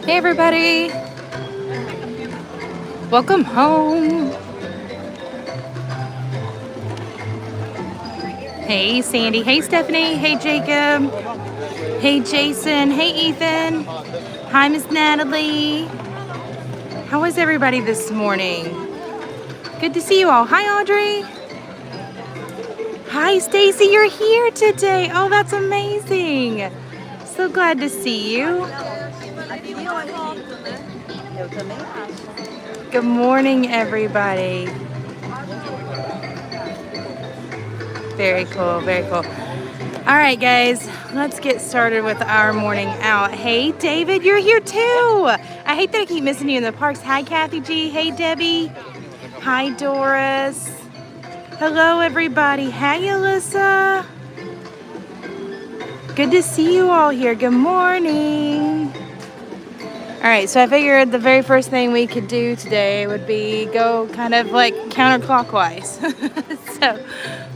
Hey everybody, welcome home. Hey Sandy, hey Stephanie, hey Jacob, hey Jason, hey Ethan, hi Miss Natalie. How is everybody this morning? Good to see you all. Hi Audrey. Hi Stacy, you're here today. Oh, that's amazing. So glad to see you. Good morning everybody. Very cool, very cool. All right, guys, let's get started with our morning out. Hey, David, you're here too. I hate that I keep missing you in the parks. Hi, Cathy G. Hey, Debbie. Hi, Doris. Hello, everybody. Hi, Alyssa. Good to see you all here. Good morning. All right, so I figured the very first thing we could do today would be go kind of like counterclockwise. So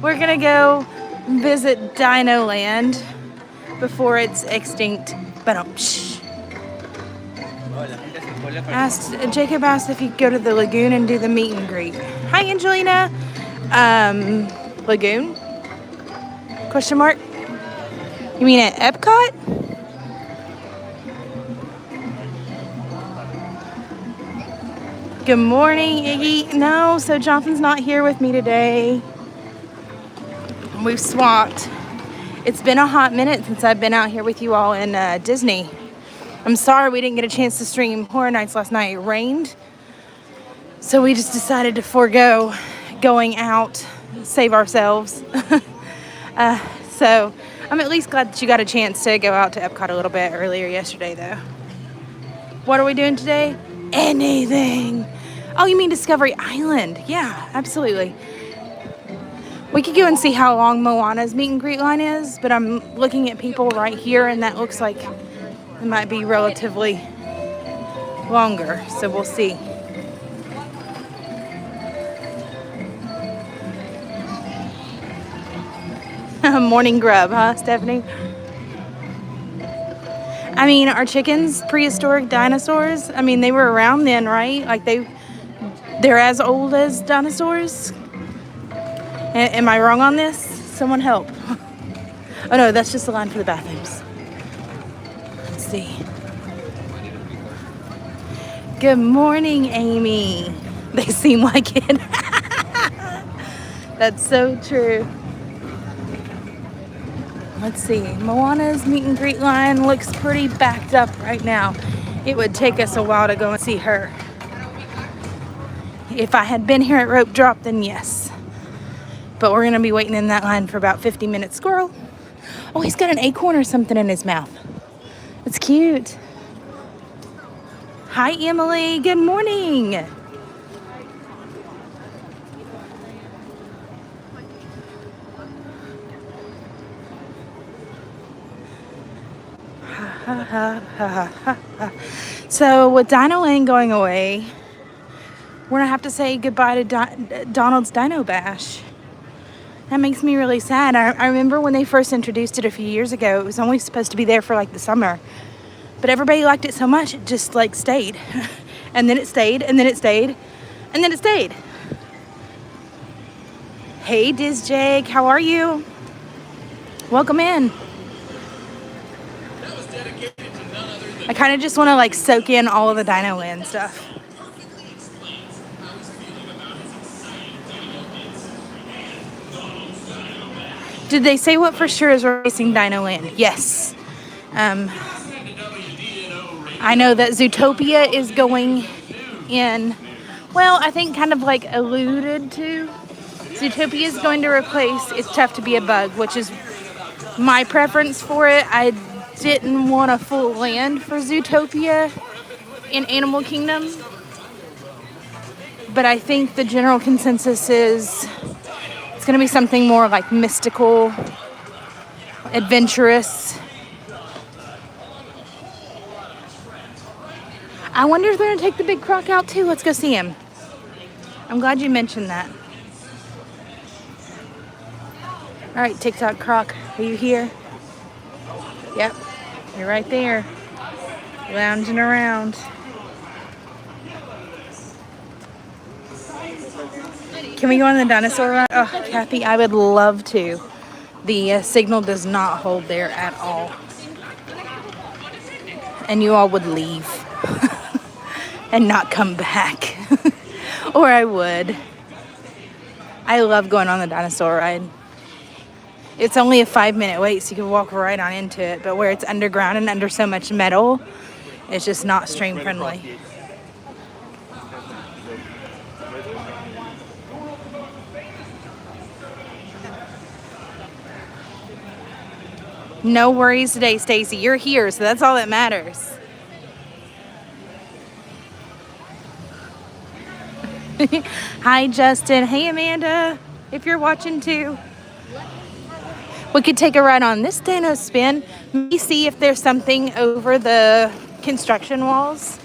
we're gonna go visit DinoLand before it's extinct. But Jacob asked if you could go to the lagoon and do the meet and greet. Hi, Angelina. Lagoon? Question mark? You mean at Epcot? Good morning, Iggy. No, so Jonathan's not here with me today. We've swapped. It's been a hot minute since I've been out here with you all in Disney. I'm sorry we didn't get a chance to stream Horror Nights last night. It rained. So we just decided to forego going out, save ourselves. So I'm at least glad that you got a chance to go out to Epcot a little bit earlier yesterday, though. What are we doing today? Anything. Oh, you mean Discovery Island? Yeah, absolutely. We could go and see how long Moana's meet and greet line is, but I'm looking at people right here, and that looks like it might be relatively longer, so we'll see. Morning grub, huh, Stephanie? I mean, are chickens prehistoric dinosaurs? I mean, they were around then, right? Like they're as old as dinosaurs? Am I wrong on this? Someone help. Oh no, that's just the line for the bathrooms. Let's see. Good morning, Amy. They seem like it. That's so true. Let's see. Moana's meet and greet line looks pretty backed up right now. It would take us a while to go and see her. If I had been here at Rope Drop, then yes. But we're going to be waiting in that line for about 50 minutes. Squirrel. Oh, he's got an acorn or something in his mouth. It's cute. Hi, Emily. Good morning. So with DinoLand going away, we're gonna have to say goodbye to Donald's Dino Bash. That makes me really sad. I remember when they first introduced it a few years ago, it was only supposed to be there for like the summer, but everybody liked it so much it just like stayed. And then it stayed, and then it stayed, and then it stayed. Hey Diz Jake, how are you? Welcome in. I kind of just want to like soak in all of the DinoLand stuff. Did they say what for sure is replacing DinoLand? Yes. I know that Zootopia is going in. Well, I think kind of like alluded to. Zootopia is going to replace It's Tough to Be a Bug, which is my preference for it. I didn't want a full land for Zootopia in Animal Kingdom, but I think the general consensus is it's going to be something more like mystical, adventurous. I wonder if they're going to take the big croc out too. Let's go see him. I'm glad you mentioned that. All right, TikTok croc, are you here? Yep, you're right there. Lounging around. Can we go on the dinosaur ride? Oh, Cathy, I would love to. The signal does not hold there at all. And you all would leave and not come back. Or I would. I love going on the dinosaur ride. It's only a 5-minute wait, so you can walk right on into it. But where it's underground and under so much metal, it's just not stream friendly. No worries today, Stacey. You're here, so that's all that matters. Hi, Justin. Hey, Amanda, if you're watching too. We could take a ride on this Dino spin. Maybe see if there's something over the construction walls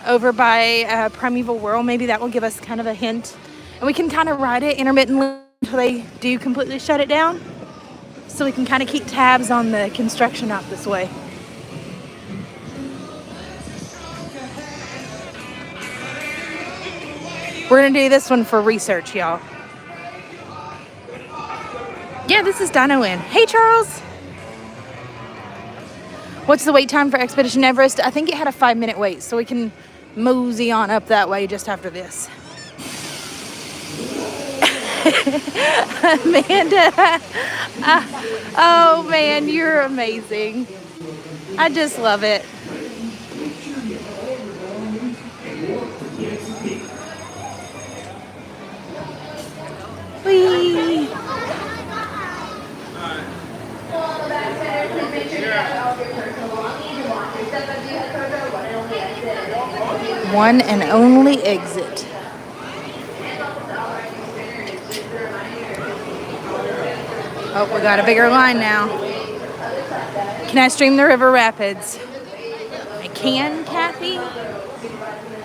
over by Primeval World. Maybe that will give us kind of a hint. And we can kind of ride it intermittently until they do completely shut it down. So we can kind of keep tabs on the construction out this way. We're going to do this one for research, y'all. Yeah, this is DinoLand. Hey, Charles. What's the wait time for Expedition Everest? I think it had a 5-minute wait, so we can mosey on up that way just after this. Amanda. Oh, man, you're amazing. I just love it. Whee! One and only exit. Oh, we got a bigger line now. Can I stream the river rapids? I can, Cathy.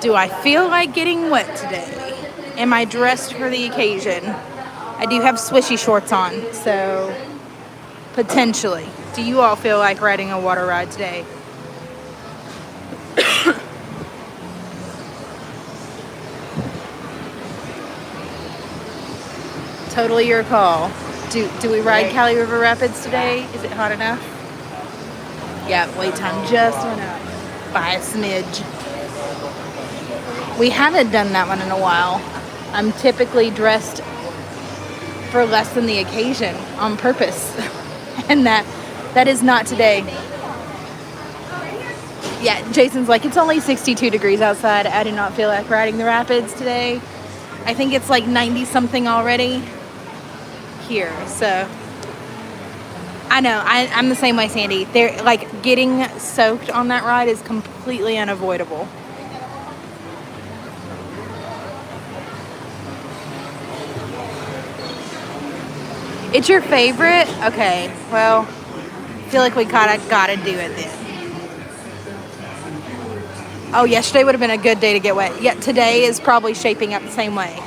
Do I feel like getting wet today? Am I dressed for the occasion? I do have swishy shorts on, so potentially. Do you all feel like riding a water ride today? Totally your call. Do we ride Cali River Rapids today? Is it hot enough? Yeah, wait time just went up by a smidge. We haven't done that one in a while. I'm typically dressed for less than the occasion on purpose. And that is not today. Yeah, Jason's like, it's only 62 degrees outside. I do not feel like riding the rapids today. I think it's like 90 something already here, so I know I'm the same way, Sandy. They're like getting soaked on that ride is completely unavoidable. It's your favorite? Okay, well, I feel like we gotta do it then. Oh, yesterday would have been a good day to get wet. Yeah, today is probably shaping up the same way.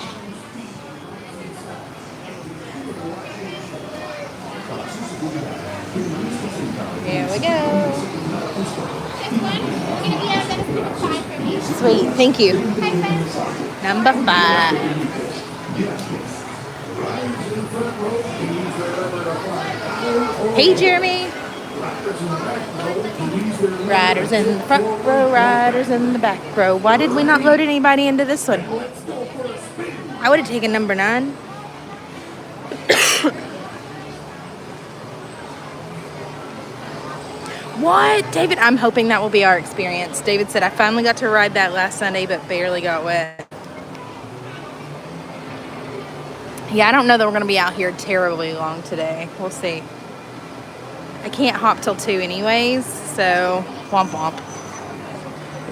Here we go. Sweet, thank you. Number 5. Hey, Jeremy. Riders in the front row, riders in the back row. Why did we not load anybody into this one? I would have taken number 9. What? David, I'm hoping that will be our experience. David said, I finally got to ride that last Sunday, but barely got wet. Yeah, I don't know that we're going to be out here terribly long today. We'll see. I can't hop till 2 anyways, so womp womp.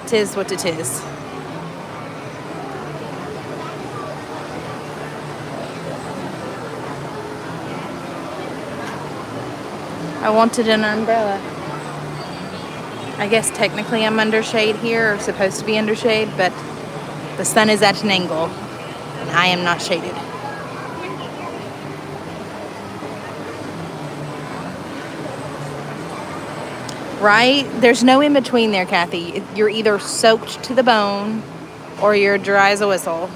It is what it is. I wanted an umbrella. I guess technically I'm under shade here, or supposed to be under shade, but the sun is at an angle, and I am not shaded. right? There's no in between there, Cathy. You're either soaked to the bone or you're dry as a whistle.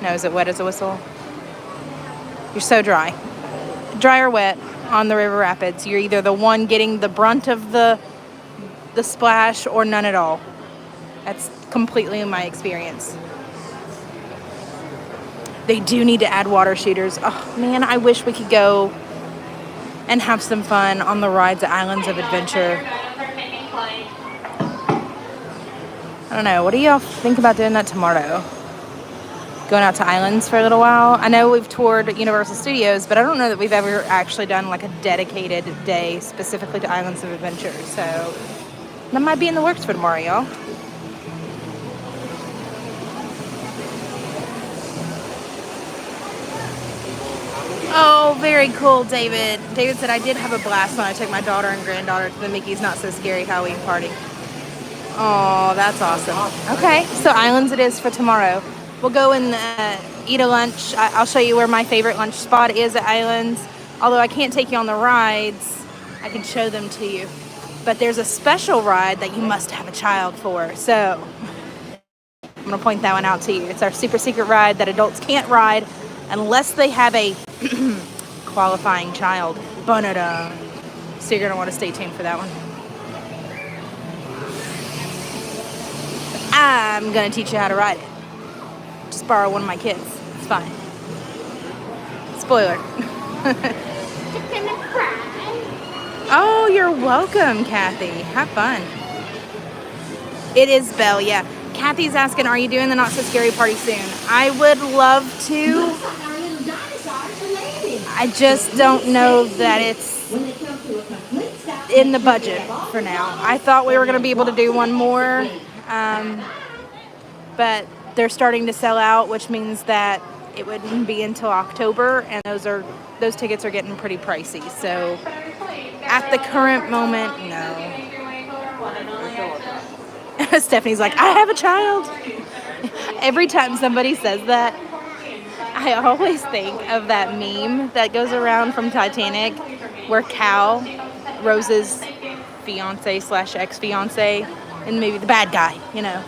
No, is it wet as a whistle? You're so dry. Dry or wet on the river rapids. You're either the one getting the brunt of the splash or none at all. That's completely my experience. They do need to add water shooters. Oh man, I wish we could go and have some fun on the rides at Islands of Adventure. I don't know. What do y'all think about doing that tomorrow? Going out to Islands for a little while? I know we've toured Universal Studios, but I don't know that we've ever actually done like a dedicated day specifically to Islands of Adventure. So that might be in the works for tomorrow, y'all. Oh, very cool, David. David said, I did have a blast when I took my daughter and granddaughter to the Mickey's Not So Scary Halloween party. Oh, that's awesome. Okay, so Islands it is for tomorrow. We'll go and eat a lunch. I'll show you where my favorite lunch spot is at Islands. Although I can't take you on the rides, I can show them to you. But there's a special ride that you must have a child for. So I'm going to point that one out to you. It's our super secret ride that adults can't ride unless they have a qualifying child. Ba-da-da. So you're going to want to stay tuned for that one. I'm going to teach you how to ride it. Just borrow one of my kids. It's fine. Spoiler. Oh, you're welcome, Cathy. Have fun. It is Belle, yeah. Cathy's asking, are you doing the Not So Scary party soon? I would love to. I just don't know that it's in the budget for now. I thought we were going to be able to do one more, but they're starting to sell out, which means that it wouldn't be until October, and those tickets are getting pretty pricey. So at the current moment, no. Stephanie's like, I have a child. Every time somebody says that, I always think of that meme that goes around from Titanic where Cal, Rose's fiance / ex-fiance in the movie, the bad guy,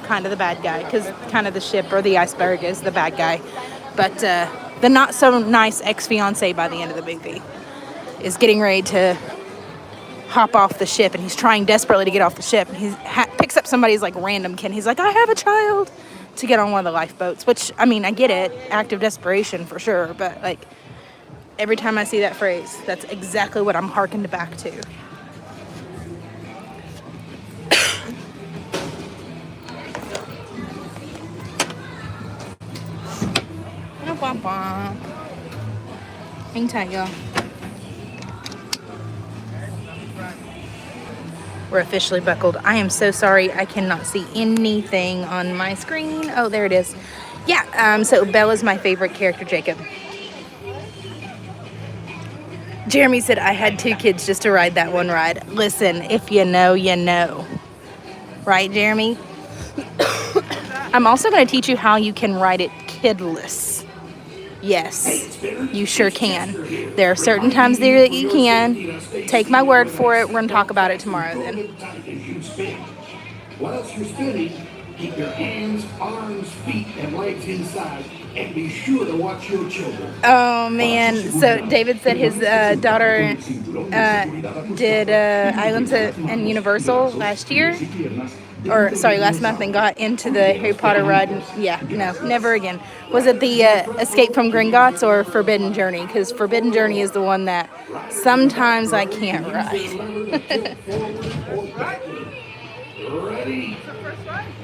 kind of the bad guy, because kind of the ship or the iceberg is the bad guy. But the not so nice ex-fiance by the end of the movie is getting ready to hop off the ship, and he's trying desperately to get off the ship, and he picks up somebody's like random kid. He's like, I have a child, to get on one of the lifeboats, which, I mean, I get it, act of desperation for sure, but like every time I see that phrase, that's exactly what I'm hearkened back to. Hang tight, y'all. We're officially buckled. I am so sorry. I cannot see anything on my screen. Oh, there it is. Yeah, so Bella's my favorite character, Jacob. Jeremy said, I had 2 kids just to ride that one ride. Listen, if you know, you know. Right, Jeremy? I'm also going to teach you how you can ride it kidless. Yes, you sure can. There are certain times there that you can. Take my word for it. We're going to talk about it tomorrow then. Whilst you're spinning, keep your hands, arms, feet, and legs inside, and be sure to watch your children. Oh, man. So David said his daughter did Islands and Universal last month and got into the Harry Potter ride. Yeah, no, never again. Was it the Escape from Gringotts or Forbidden Journey? Because Forbidden Journey is the one that sometimes I can't ride.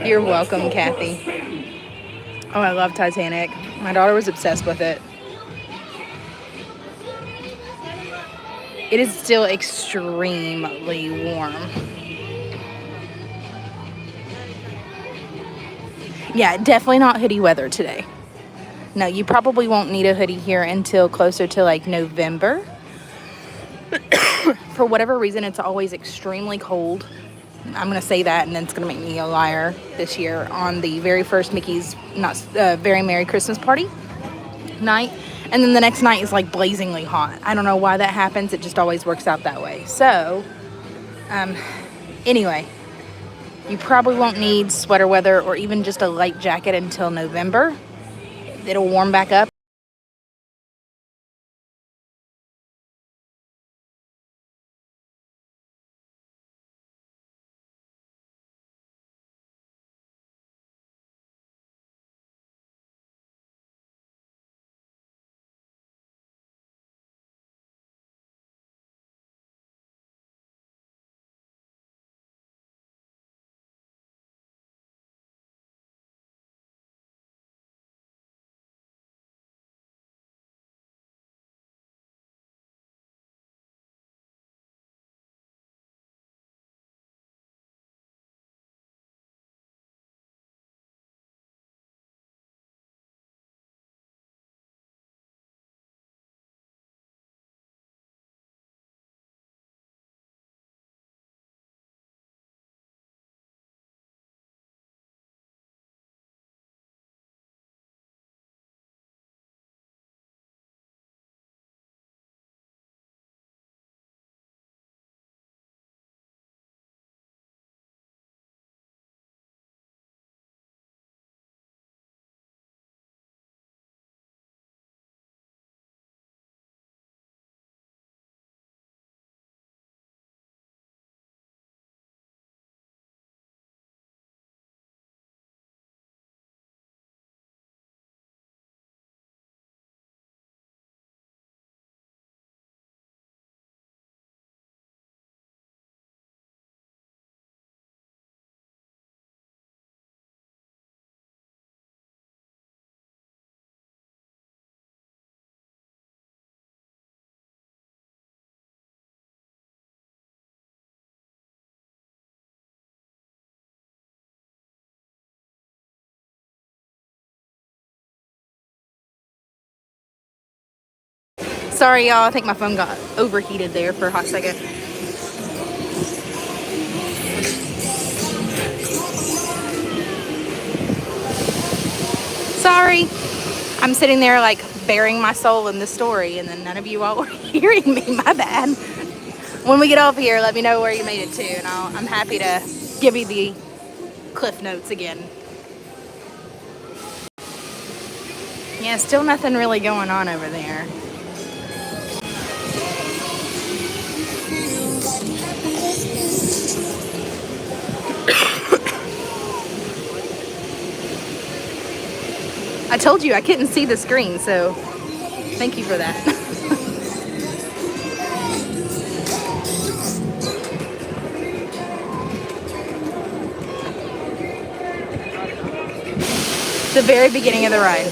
You're welcome, Cathy. Oh, I love Titanic. My daughter was obsessed with it. It is still extremely warm. Yeah, definitely not hoodie weather today. No, you probably won't need a hoodie here until closer to like November. For whatever reason, it's always extremely cold. I'm going to say that, and then it's going to make me a liar this year on the very first Mickey's Very Merry Christmas party night. And then the next night is like blazingly hot. I don't know why that happens. It just always works out that way. So, Anyway, you probably won't need sweater weather or even just a light jacket until November. It'll warm back up. Sorry, y'all. I think my phone got overheated there for a hot second. Sorry. I'm sitting there like bearing my soul in the story, and then none of you all were hearing me. My bad. When we get off here, let me know where you made it to, and I'm happy to give you the cliff notes again. Yeah, still nothing really going on over there. I told you I couldn't see the screen, so thank you for that. The very beginning of the ride.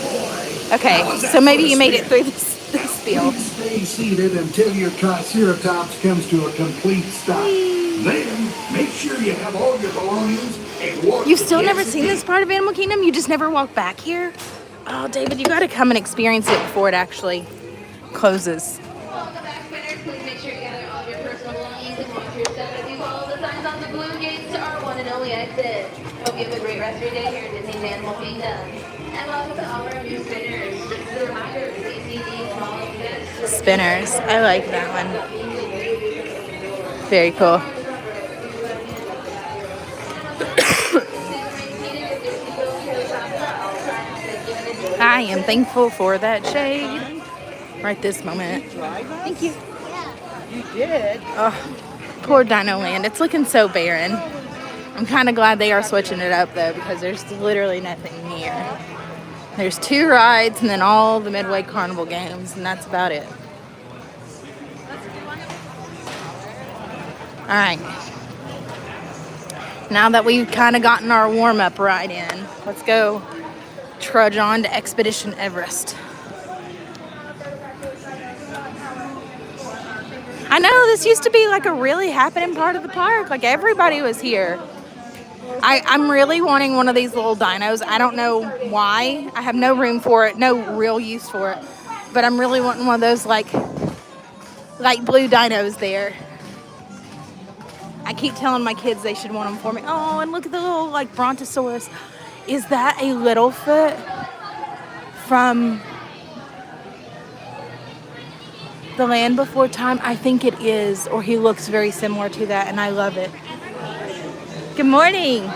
Okay, so maybe you made it through this field. Stay seated until your triceratops comes to a complete stop. Then, make sure you have all your belongings and walk. You've still never seen this part of Animal Kingdom? You just never walked back here? Oh, David, you got to come and experience it before it actually closes. Welcome back, spinners. Please make sure you gather all of your personal belongings and watch your step as you follow the signs on the blue gates to our one and only exit. Hope you have a great rest of your day here at Disney's Animal Kingdom. And welcome to all our new spinners. Just as a reminder, CCD small events. Spinners. I like that one. Very cool. I am thankful for that shade right this moment. Thank you. You did? Oh, poor DinoLand. It's looking so barren. I'm kind of glad they are switching it up though, because there's literally nothing here. There's 2 rides and then all the Midway Carnival games, and that's about it. All right. Now that we've kind of gotten our warm-up ride in, let's go trudge on to Expedition Everest. I know this used to be like a really happening part of the park. Like everybody was here. I'm really wanting one of these little dinos. I don't know why. I have no room for it, no real use for it. But I'm really wanting one of those like light blue dinos there. I keep telling my kids they should want them for me. Oh, and look at the little like Brontosaurus. Is that a Littlefoot from The Land Before Time? I think it is, or he looks very similar to that, and I love it. Good morning.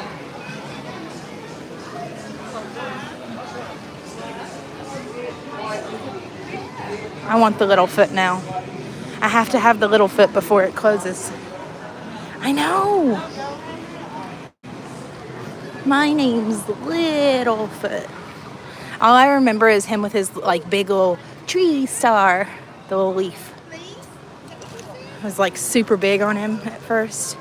I want the little foot now. I have to have the little foot before it closes. I know. My name's Littlefoot. All I remember is him with his like big little tree star, the little leaf. I was like super big on him at first.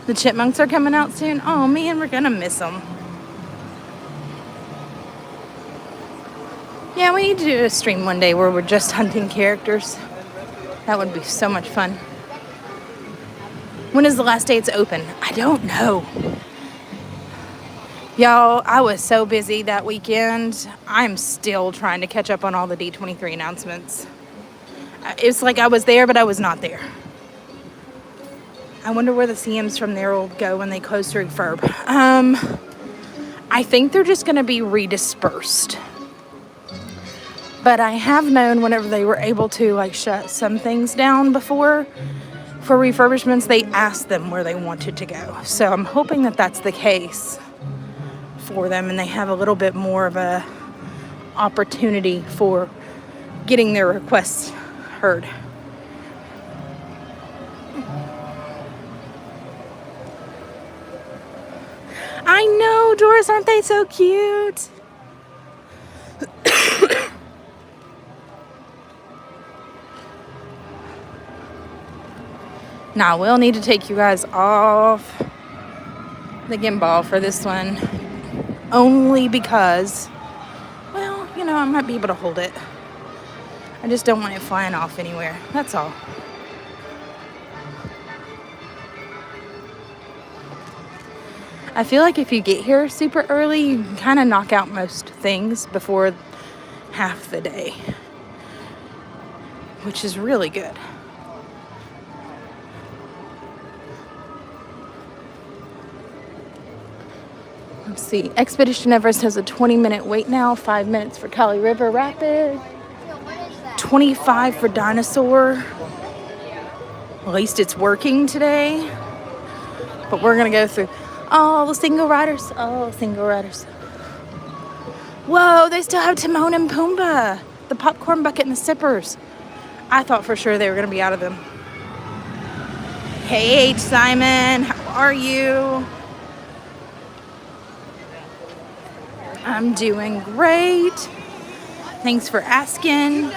The chipmunks are coming out soon. Oh man, we're gonna miss them. Yeah, we need to do a stream one day where we're just hunting characters. That would be so much fun. When is the last day it's open? I don't know. Y'all, I was so busy that weekend. I'm still trying to catch up on all the D23 announcements. It's like I was there, but I was not there. I wonder where the CMs from there will go when they close to refurb. I think they're just going to be redispersed. But I have known whenever they were able to like shut some things down before for refurbishments, they asked them where they wanted to go. So I'm hoping that that's the case for them and they have a little bit more of a opportunity for getting their requests heard. I know, Doris, aren't they so cute? Now, we'll need to take you guys off the gimbal for this one. Only because, well, you know, I might be able to hold it. I just don't want it flying off anywhere. That's all. I feel like if you get here super early, you can kind of knock out most things before half the day, which is really good. Let's see. Expedition Everest has a 20-minute wait now. 5 minutes for Kali River Rapid. 25 for Dinosaur. At least it's working today. But we're going to go through all the single riders. Oh, single riders. Whoa, they still have Timon and Pumbaa. The popcorn bucket and the sippers. I thought for sure they were going to be out of them. Hey, H. Simon. How are you? I'm doing great. Thanks for asking.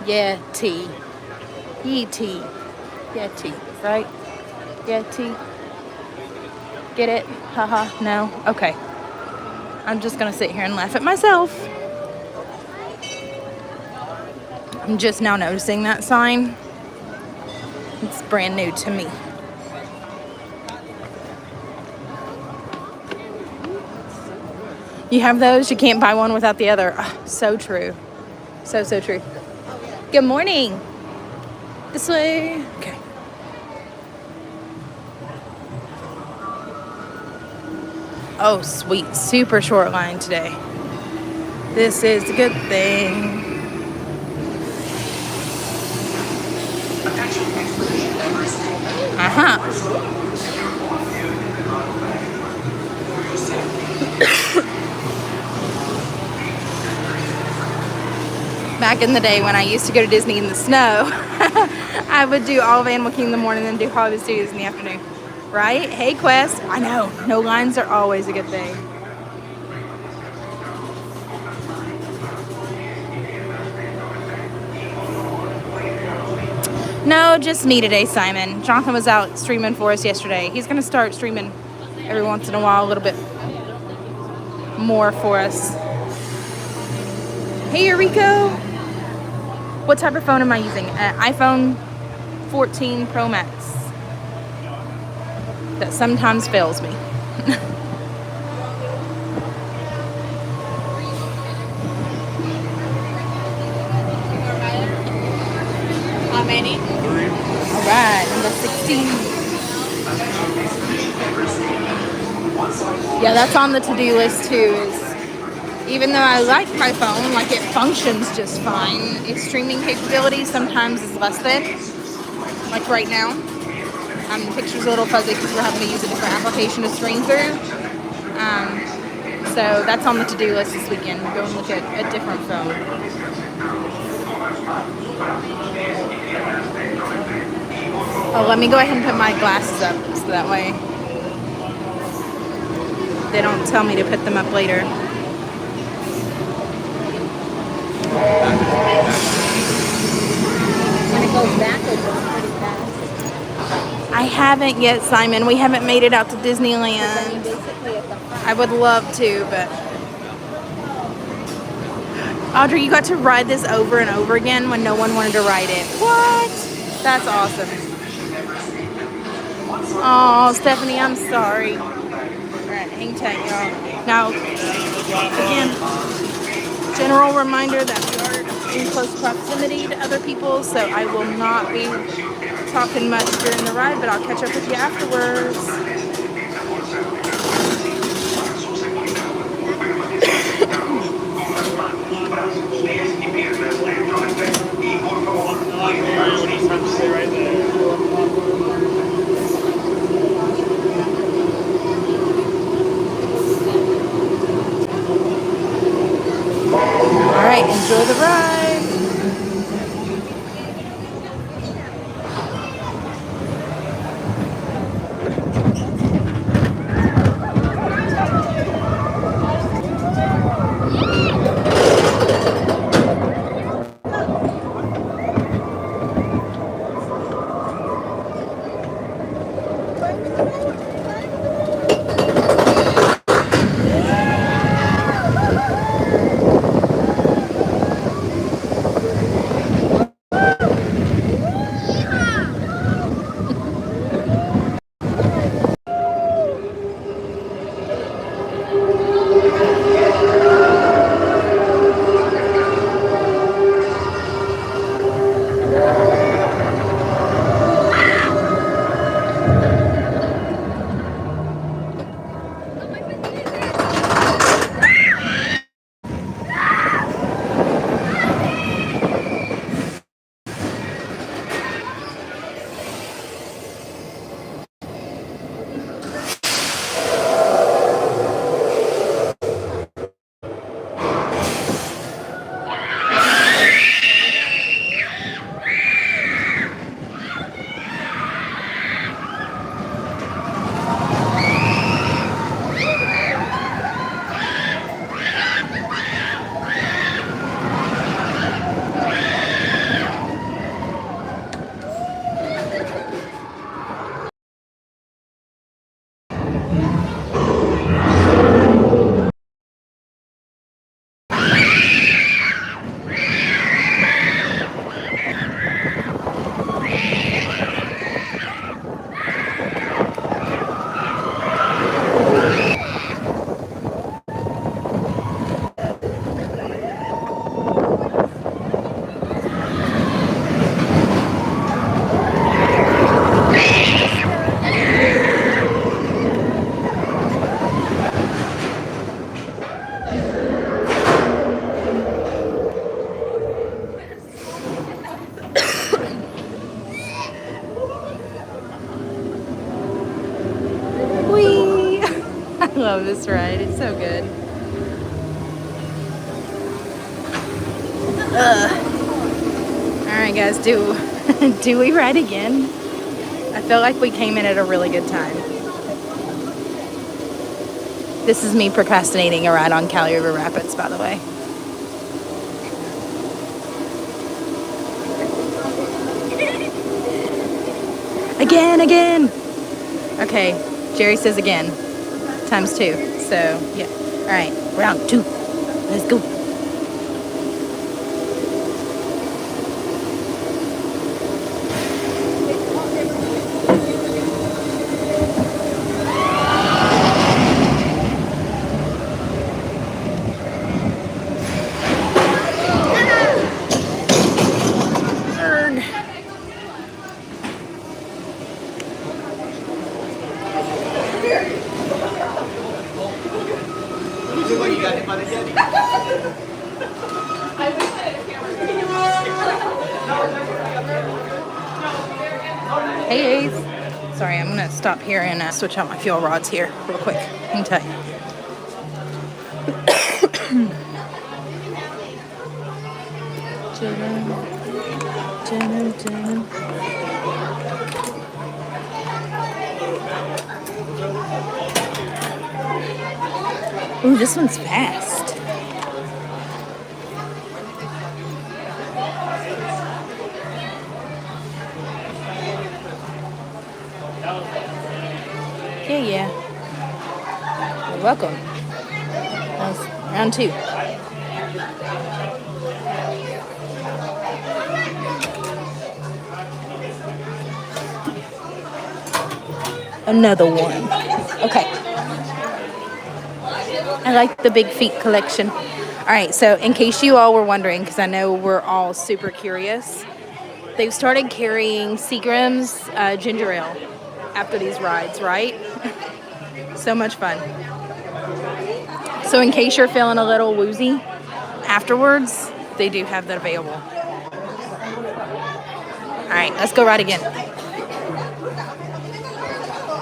Yeah, T. E-T. Yeah, T. Right? Yeah, T. Get it? Haha. No? Okay. I'm just going to sit here and laugh at myself. I'm just now noticing that sign. It's brand new to me. You have those? You can't buy one without the other. Oh, so true. So true. Good morning. This way. Okay. Oh, sweet. Super short line today. This is a good thing. Back in the day when I used to go to Disney in the snow, I would do all of Animal Kingdom in the morning and then do Hollywood Studios in the afternoon. Right? Hey, Quest. I know. No lines are always a good thing. No, just me today, Simon. Jonathan was out streaming for us yesterday. He's going to start streaming every once in a while, a little bit more for us. Hey, Eureka. What type of phone am I using? iPhone 14 Pro Max. That sometimes fails me. many? 3. All right, number 16. Yeah, that's on the to-do list too. Even though I like my phone, like it functions just fine, its streaming capability sometimes is less than. Like right now, the picture's a little fuzzy because we're having to use a different application to stream through. So that's on the to-do list this weekend. Go and look at a different phone. Oh, let me go ahead and put my glasses up so that way they don't tell me to put them up later. When it goes backwards, it's pretty fast. I haven't yet, Simon. We haven't made it out to Disneyland. I would love to, but... Audrey, you got to ride this over and over again when no one wanted to ride it. What? That's awesome. Oh, Stefanie, I'm sorry. Alright, hang tight, y'all. Now, again, general reminder that we are in close proximity to other people, so I will not be talking much during the ride, but I'll catch up with you afterwards. All right, enjoy the ride. I love this ride. It's so good. Alright guys, do we ride again? I feel like we came in at a really good time. This is me procrastinating a ride on Cali River Rapids, by the way. Again! Okay, Jerry says again. Times 2. So, yeah. Alright, round 2. Let's go. Hey, Ace. Sorry, I'm gonna stop here and switch out my fuel rods here real quick. Hang tight. Ooh, this one's fast. Yeah. You're welcome. That's round 2. Another one. Okay. I like the big feet collection. All right, so in case you all were wondering, because I know we're all super curious, they've started carrying Seagram's ginger ale after these rides, right? So much fun. So in case you're feeling a little woozy afterwards, they do have that available. All right, let's go ride again.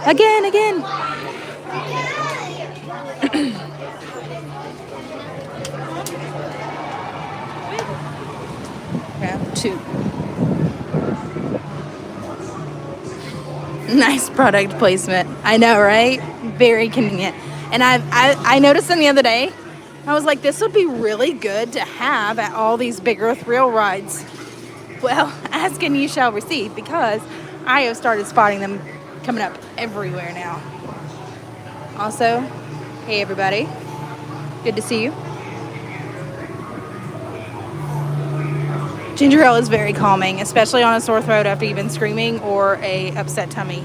Again. Round 2. Nice product placement. I know, right? Very convenient. And I noticed them the other day. I was like, this would be really good to have at all these bigger thrill rides. Well, ask and you shall receive, because I have started spotting them coming up everywhere now. Also, hey everybody. Good to see you. Ginger ale is very calming, especially on a sore throat after you've been screaming or a upset tummy.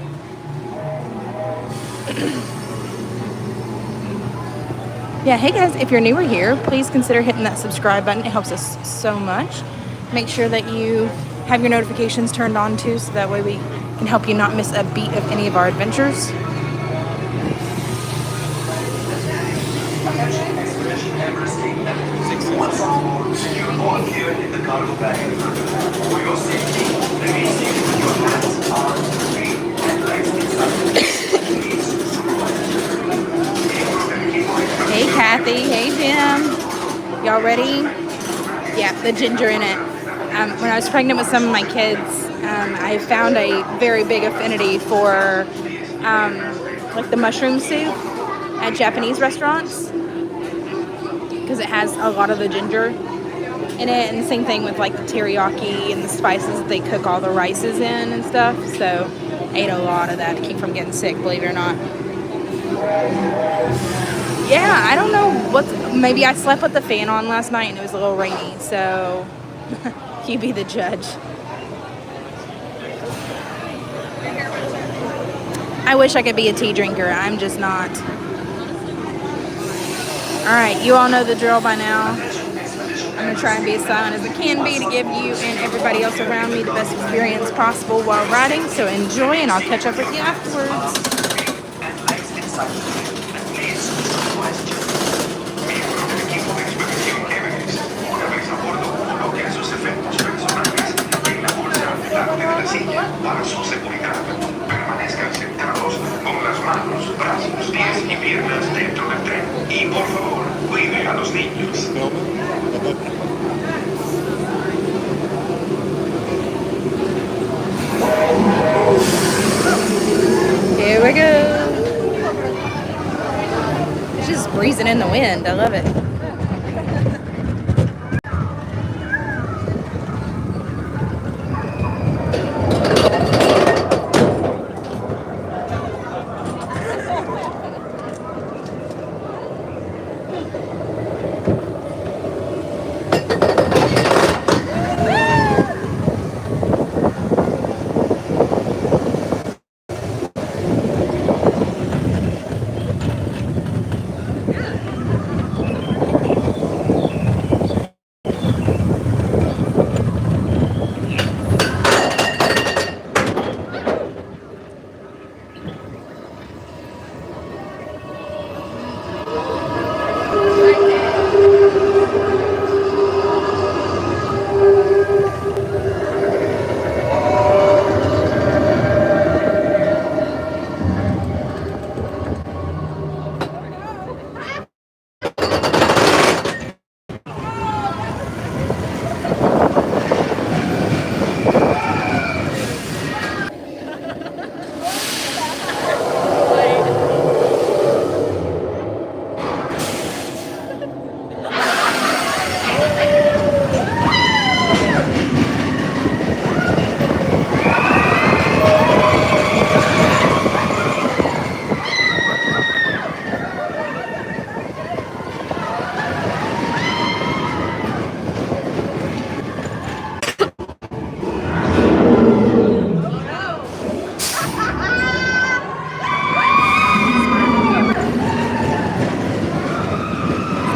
Yeah, hey guys, if you're newer here, please consider hitting that subscribe button. It helps us so much. Make sure that you have your notifications turned on too, so that way we can help you not miss a beat of any of our adventures. Once on board, secure all gear in the cargo bag. For your safety, remain safe with your hands, arms, feet, and legs inside. Hey Cathy, hey Jim. Y'all ready? Yeah, the ginger in it. When I was pregnant with some of my kids, I found a very big affinity for like the mushroom soup at Japanese restaurants, because it has a lot of the ginger in it, and the same thing with like the teriyaki and the spices that they cook all the rices in and stuff. So I ate a lot of that to keep from getting sick, believe it or not. Yeah, I don't know maybe I slept with the fan on last night and it was a little rainy, so you be the judge. I wish I could be a tea drinker. I'm just not. All right, you all know the drill by now. I'm going to try and be as silent as I can be to give you and everybody else around me the best experience possible while riding. So enjoy, and I'll catch up with you afterwards. Para su seguridad, permanezcan sentados con las manos, brazos, pies y piernas dentro del tren. Y por favor, cuide a los niños. Here we go. It's just breezing in the wind. I love it.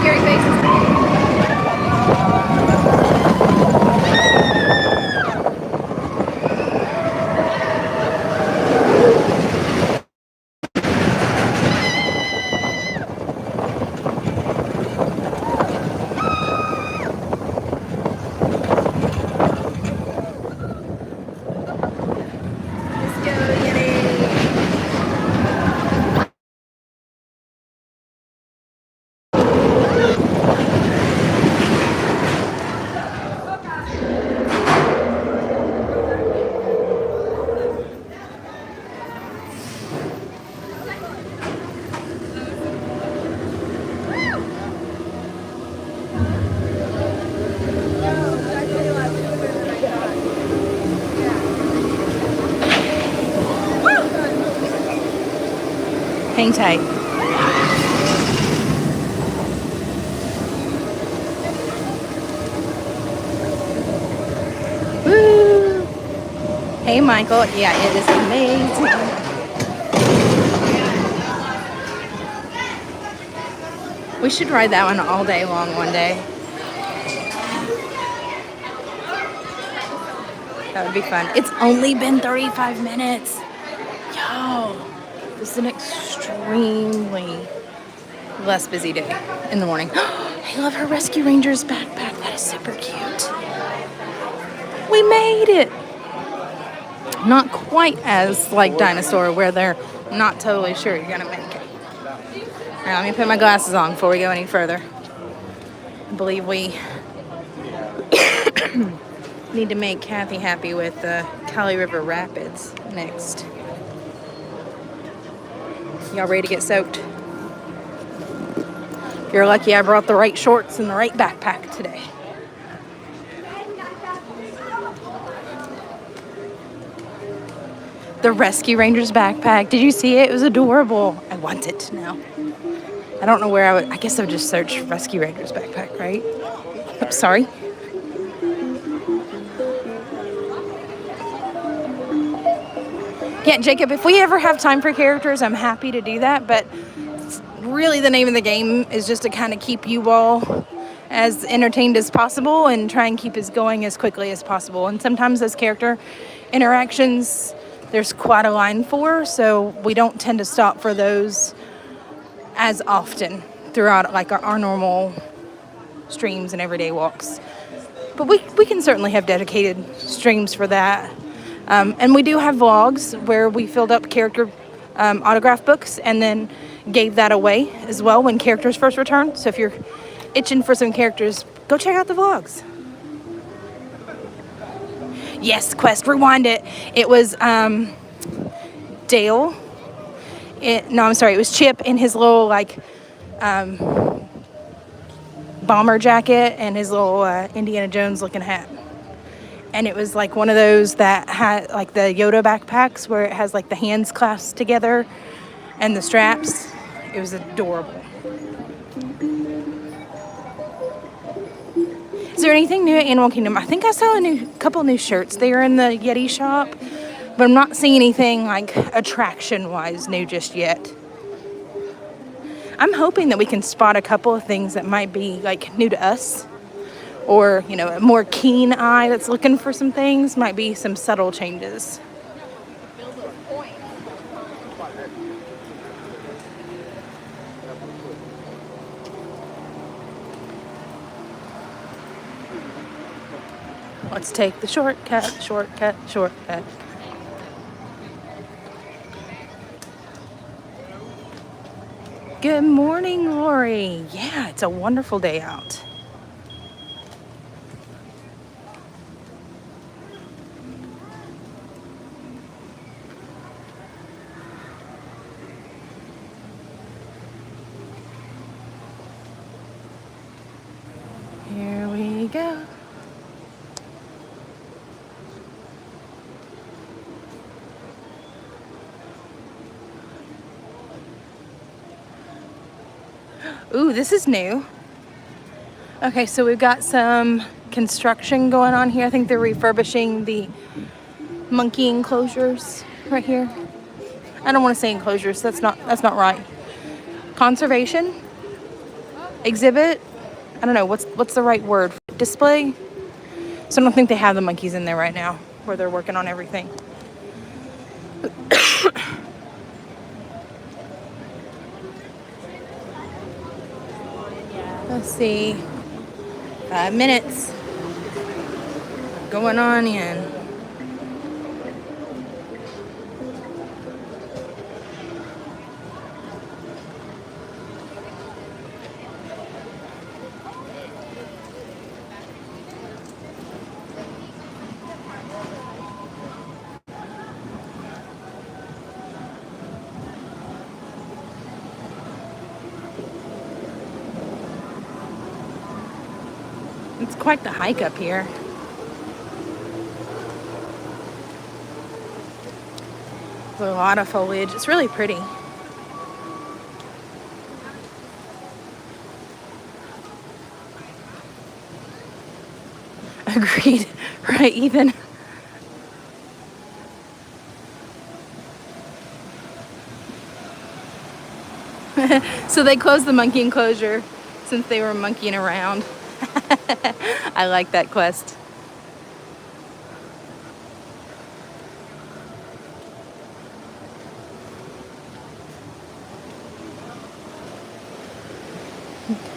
Scary faces. Hang tight. Woo! Hey, Michael. Yeah, it is amazing. We should ride that one all day long one day. That would be fun. It's only been 35 minutes. Yo, this is an extremely less busy day in the morning. I love her Rescue Rangers backpack. That is super cute. We made it. Not quite as like Dinosaur where they're not totally sure you're gonna make it. All right, let me put my glasses on before we go any further. I believe we need to make Cathy happy with the Kali River Rapids next. Y'all ready to get soaked? If you're lucky, I brought the right shorts and the right backpack today. The Rescue Rangers backpack. Did you see it? It was adorable. I want it now. I don't know where I would. I guess I would just search Rescue Rangers backpack, right? Oh, sorry. Yeah, Jacob, if we ever have time for characters, I'm happy to do that. But really the name of the game is just to kind of keep you all as entertained as possible and try and keep us going as quickly as possible. And sometimes those character interactions, there's quite a line for, so we don't tend to stop for those as often throughout like our normal streams and everyday walks. But we can certainly have dedicated streams for that. And we do have vlogs where we filled up character autograph books and then gave that away as well when characters first returned. So if you're itching for some characters, go check out the vlogs. Yes, Quest, rewind it. It was Dale. It was Chip in his little like bomber jacket and his little Indiana Jones looking hat. And it was like one of those that had like the Yoda backpacks where it has like the hands clasped together and the straps. It was adorable. Is there anything new at Animal Kingdom? I think I saw a couple new shirts there in the Yeti shop, but I'm not seeing anything like attraction-wise new just yet. I'm hoping that we can spot a couple of things that might be like new to us. Or, you know, a more keen eye that's looking for some things, might be some subtle changes. Let's take the shortcut, shortcut, shortcut. Good morning, Lori. Yeah, it's a wonderful day out. Here we you go. Ooh, this is new. Okay, so we've got some construction going on here. I think they're refurbishing the monkey enclosures right here. I don't want to say enclosures. That's not right. Conservation exhibit. I don't know what's the right word. Display. So I don't think they have the monkeys in there right now where they're working on everything. Let's see. 5 minutes. Going on in. It's quite the hike up here. There's a lot of foliage. It's really pretty. Agreed. Right, Ethan? So they closed the monkey enclosure since they were monkeying around. I like that quest.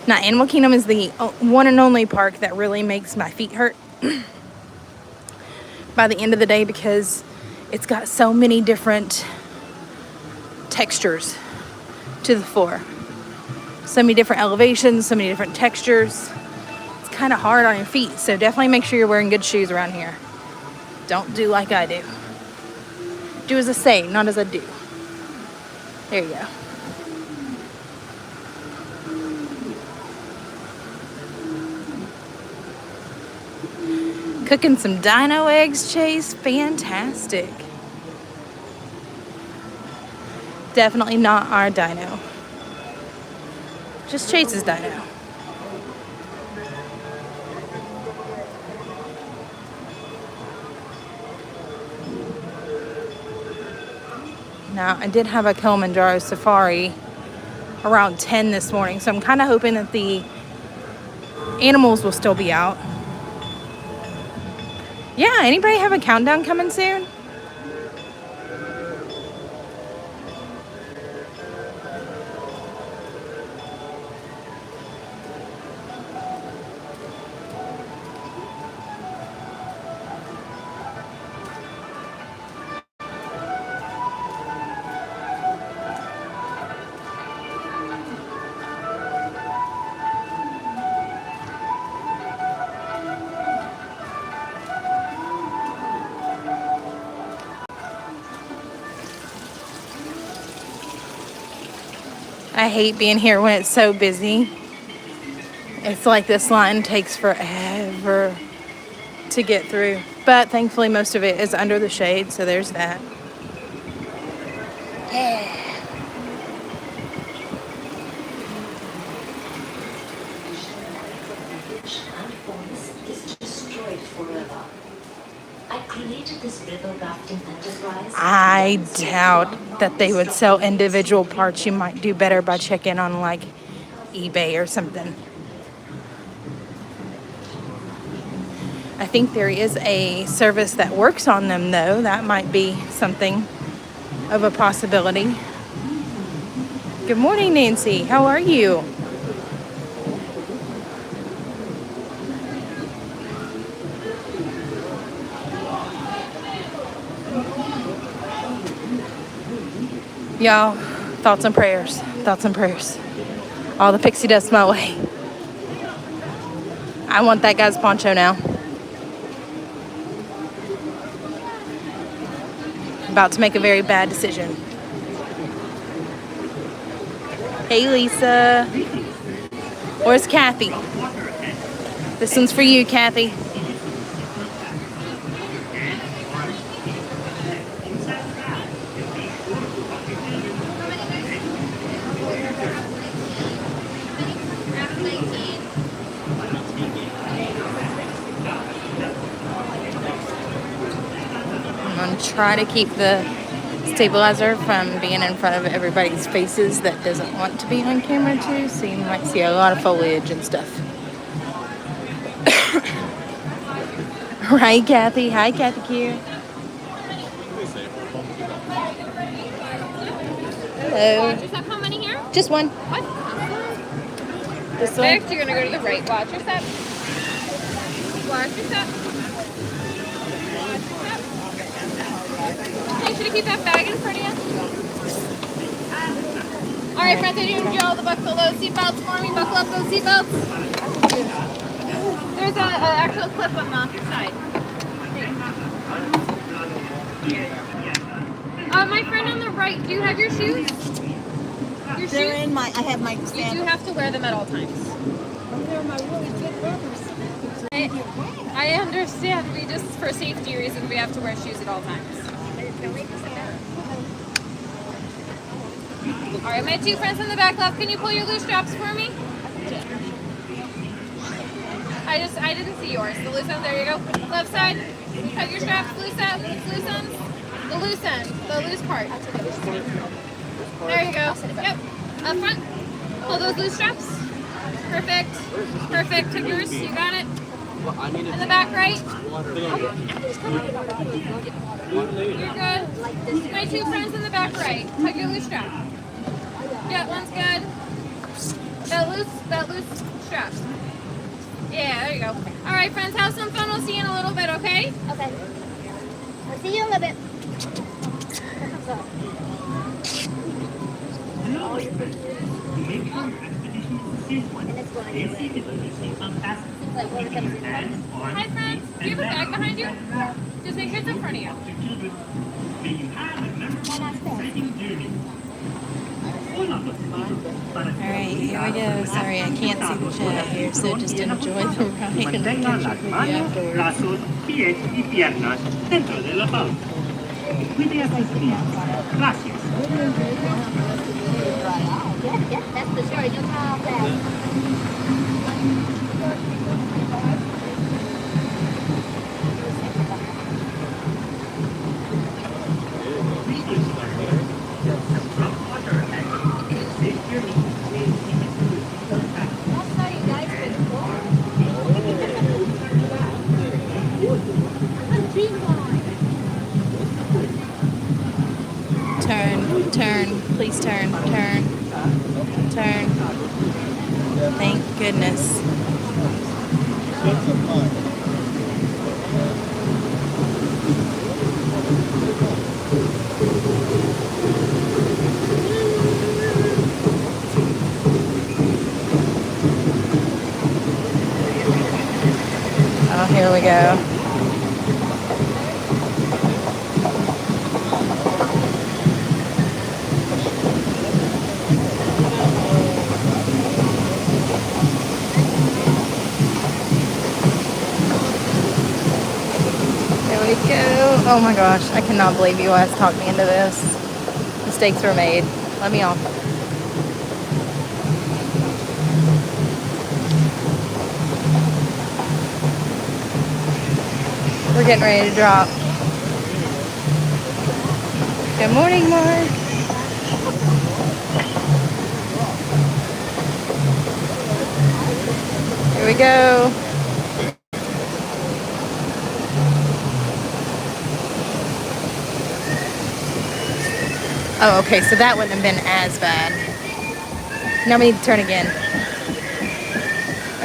Now, Animal Kingdom is the one and only park that really makes my feet hurt by the end of the day because it's got so many different textures to the floor. So many different elevations, so many different textures. It's kind of hard on your feet, so definitely make sure you're wearing good shoes around here. Don't do like I do. Do as I say, not as I do. There you go. Cooking some dino eggs, Chase. Fantastic. Definitely not our dino. Just Chase's dino. Now, I did have a Kilimanjaro Safari around 10 this morning, so I'm kind of hoping that the animals will still be out. Yeah, anybody have a countdown coming soon? I hate being here when it's so busy. It's like this line takes forever to get through. But thankfully most of it is under the shade, so there's that. Yeah. I doubt that they would sell individual parts. You might do better by checking on like eBay or something. I think there is a service that works on them though. That might be something of a possibility. Good morning, Nancy. How are you? Y'all, thoughts and prayers. Thoughts and prayers. All the pixie dust my way. I want that guy's poncho now. About to make a very bad decision. Hey, Lisa. Where's Cathy? This one's for you, Cathy. I'm gonna try to keep the stabilizer from being in front of everybody's faces that doesn't want to be on camera too, so you might see a lot of foliage and stuff. Right, Cathy? Hi, Cathy Q. Hello. Watch yourself. How many here? Just one. What? This one. Next, you're gonna go to the right. Watch your step. Watch your step. Watch your step. Make sure to keep that bag in front of you. All right, friends, I need you all to buckle those seatbelts for me. Buckle up those seatbelts. There's an actual clip on the side. My friend on the right, do you have your shoes? Your They're shoes? in my, I have my You do sandals. have to wear them at all times. They're my really good rubbers. I understand. We just, for safety reasons, we have to wear shoes at all times. All right, my two friends in the back left, can you pull your loose straps for me? I didn't see yours. The loose end, there you go. Left side, cut your straps, loose ends. The loose end, the loose part. There you go. Yep. Up front. Pull those loose straps. Perfect. Perfect. Took yours. You got it. In the back right. You're good. My two friends in the back right. Tug your loose strap. Yeah, one's good. That loose strap. Yeah, there you go. All right, friends, have some fun. We'll see you in a little bit, okay? Okay. I'll see you in a little bit. Hi, friends. Do you have a bag behind you? Just make sure it's in front of you. Alright, here we go. Sorry, I can't see the chat here, so just enjoy the ride and Mantengan las manos, brazos, pies y piernas dentro de la pauta. Cuide a sus clientes. Gracias. Yes, that's for sure. You call that. Turn, please turn. Thank goodness. Oh, here we go. Oh my gosh, I cannot believe you guys talked me into this. Mistakes were made. Let me off. We're getting ready to drop. Good morning, Mark. Here we go. Oh, okay, so that wouldn't have been as bad. Now we need to turn again.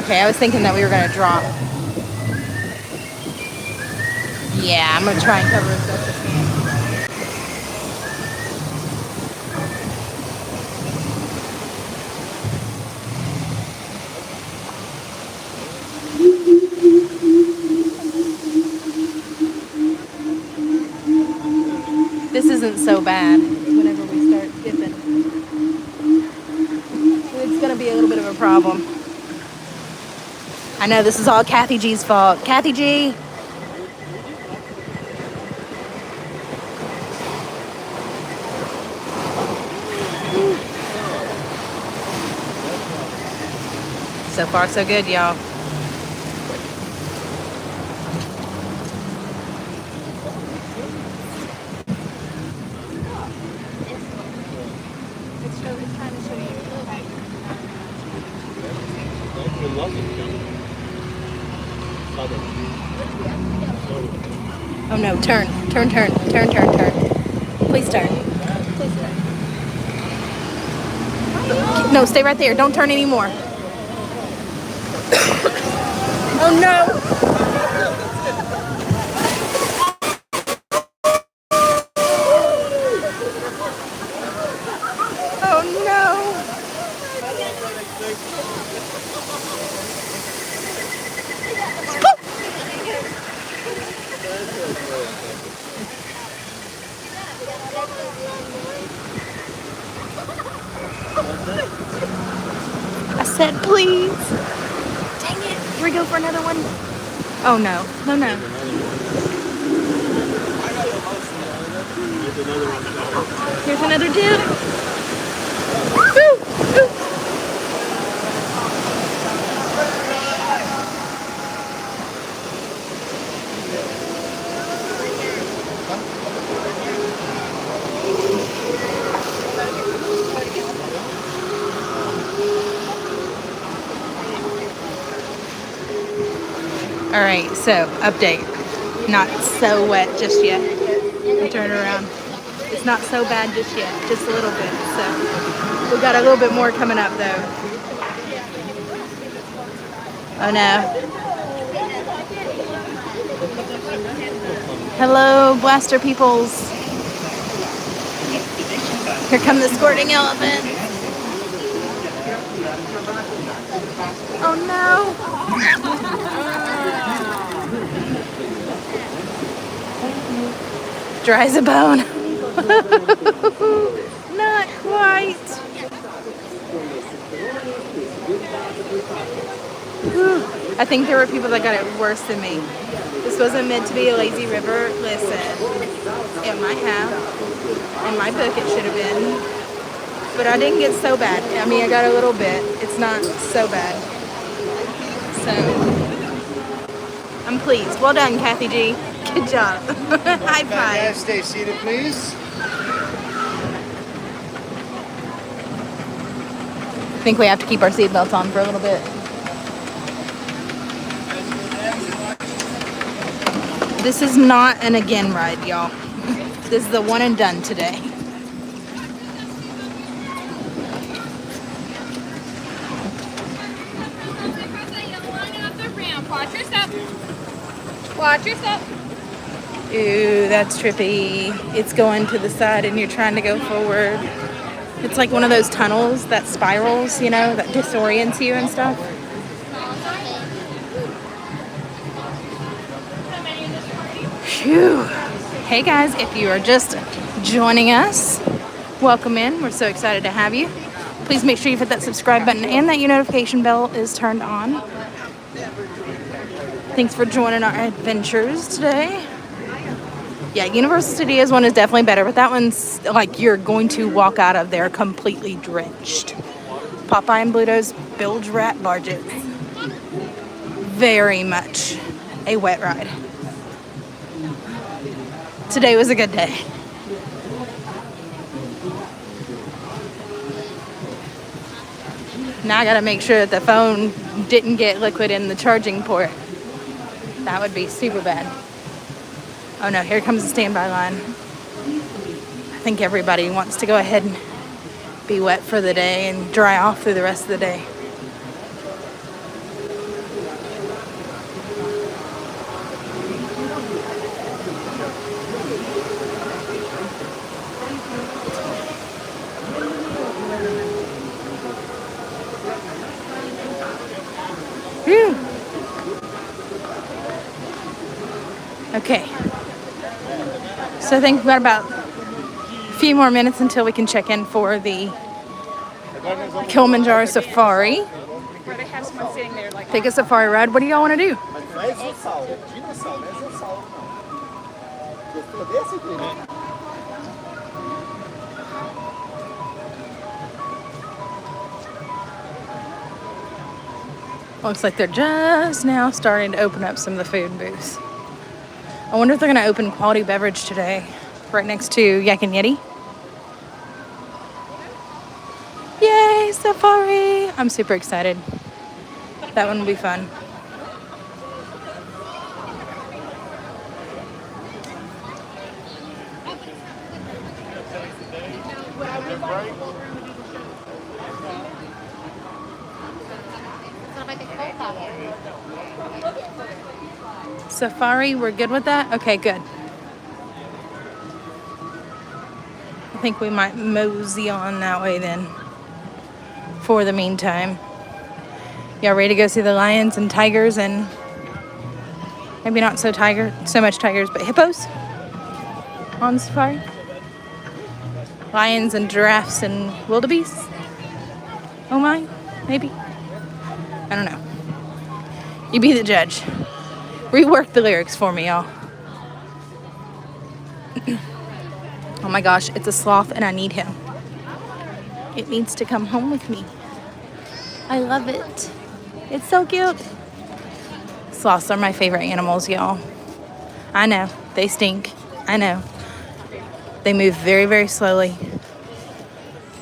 Okay, I was thinking that we were going to drop. Yeah, I'm going to try and cover as best I can. This isn't so bad whenever we start dipping. It's going to be a little bit of a problem. I know this is all Cathy G's fault. Cathy G. So far, so good, y'all. Oh no, turn. Please turn. No, stay right there. Don't turn anymore. Oh no. Oh no. I said please. Dang it. Here we go for another one. Oh no. No. Here's another dude. Woo! All right, so update. Not so wet just yet. Turn around. It's not so bad just yet, just a little bit. So we got a little bit more coming up though. Oh no. Hello, blaster peoples. Here come the squirting elephant. Oh no. Dry as a bone. Not quite. Whew. I think there were people that got it worse than me. This wasn't meant to be a lazy river. Listen, it might have. In my book, it should have been. But I didn't get so bad. I mean, I got a little bit. It's not so bad. So, I'm pleased. Well done, Cathy G. Good job. High five. Stay seated, please. I think we have to keep our seatbelts on for a little bit. This is not an again ride, y'all. This is the one and done today. Watch your step. Ooh, that's trippy. It's going to the side and you're trying to go forward. It's like one of those tunnels that spirals, you know, that disorients you and stuff. Phew. Hey guys, if you are just joining us, welcome in. We're so excited to have you. Please make sure you hit that subscribe button and that your notification bell is turned on. Thanks for joining our adventures today. Yeah, Universal Studios one is definitely better, but that one's like you're going to walk out of there completely drenched. Popeye and Bluto's Bilge Rat Barges. Very much a wet ride. Today was a good day. Now I gotta make sure that the phone didn't get liquid in the charging port. That would be super bad. Oh no, here comes the standby line. I think everybody wants to go ahead and be wet for the day and dry off through the rest of the day. Whew. Okay. So I think we've got about a few more minutes until we can check in for the Kilimanjaro Safari. Where they have someone sitting there like Take a safari ride. What do y'all want to do? Não é exossauro, é dinossauro, não é exossauro não. Gostou desse, filho? Looks like they're just now starting to open up some of the food booths. I wonder if they're going to open quality beverage today, right next to Yak and Yeti. Yay, safari! I'm super excited. That one will be fun. Safari, we're good with that? Okay, good. I think we might mosey on that way then for the meantime. Y'all ready to go see the lions and tigers and maybe not so much tigers, but hippos on safari? Lions and giraffes and wildebeests? Oh my, maybe? I don't know. You be the judge. Rework the lyrics for me, y'all. Oh my gosh, it's a sloth and I need him. It needs to come home with me. I love it. It's so cute. Sloths are my favorite animals, y'all. I know, they stink. I know. They move very, very slowly.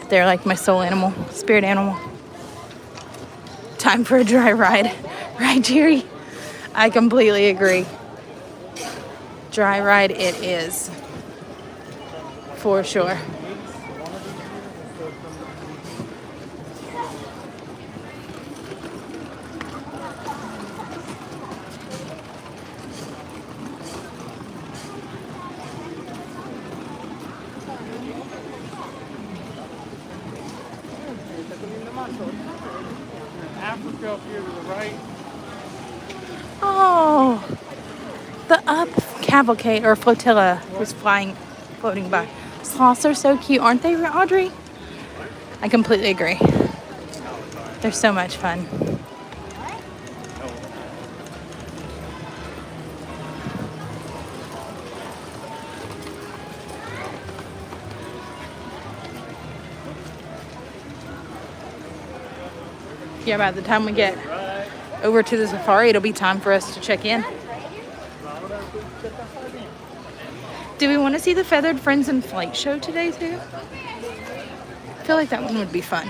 They're like my soul animal, spirit animal. Time for a dry ride. Right, Jerry? I completely agree. Dry ride it is. For sure. Africa up here to the right. Oh, the up cavalcade or flotilla was floating by. Sloths are so cute, aren't they, Audrey? I completely agree. They're so much fun. Yeah, by the time we get over to the safari, it'll be time for us to check in. Do we want to see the Feathered Friends in Flight show today too? I feel like that one would be fun.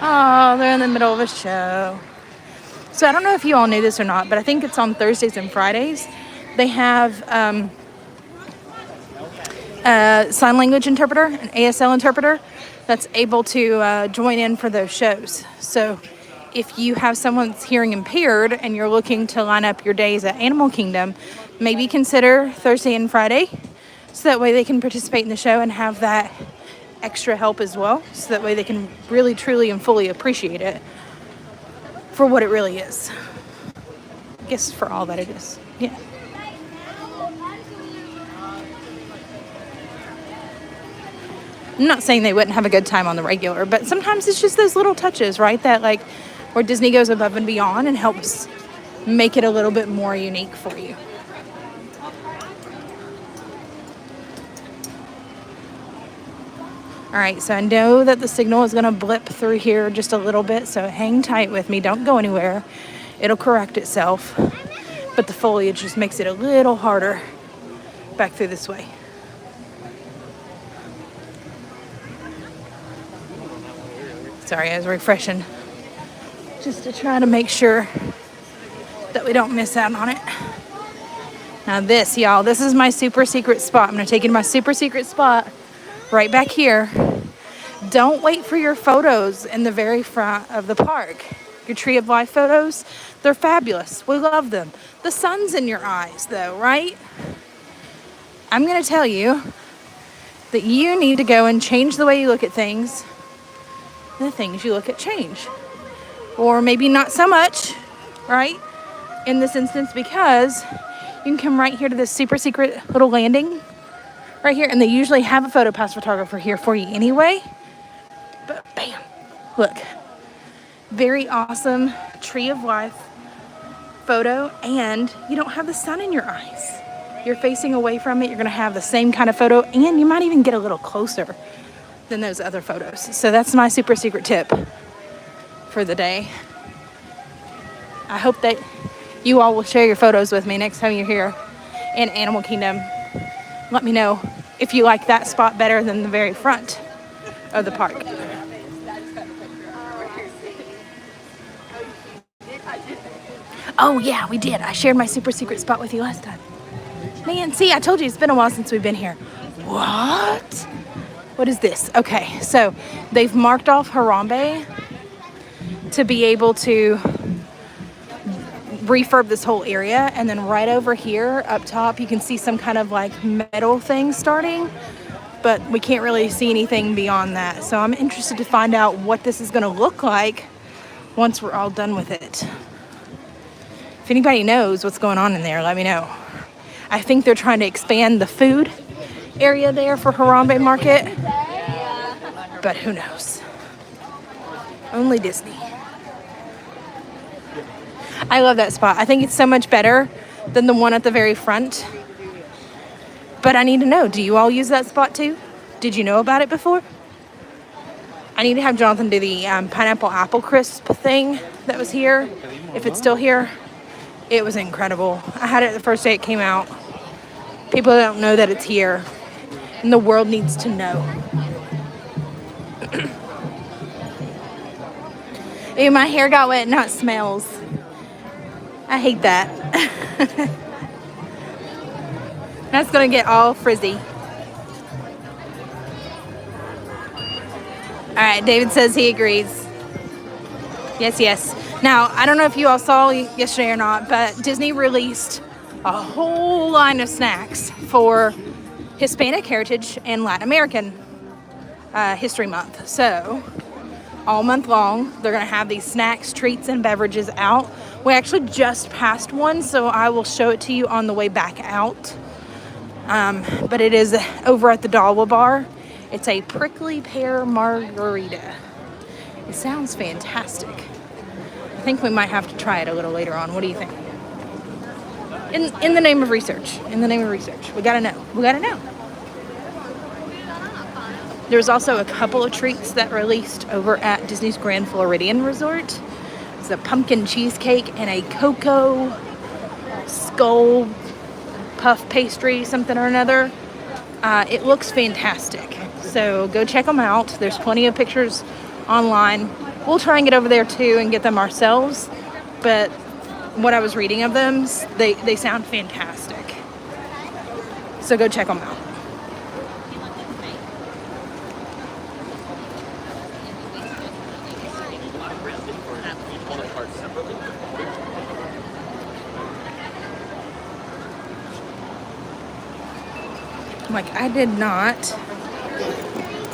Oh, they're in the middle of a show. So I don't know if you all knew this or not, but I think it's on Thursdays and Fridays. They have a sign language interpreter, an ASL interpreter, that's able to join in for those shows. So if you have someone that's hearing impaired and you're looking to line up your days at Animal Kingdom, maybe consider Thursday and Friday, so that way they can participate in the show and have that extra help as well, so that way they can really, truly, and fully appreciate it for what it really is. I guess for all that it is. Yeah. I'm not saying they wouldn't have a good time on the regular, but sometimes it's just those little touches, right? That like where Disney goes above and beyond and helps make it a little bit more unique for you. All right, so I know that the signal is going to blip through here just a little bit, so hang tight with me. Don't go anywhere. It'll correct itself. But the foliage just makes it a little harder back through this way. Sorry, I was refreshing just to try to make sure that we don't miss out on it. Now this, y'all, this is my super secret spot. I'm going to take you to my super secret spot right back here. Don't wait for your photos in the very front of the park. Your Tree of Life photos, they're fabulous. We love them. The sun's in your eyes though, right? I'm going to tell you that you need to go and change the way you look at things the things you look at change. Or maybe not so much, right? In this instance, because you can come right here to this super secret little landing right here, and they usually have a photo pass photographer here for you anyway. But bam, look, very awesome tree of life photo, and you don't have the sun in your eyes. You're facing away from it. You're gonna have the same kind of photo, and you might even get a little closer than those other photos. So that's my super secret tip for the day. I hope that you all will share your photos with me next time you're here in Animal Kingdom. Let me know if you like that spot better than the very front of the park. Oh yeah, we did. I shared my super secret spot with you last time. Man, see, I told you it's been a while since we've been here. What? What is this? Okay, so they've marked off Harambe to be able to refurb this whole area, and then right over here up top you can see some kind of like metal thing starting, but we can't really see anything beyond that. So I'm interested to find out what this is going to look like once we're all done with it. If anybody knows what's going on in there, let me know. I think they're trying to expand the food area there for Harambe Market, but who knows? Only Disney. I love that spot. I think it's so much better than the one at the very front. But I need to know, do you all use that spot too? Did you know about it before? I need to have Jonathan do the pineapple apple crisp thing that was here. If it's still here, it was incredible. I had it the first day it came out. People don't know that it's here, and the world needs to know. Ew, my hair got wet, not smells. I hate that. That's gonna get all frizzy. All right, David says he agrees. Yes, yes. Now, I don't know if you all saw yesterday or not, but Disney released a whole line of snacks for Hispanic Heritage and Latin American History Month. So, all month long, they're gonna have these snacks, treats, and beverages out. We actually just passed one, so I will show it to you on the way back out. But it is over at the Dawa Bar. It's a prickly pear margarita. It sounds fantastic. I think we might have to try it a little later on. What do you think? In the name of research. In the name of research. We gotta know. We gotta know. There's also a couple of treats that released over at Disney's Grand Floridian Resort. It's a pumpkin cheesecake and a cocoa skull puff pastry, something or another. It looks fantastic. So go check them out. There's plenty of pictures online. We'll try and get over there too and get them ourselves. But what I was reading of them, they sound fantastic. So go check them out. Like, I did not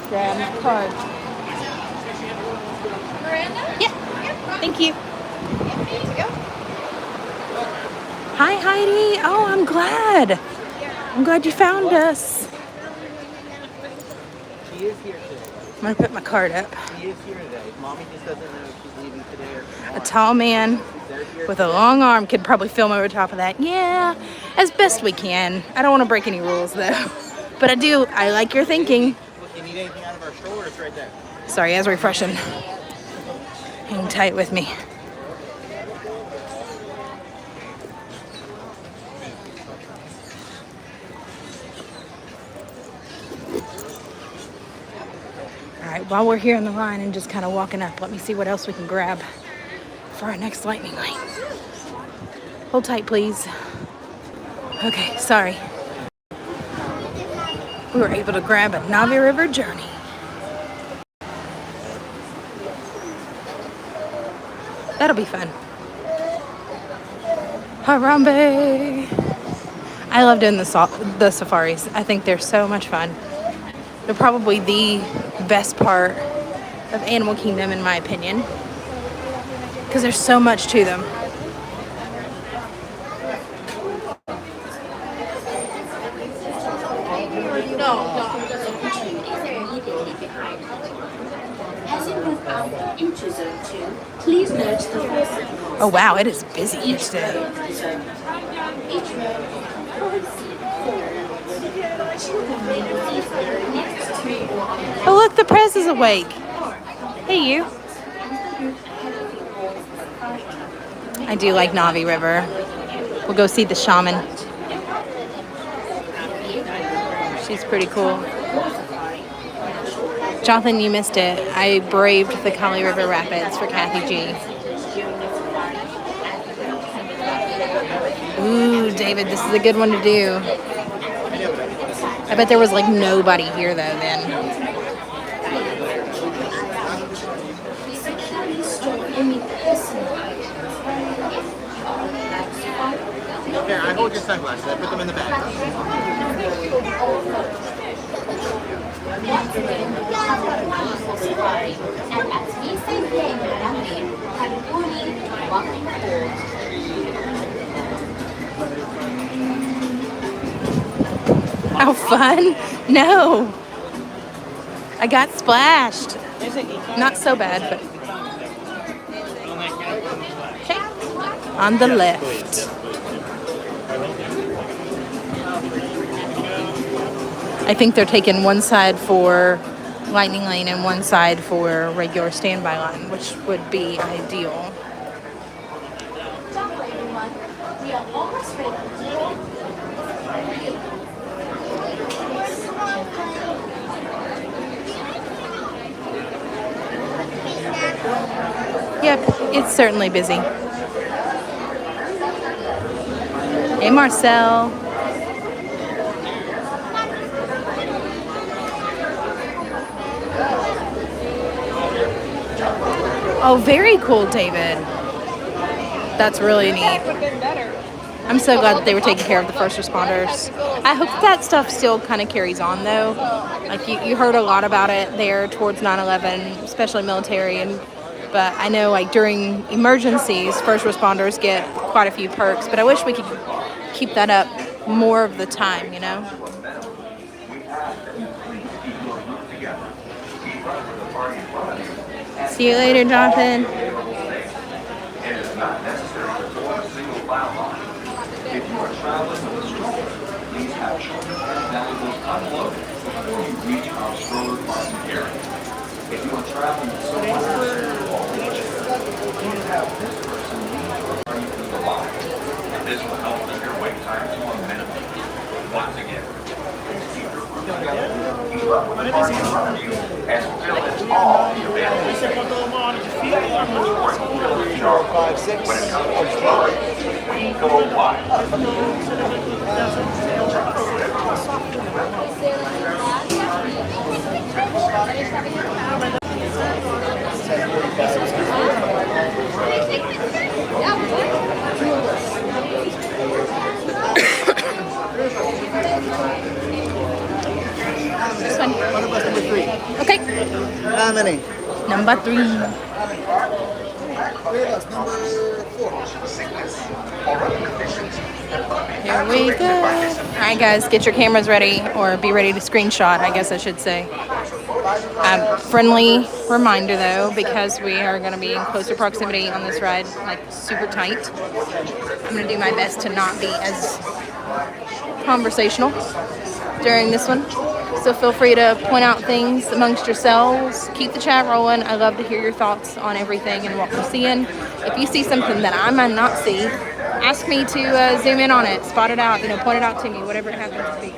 grab my card. Miranda? Yeah, thank you. Yep, need to go. Hi, Heidi. Oh, I'm glad. I'm glad you found us. She is here today. I'm going to put my card up. She is here today. Mommy just doesn't know if she's leaving today or tomorrow. A tall man with a long arm could probably film over top of that. Yeah, as best we can. I don't want to break any rules, though. But I like your thinking. Look, you need anything out of our store? It's right there. Sorry, I was refreshing. Hang tight with me. All right, while we're here in the line and just kind of walking up, let me see what else we can grab for our next lightning lane. Hold tight, please. Okay, sorry. We were able to grab a Navi River Journey. That'll be fun. Harambe! I love doing the safaris. I think they're so much fun. They're probably the best part of Animal Kingdom, in my opinion, because there's so much to them. As you move out into Zone 2, please note the four signals. Oh wow, it is busy here today. Each row forward seat forward. Children may be seated next to or on the Oh look, the press is awake. Hey you. I do like Navi River. We'll go see the shaman. She's pretty cool. Jonathan, you missed it. I braved the Kali River Rapids for Cathy G. Ooh, David, this is a good one to do. I bet there was like nobody here though then. Here, I hold your sunglasses. I put them in the bag. And as we say here in Miami, California, welcome aboard. How fun? No. I got splashed. Not so bad, but. Okay. On the left. I think they're taking one side for Lightning Lane and one side for regular standby line, which would be ideal. We are almost ready. Yep, it's certainly busy. Hey, Marcel. Oh, very cool, David. That's really neat. I'm so glad that they were taking care of the first responders. I hope that stuff still kind of carries on, though. Like, you heard a lot about it there towards 9/11, especially military. But I know, like, during emergencies, first responders get quite a few perks. But I wish we could keep that up more of the time, you know? See you later, Jonathan. It is not necessary to deploy a single file line. If you are traveling with a stroller, please have children and valuables unloaded before you reach our stroller parking area. If you are traveling with someone else or please have this person lead your party through the line. This will help keep your wait time to a minimum. Once again, keep your group together, keep up with the party in front of you, and fill in all the available space. When it comes to storage, we go wide. This one. Number 3. Okay. How many? Number 3. Here we go. Alright guys, get your cameras ready, or be ready to screenshot, I guess I should say. Friendly reminder though, because we are going to be in closer proximity on this ride, like super tight. I'm going to do my best to not be as conversational during this one. So feel free to point out things amongst yourselves. Keep the chat rolling. I love to hear your thoughts on everything and what we're seeing. If you see something that I might not see, ask me to zoom in on it, spot it out, point it out to me, whatever it happens to be.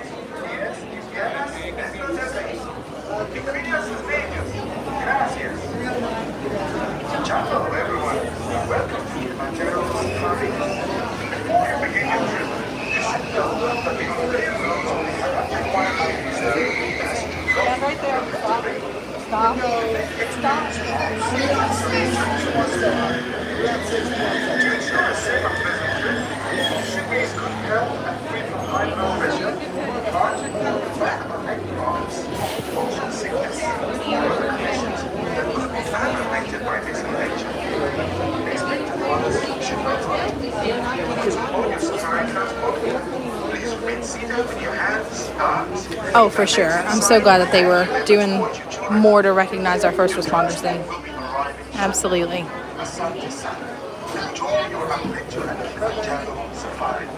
Ciao everyone. Welcome to Kilimanjaro Safaris. Before you begin your trip, you should know that the only roads only have required Stand right there. Stop. Stop. To ensure a safe and pleasant trip, should be in good health and free from high blood pressure, heart, back or neck problems, motion sickness, or medications. Oh, for sure. I'm so glad that they were doing more to recognize our first responders then. Absolutely. Enjoy your adventure at Kilimanjaro Safaris.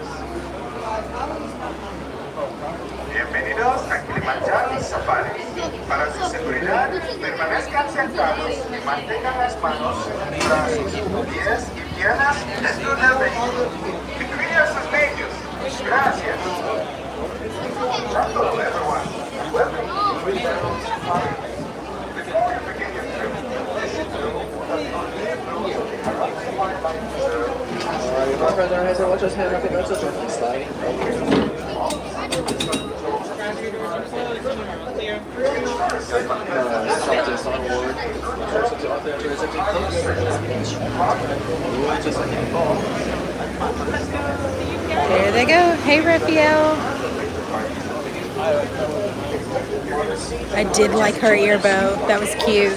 Bienvenidos a Kilimanjaro Safaris. Para su seguridad, permanezcan sentados y mantengan las manos, brazos, pies y piernas dentro del vehículo. Y cuiden a sus niños. Gracias. Hello, everyone. Welcome to Kilimanjaro Safaris. Before you begin your trip, listen to My friends are hands, watch us hand up and that's a sliding. Something's on board. There they go. Hey, Raphael. I did like her earbow. That was cute.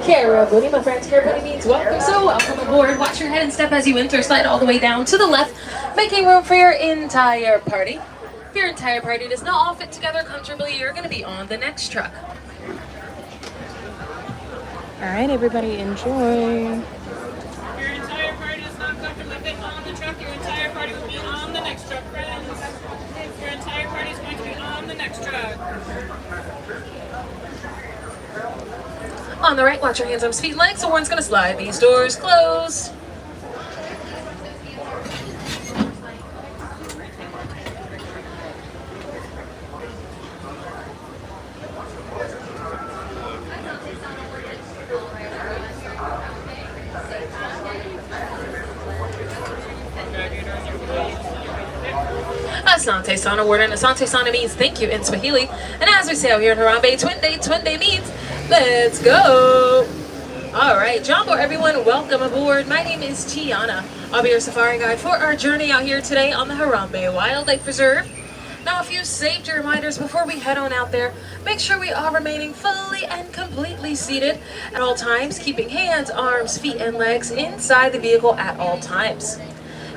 Carabooty, my friends, Carabooty means welcome, so welcome aboard. Watch your head and step as you enter. Slide all the way down to the left, making room for your entire party. If your entire party does not all fit together comfortably, you're going to be on the next truck. All right, everybody, enjoy. If your entire party does not comfortably fit on the truck, your entire party will be on the next truck, friends. Your entire party is going to be on the next truck. On the right, watch your hands, arms, feet, legs. The horn's going to slide. These doors close. Asante Sana word, and Asante Sana means thank you in Swahili. And as we say out here in Harambe, Twin Day means let's go. All right, Jumbo, everyone, welcome aboard. My name is Tiana. I'll be your safari guide for our journey out here today on the Harambe Wildlife Reserve. Now, a few safety reminders before we head on out there. Make sure we are remaining fully and completely seated at all times, keeping hands, arms, feet, and legs inside the vehicle at all times.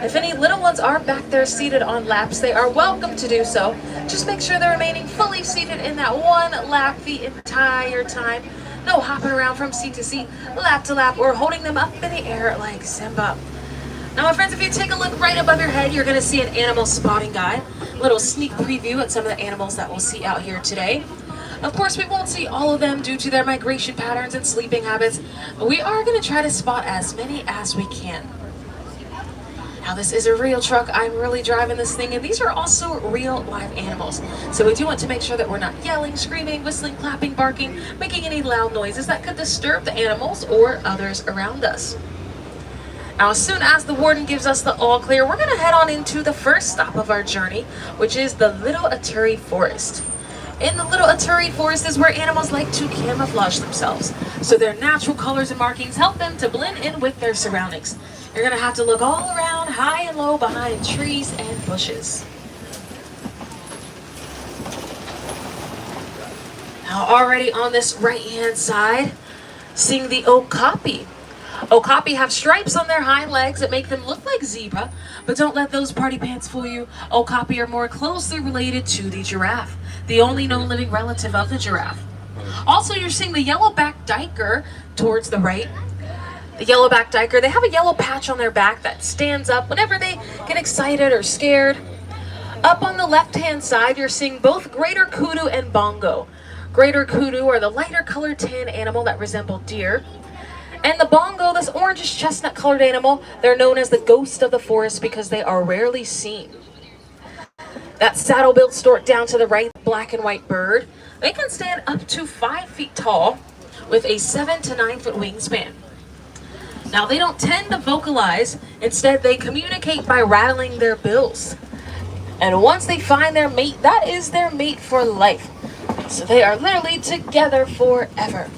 If any little ones are back there seated on laps, they are welcome to do so. Just make sure they're remaining fully seated in that one lap the entire time. No hopping around from seat to seat, lap to lap, or holding them up in the air like Simba. Now, my friends, if you take a look right above your head, you're going to see an animal spotting guide. A little sneak preview at some of the animals that we'll see out here today. Of course, we won't see all of them due to their migration patterns and sleeping habits, but we are going to try to spot as many as we can. Now, this is a real truck. I'm really driving this thing, and these are also real live animals. So we do want to make sure that we're not yelling, screaming, whistling, clapping, barking, making any loud noises that could disturb the animals or others around us. Now, as soon as the warden gives us the all clear, we're going to head on into the first stop of our journey, which is the Little Aturi Forest. In the Little Aturi Forest is where animals like to camouflage themselves, so their natural colors and markings help them to blend in with their surroundings. You're going to have to look all around, high and low, behind trees and bushes. Now, already on this right-hand side, seeing the okapi. Okapi have stripes on their hind legs that make them look like zebra, but don't let those party pants fool you. Okapi are more closely related to the giraffe, the only known living relative of the giraffe. Also, you're seeing the yellow-backed duiker towards the right. The yellow-backed duiker, they have a yellow patch on their back that stands up whenever they get excited or scared. Up on the left-hand side, you're seeing both greater kudu and bongo. Greater kudu are the lighter colored tan animal that resemble deer. And the bongo, this orangish chestnut colored animal, they're known as the ghost of the forest because they are rarely seen. That saddle-billed stork down to the right, black and white bird, they can stand up to 5 feet tall with a 7 to 9 foot wingspan. Now, they don't tend to vocalize. Instead, they communicate by rattling their bills. And once they find their mate, that is their mate for life. So they are literally together forever.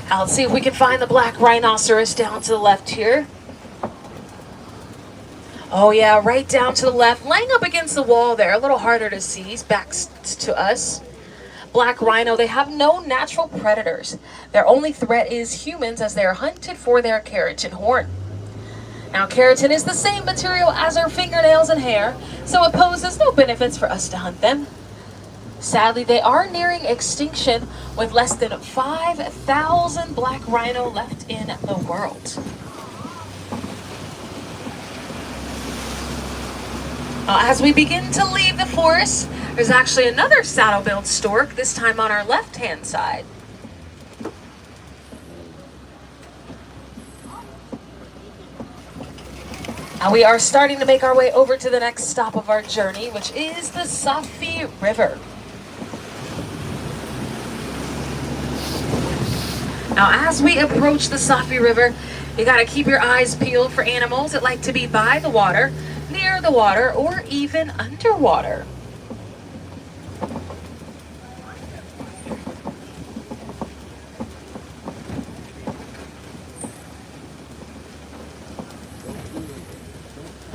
Now let's see if we can find the black rhinoceros down to the left here. Oh yeah, right down to the left, laying up against the wall there, a little harder to see. He's back to us. Black rhino, they have no natural predators. Their only threat is humans, as they are hunted for their keratin horn. Now, keratin is the same material as our fingernails and hair, so it poses no benefits for us to hunt them. Sadly, they are nearing extinction, with less than 5,000 black rhino left in the world. As we begin to leave the forest, there's actually another saddle-billed stork, this time on our left-hand side. Now we are starting to make our way over to the next stop of our journey, which is the Safi River. Now as we approach the Safi River, you gotta keep your eyes peeled for animals that like to be by the water, near the water, or even underwater.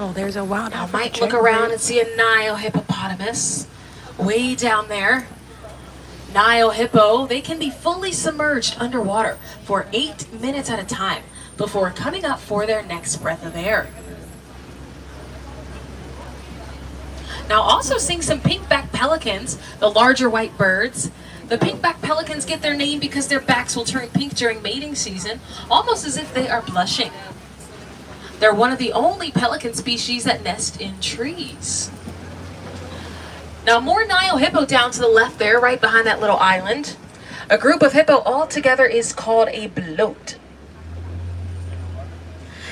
Oh, there's a wild I might look around and see a Nile hippopotamus way down there. Nile hippo, they can be fully submerged underwater for 8 minutes at a time before coming up for their next breath of air. Now also seeing some pink-backed pelicans, the larger white birds. The pink-backed pelicans get their name because their backs will turn pink during mating season, almost as if they are blushing. They're one of the only pelican species that nest in trees. Now more Nile hippo down to the left there, right behind that little island. A group of hippo all together is called a bloat.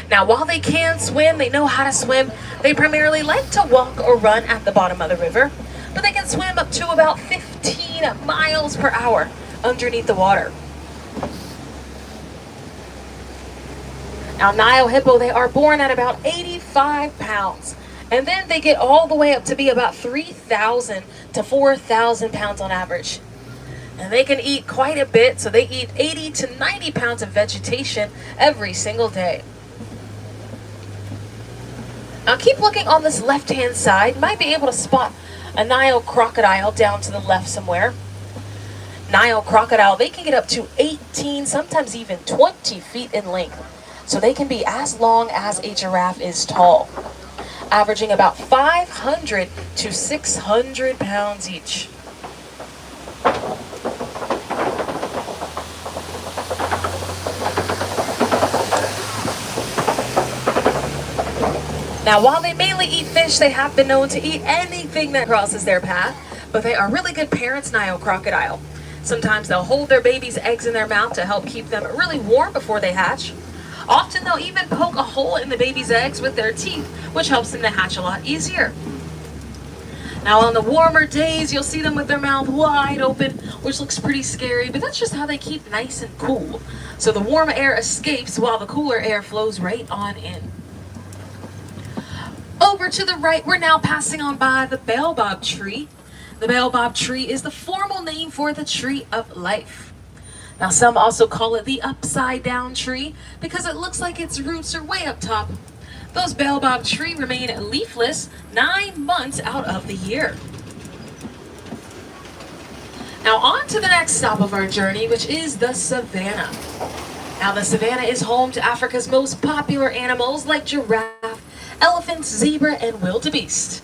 Now while they can swim, they know how to swim, they primarily like to walk or run at the bottom of the river, but they can swim up to about 15 miles per hour underneath the water. Now Nile hippo, they are born at about 85 pounds, and then they get all the way up to be about 3,000 to 4,000 pounds on average. And they can eat quite a bit, so they eat 80 to 90 pounds of vegetation every single day. Now keep looking on this left-hand side. You might be able to spot a Nile crocodile down to the left somewhere. Nile crocodile, they can get up to 18, sometimes even 20 feet in length. So they can be as long as a giraffe is tall, averaging about 500 to 600 pounds each. Now, while they mainly eat fish, they have been known to eat anything that crosses their path, but they are really good parents, Nile crocodile. Sometimes they'll hold their baby's eggs in their mouth to help keep them really warm before they hatch. Often they'll even poke a hole in the baby's eggs with their teeth, which helps them to hatch a lot easier. Now on the warmer days, you'll see them with their mouth wide open, which looks pretty scary, but that's just how they keep nice and cool. So the warm air escapes while the cooler air flows right on in. Over to the right, we're now passing on by the baobab tree. The baobab tree is the formal name for the tree of life. Now some also call it the upside down tree because it looks like its roots are way up top. Those baobab trees remain leafless 9 months out of the year. Now on to the next stop of our journey, which is the savannah. Now the savannah is home to Africa's most popular animals like giraffe, elephants, zebra, and wildebeest.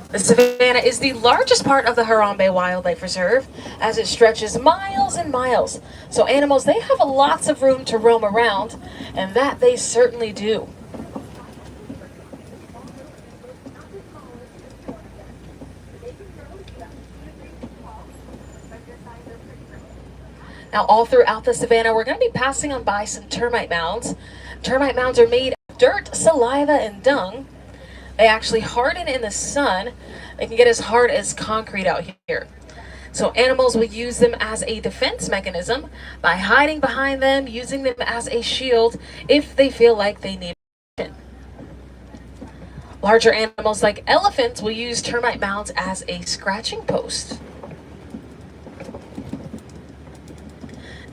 The savannah is the largest part of the Harambe Wildlife Reserve as it stretches miles and miles. So animals, they have lots of room to roam around, and that they certainly do. Now all throughout the savannah, we're going to be passing on by some termite mounds. Termite mounds are made of dirt, saliva, and dung. They actually harden in the sun. They can get as hard as concrete out here. So animals will use them as a defense mechanism by hiding behind them, using them as a shield if they feel like they need protection. Larger animals like elephants will use termite mounds as a scratching post.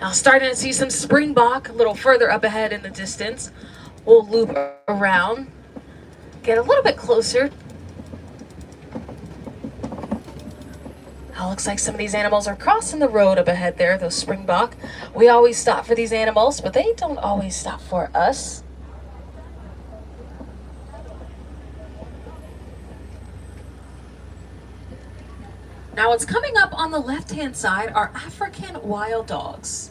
Now starting to see some springbok a little further up ahead in the distance. We'll loop around, get a little bit closer. Now looks like some of these animals are crossing the road up ahead there, those springbok. We always stop for these animals, but they don't always stop for us. Now what's coming up on the left-hand side are African wild dogs.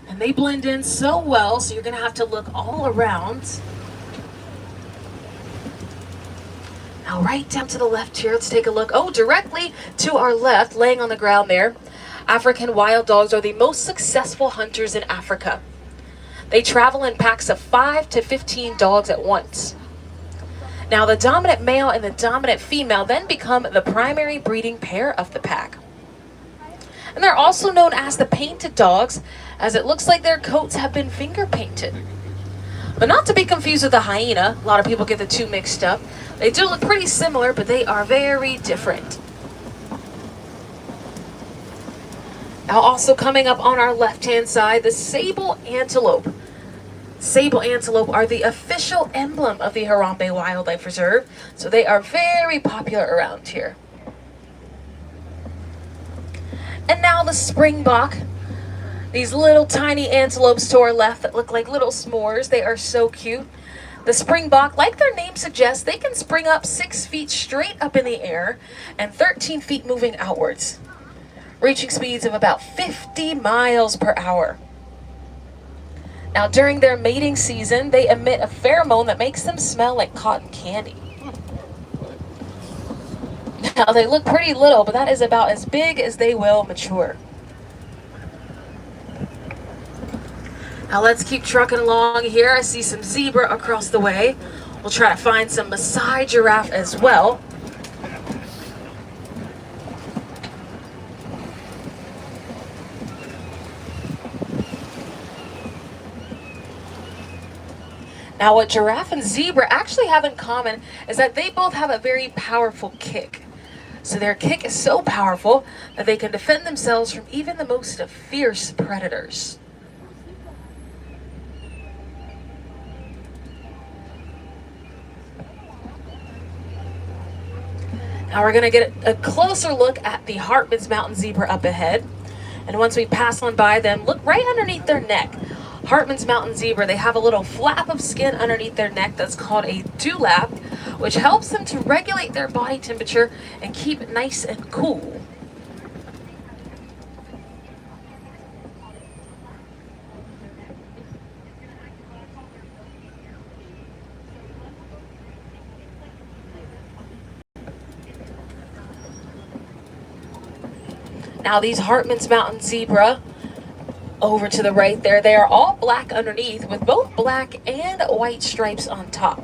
And they blend in so well, so you're gonna have to look all around. Now right down to the left here, let's take a look. Oh, directly to our left, laying on the ground there, African wild dogs are the most successful hunters in Africa. They travel in packs of 5 to 15 dogs at once. Now the dominant male and the dominant female then become the primary breeding pair of the pack. And they're also known as the painted dogs, as it looks like their coats have been finger painted. But not to be confused with the hyena. A lot of people get the two mixed up. They do look pretty similar, but they are very different. Now also coming up on our left-hand side, the sable antelope. Sable antelope are the official emblem of the Harambe Wildlife Reserve, so they are very popular around here. And now the springbok. These little tiny antelopes to our left that look like little s'mores. They are so cute. The springbok, like their name suggests, they can spring up 6 feet straight up in the air and 13 feet moving outwards, reaching speeds of about 50 miles per hour. Now during their mating season, they emit a pheromone that makes them smell like cotton candy. Now they look pretty little, but that is about as big as they will mature. Now let's keep trucking along here. I see some zebra across the way. We'll try to find some Maasai giraffe as well. Now what giraffe and zebra actually have in common is that they both have a very powerful kick. So their kick is so powerful that they can defend themselves from even the most fierce predators. Now we're going to get a closer look at the Hartman's Mountain zebra up ahead. And once we pass on by them, look right underneath their neck. Hartman's Mountain zebra, they have a little flap of skin underneath their neck that's called a dewlap, which helps them to regulate their body temperature and keep it nice and cool. Now these Hartman's Mountain zebra, over to the right there, they are all black underneath with both black and white stripes on top.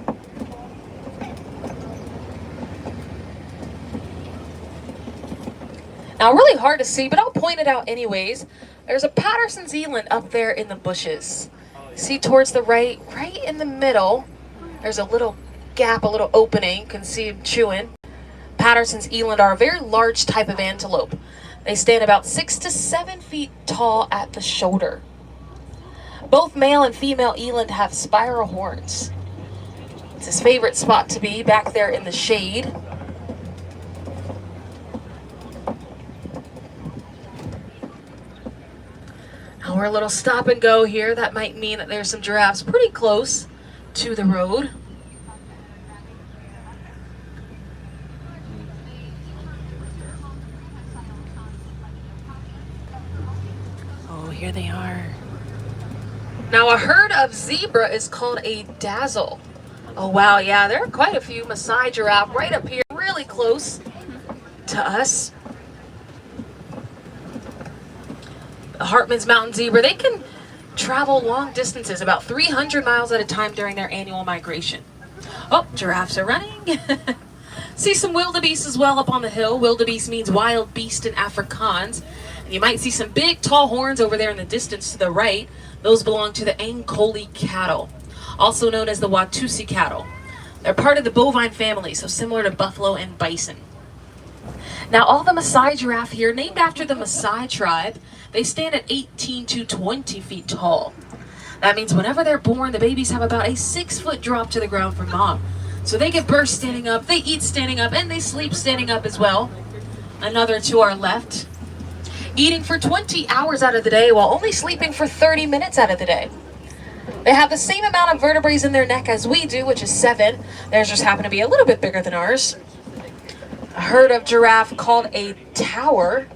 Now really hard to see, but I'll point it out anyways. There's a Patterson's eland up there in the bushes. See towards the right in the middle, there's a little gap, a little opening. You can see him chewing. Patterson's eland are a very large type of antelope. They stand about 6 to 7 feet tall at the shoulder. Both male and female eland have spiral horns. It's his favorite spot to be, back there in the shade. Now we're a little stop and go here. That might mean that there's some giraffes pretty close to the road. Here they are. Now a herd of zebra is called a dazzle. Oh wow, yeah, there are quite a few Maasai giraffe right up here, really close to us. The Hartman's Mountain zebra, they can travel long distances, about 300 miles at a time during their annual migration. Oh, giraffes are running. See some wildebeest as well up on the hill. Wildebeest means wild beast in Afrikaans. You might see some big tall horns over there in the distance to the right. Those belong to the Ankoli cattle, also known as the Watusi cattle. They're part of the bovine family, so similar to buffalo and bison. Now, all the Maasai giraffe here, named after the Maasai tribe, they stand at 18 to 20 feet tall. That means whenever they're born, the babies have about a 6-foot drop to the ground from mom. So they give birth standing up, they eat standing up, and they sleep standing up as well. Another to our left, eating for 20 hours out of the day while only sleeping for 30 minutes out of the day. They have the same amount of vertebrae in their neck as we do, which is 7. Theirs just happen to be a little bit bigger than ours. A herd of giraffe called a tower,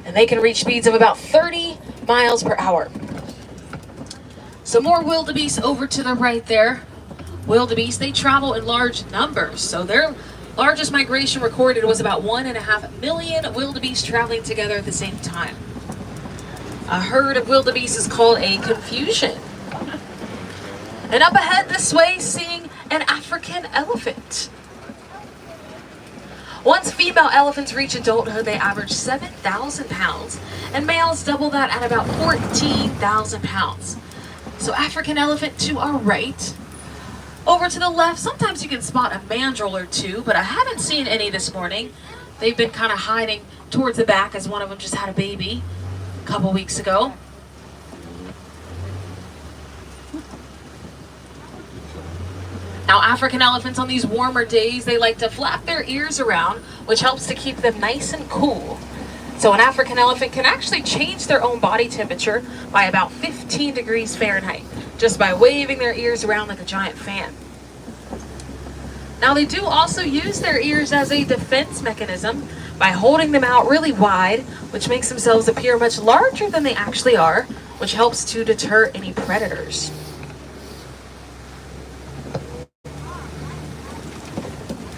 and they can reach speeds of about 30 miles per hour. So more wildebeest over to the right there. Wildebeest, they travel in large numbers, so their largest migration recorded was about 1.5 million wildebeest traveling together at the same time. A herd of wildebeest is called a confusion. And up ahead this way, seeing an African elephant. Once female elephants reach adulthood, they average 7,000 pounds, and males double that at about 14,000 pounds. So African elephant to our right. Over to the left, sometimes you can spot a mandrill or two, but I haven't seen any this morning. They've been kind of hiding towards the back as one of them just had a baby a couple weeks ago. Now, African elephants on these warmer days, they like to flap their ears around, which helps to keep them nice and cool. So an African elephant can actually change their own body temperature by about 15 degrees Fahrenheit, just by waving their ears around like a giant fan. Now, they do also use their ears as a defense mechanism by holding them out really wide, which makes themselves appear much larger than they actually are, which helps to deter any predators.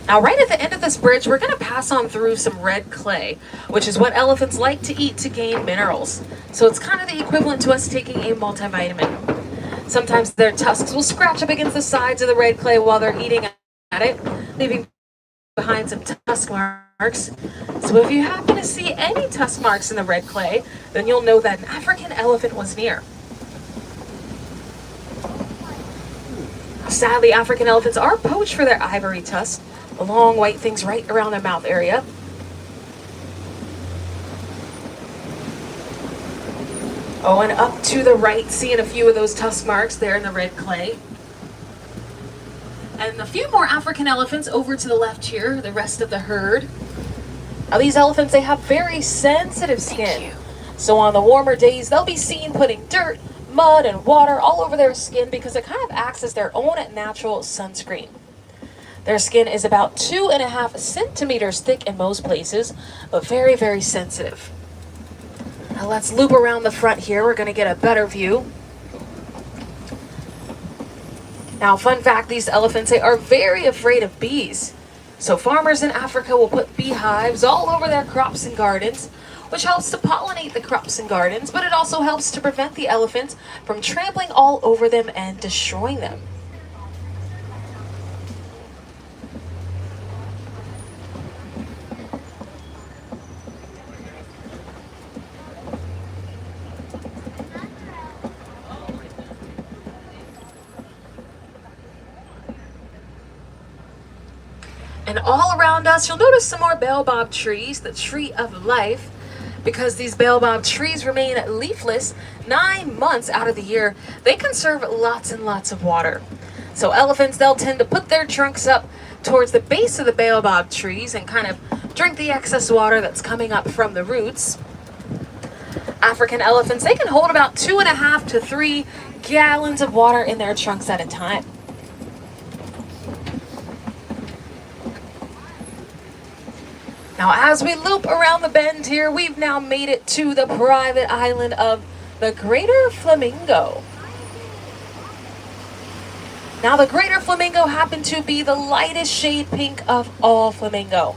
Now, right at the end of this bridge, we're going to pass on through some red clay, which is what elephants like to eat to gain minerals. So it's kind of the equivalent to us taking a multivitamin. Sometimes their tusks will scratch up against the sides of the red clay while they're eating at it, leaving behind some tusk marks. So if you happen to see any tusk marks in the red clay, then you'll know that an African elephant was near. Sadly, African elephants are poached for their ivory tusks, the long white things right around their mouth area. Oh, and up to the right, seeing a few of those tusk marks there in the red clay. And a few more African elephants over to the left here, the rest of the herd. Now, these elephants, they have very sensitive skin. So on the warmer days, they'll be seen putting dirt, mud, and water all over their skin because it kind of acts as their own natural sunscreen. Their skin is about 2.5 centimeters thick in most places, but very, very sensitive. Now let's loop around the front here. We're going to get a better view. Now, fun fact, these elephants, they are very afraid of bees. So farmers in Africa will put beehives all over their crops and gardens, which helps to pollinate the crops and gardens, but it also helps to prevent the elephants from trampling all over them and destroying them. And all around us, you'll notice some more baobab trees, the tree of life, because these baobab trees remain leafless 9 months out of the year. They conserve lots and lots of water. So elephants, they'll tend to put their trunks up towards the base of the baobab trees and kind of drink the excess water that's coming up from the roots. African elephants, they can hold about 2.5 to 3 gallons of water in their trunks at a time. Now, as we loop around the bend here, we've now made it to the private island of the Greater Flamingo. Now, the Greater Flamingo happen to be the lightest shade pink of all flamingo.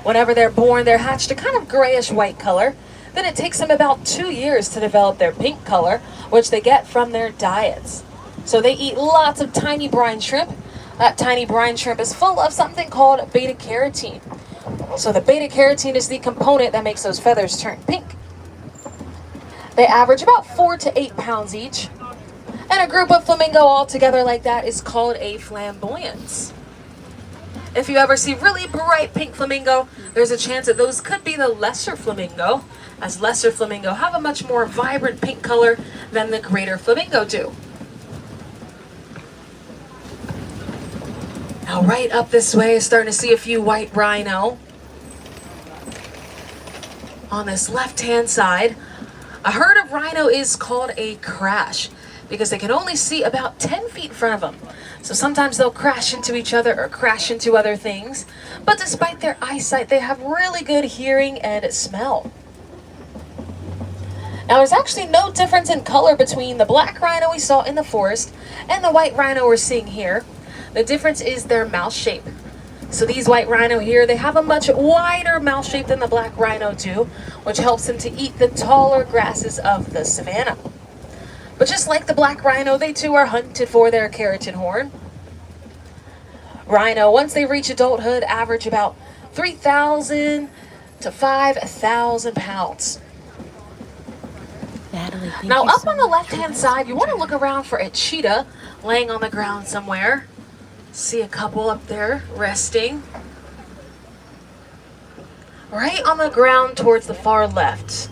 Whenever they're born, they're hatched a kind of grayish white color. Then it takes them about 2 years to develop their pink color, which they get from their diets. So they eat lots of tiny brine shrimp. That tiny brine shrimp is full of something called beta carotene. So the beta carotene is the component that makes those feathers turn pink. They average about 4 to 8 pounds each. And a group of flamingo all together like that is called a flamboyance. If you ever see really bright pink flamingo, there's a chance that those could be the lesser flamingo, as lesser flamingo have a much more vibrant pink color than the greater flamingo do. Now right up this way, starting to see a few white rhino. On this left-hand side, a herd of rhino is called a crash because they can only see about 10 feet in front of them. So sometimes they'll crash into each other or crash into other things. But despite their eyesight, they have really good hearing and smell. Now there's actually no difference in color between the black rhino we saw in the forest and the white rhino we're seeing here. The difference is their mouth shape. So these white rhino here, they have a much wider mouth shape than the black rhino do, which helps them to eat the taller grasses of the savanna. But just like the black rhino, they too are hunted for their keratin horn. Rhino, once they reach adulthood, average about 3,000 to 5,000 pounds. Natalie, now up on the left-hand side, you want to look around for a cheetah laying on the ground somewhere. See a couple up there resting. Right on the ground towards the far left.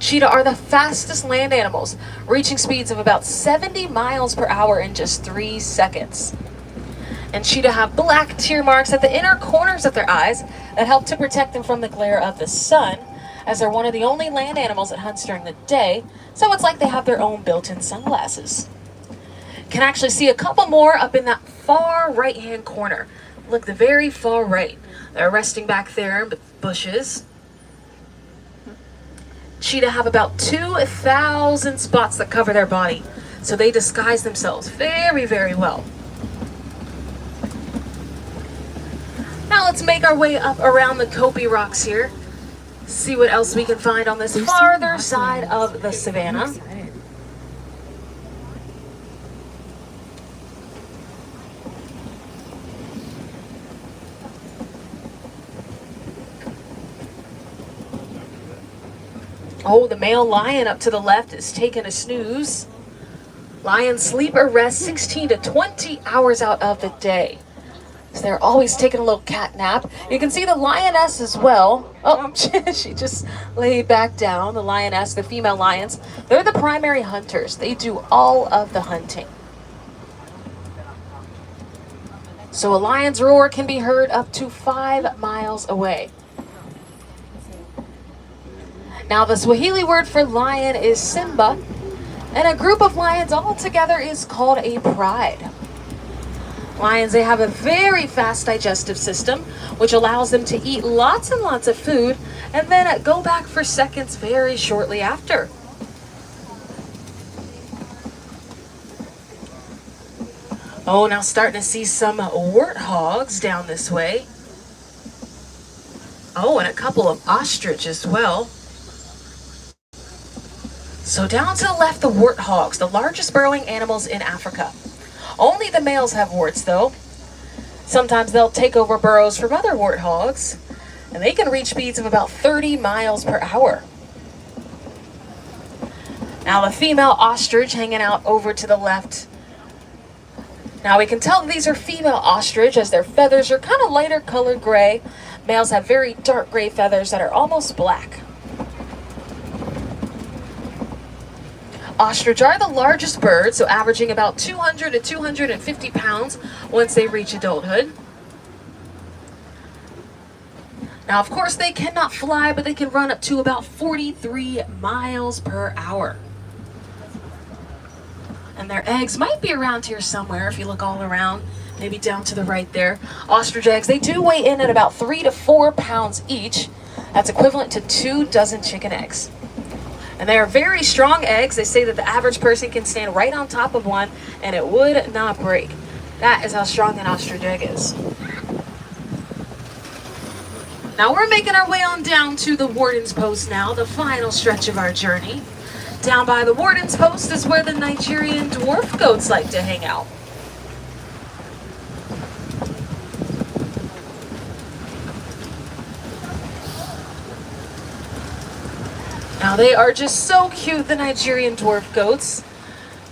Cheetah are the fastest land animals, reaching speeds of about 70 miles per hour in just 3 seconds. And cheetah have black tear marks at the inner corners of their eyes that help to protect them from the glare of the sun, as they're one of the only land animals that hunts during the day, so it's like they have their own built-in sunglasses. Can actually see a couple more up in that far right-hand corner. Look, the very far right. They're resting back there in the bushes. Cheetah have about 2,000 spots that cover their body, so they disguise themselves very, very well. Now let's make our way up around the Kopi rocks here. See what else we can find on this farther side of the savanna. Oh, the male lion up to the left is taking a snooze. Lions sleep or rest 16 to 20 hours out of the day. So they're always taking a little cat nap. You can see the lioness as well. Oh, she just laid back down. The lioness, the female lions, they're the primary hunters. They do all of the hunting. So a lion's roar can be heard up to 5 miles away. Now the Swahili word for lion is Simba, and a group of lions all together is called a pride. Lions, they have a very fast digestive system, which allows them to eat lots and lots of food, and then go back for seconds very shortly after. Oh, now starting to see some warthogs down this way. Oh, and a couple of ostrich as well. So down to the left, the warthogs, the largest burrowing animals in Africa. Only the males have warts though. Sometimes they'll take over burrows from other warthogs, and they can reach speeds of about 30 miles per hour. Now the female ostrich hanging out over to the left. Now we can tell these are female ostrich as their feathers are kind of lighter colored gray. Males have very dark gray feathers that are almost black. Ostrich are the largest birds, so averaging about 200 to 250 pounds once they reach adulthood. Now, of course, they cannot fly, but they can run up to about 43 miles per hour. And their eggs might be around here somewhere if you look all around, maybe down to the right there. Ostrich eggs, they do weigh in at about 3 to 4 pounds each. That's equivalent to 2 dozen chicken eggs. And they are very strong eggs. They say that the average person can stand right on top of one and it would not break. That is how strong an ostrich egg is. Now we're making our way on down to the Warden's Post now, the final stretch of our journey. Down by the Warden's Post is where the Nigerian dwarf goats like to hang out. Now they are just so cute, the Nigerian dwarf goats.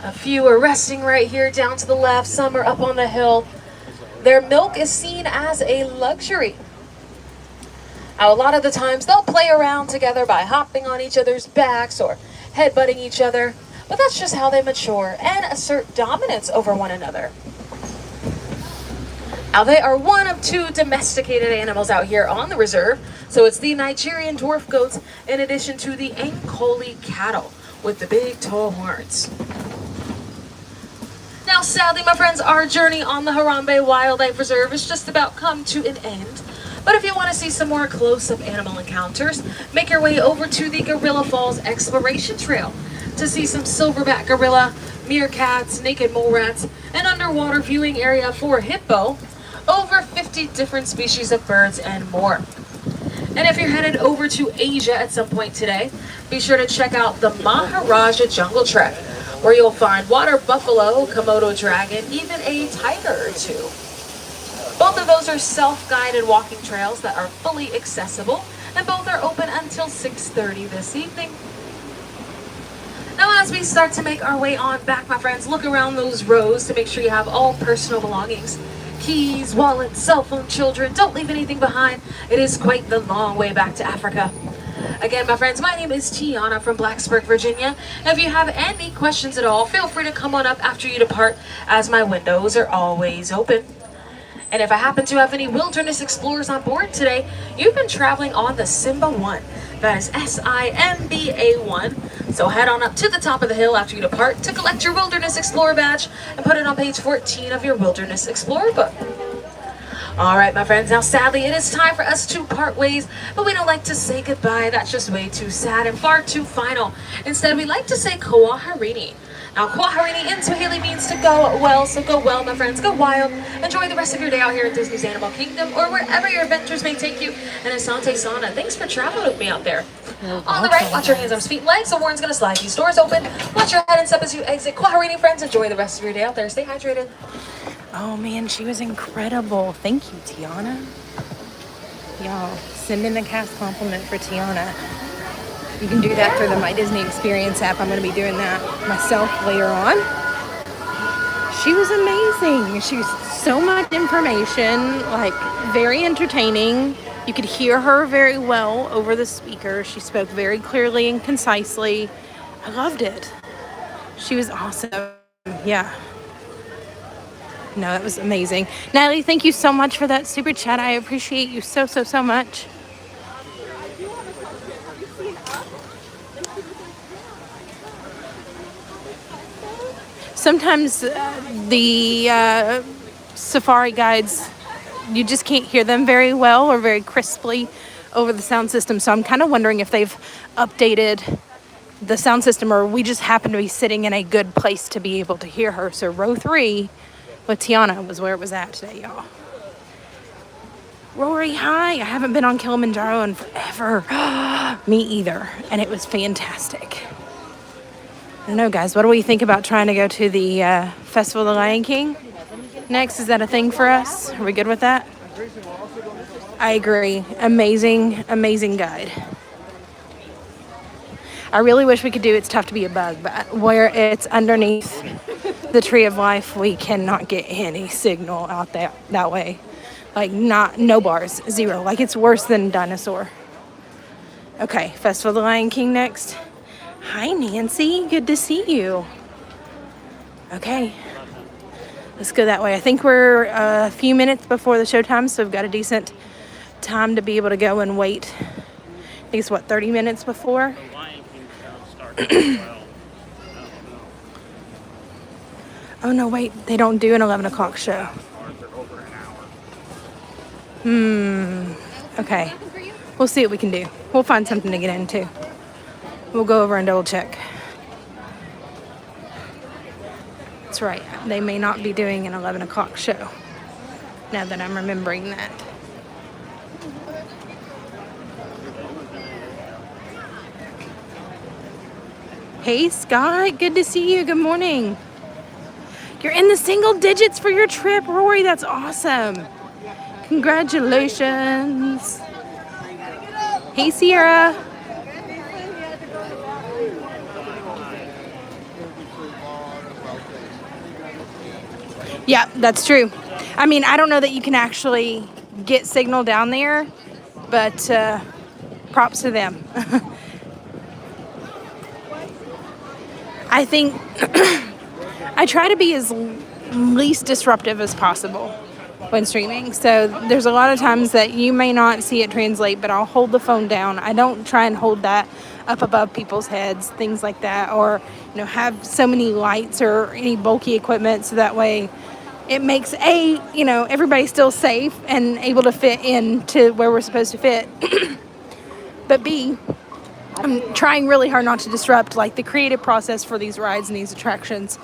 A few are resting right here down to the left. Some are up on the hill. Their milk is seen as a luxury. Now, a lot of the times they'll play around together by hopping on each other's backs or headbutting each other, but that's just how they mature and assert dominance over one another. Now, they are one of 2 domesticated animals out here on the reserve. So it's the Nigerian dwarf goats in addition to the Ankoli cattle with the big tall horns. Now, sadly, my friends, our journey on the Harambe Wildlife Reserve is just about come to an end. But if you want to see some more close-up animal encounters, make your way over to the Gorilla Falls Exploration Trail to see some silverback gorilla, meerkats, naked mole rats, an underwater viewing area for hippo, over 50 different species of birds, and more. And if you're headed over to Asia at some point today, be sure to check out the Maharaja Jungle Trek, where you'll find water buffalo, Komodo dragon, even a tiger or 2. Both of those are self-guided walking trails that are fully accessible, and both are open until 6:30 this evening. Now, as we start to make our way on back, my friends, look around those rows to make sure you have all personal belongings. Keys, wallets, cell phone, children, don't leave anything behind. It is quite the long way back to Africa. Again, my friends, my name is Tiana from Blacksburg, Virginia. If you have any questions at all, feel free to come on up after you depart, as my windows are always open. And if I happen to have any wilderness explorers on board today, you've been traveling on the Simba 1. That is SIMBA 1. So head on up to the top of the hill after you depart to collect your Wilderness Explorer badge and put it on page 14 of your Wilderness Explorer book. All right, my friends, now sadly it is time for us to part ways, but we don't like to say goodbye. That's just way too sad and far too final. Instead, we like to say Kwaherini. Now, Kwaherini in Swahili means to go well, so go well, my friends, go wild. Enjoy the rest of your day out here at Disney's Animal Kingdom or wherever your adventures may take you. And Asante Sana, thanks for traveling with me out there. On the right, watch your hands, arms, feet, and legs. The Warren's going to slide these doors open. Watch your head and step as you exit. Kwaherini, friends, enjoy the rest of your day out there. Stay hydrated. Oh man, she was incredible. Thank you, Tiana. Y'all, send in a cast compliment for Tiana. You can do that through the My Disney Experience app. I'm going to be doing that myself later on. She was amazing. She was so much information, like very entertaining. You could hear her very well over the speaker. She spoke very clearly and concisely. I loved it. She was awesome. Yeah. No, that was amazing. Natalie, thank you so much for that super chat. I appreciate you so, so, so much. Sometimes the safari guides, you just can't hear them very well or very crisply over the sound system. So I'm kind of wondering if they've updated the sound system or we just happen to be sitting in a good place to be able to hear her. So row 3 with Tiana was where it was at today, y'all. Rory, hi. I haven't been on Kilimanjaro in forever. Me either. And it was fantastic. I don't know, guys. What do we think about trying to go to the Festival of the Lion King next? Is that a thing for us? Are we good with that? I agree. Amazing, amazing guide. I really wish we could do It's Tough to Be a Bug, but where it's underneath the Tree of Life, we cannot get any signal out that way. Like no bars, 0. Like it's worse than Dinosaur. Okay, Festival of the Lion King next. Hi, Nancy. Good to see you. Okay. Let's go that way. I think we're a few minutes before the showtime, so we've got a decent time to be able to go and wait. I think it's, 30 minutes before? Oh, no, wait. They don't do an 11 o'clock show. Okay. We'll see what we can do. We'll find something to get into. We'll go over and double check. That's right. They may not be doing an 11 o'clock show. Now that I'm remembering that. Hey, Scott. Good to see you. Good morning. You're in the single digits for your trip, Rory. That's awesome. Congratulations. Hey, Sierra. Yeah, that's true. I mean, I don't know that you can actually get signal down there, but props to them. I think I try to be as least disruptive as possible when streaming. So there's a lot of times that you may not see it translate, but I'll hold the phone down. I don't try and hold that up above people's heads, things like that, or have so many lights or any bulky equipment, so that way it makes everybody still safe and able to fit into where we're supposed to fit. But B, I'm trying really hard not to disrupt like the creative process for these rides and these attractions.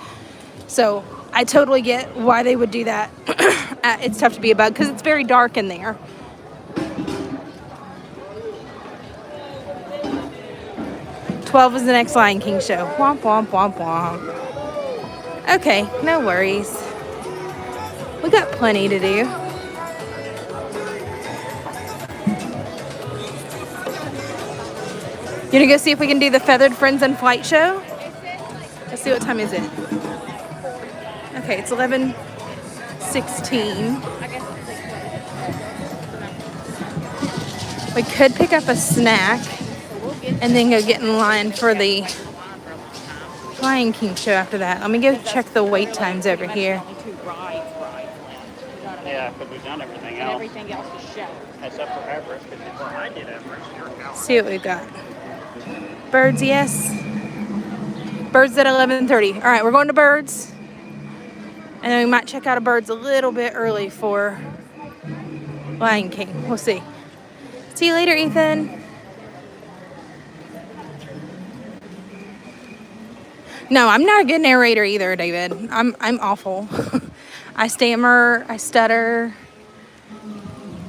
So I totally get why they would do that. It's tough to be a bug because it's very dark in there. "12 is the next Lion King show. Womp, womp, womp, womp." Okay, no worries. We got plenty to do. You gonna go see if we can do the Feathered Friends in Flight show? Let's see, what time is it? Okay, it's 11:16. We could pick up a snack and then go get in line for the Lion King show after that. Let me go check the wait times over here. Yeah, because we've done everything else. Everything else is show. Except for Everest, because before I did Everest, you're out. See what we've got. Birds, yes. Birds at 11:30. All right, we're going to Birds. And then we might check out a Birds a little bit early for Lion King. We'll see. See you later, Ethan. No, I'm not a good narrator either, David. I'm awful. I stammer, I stutter.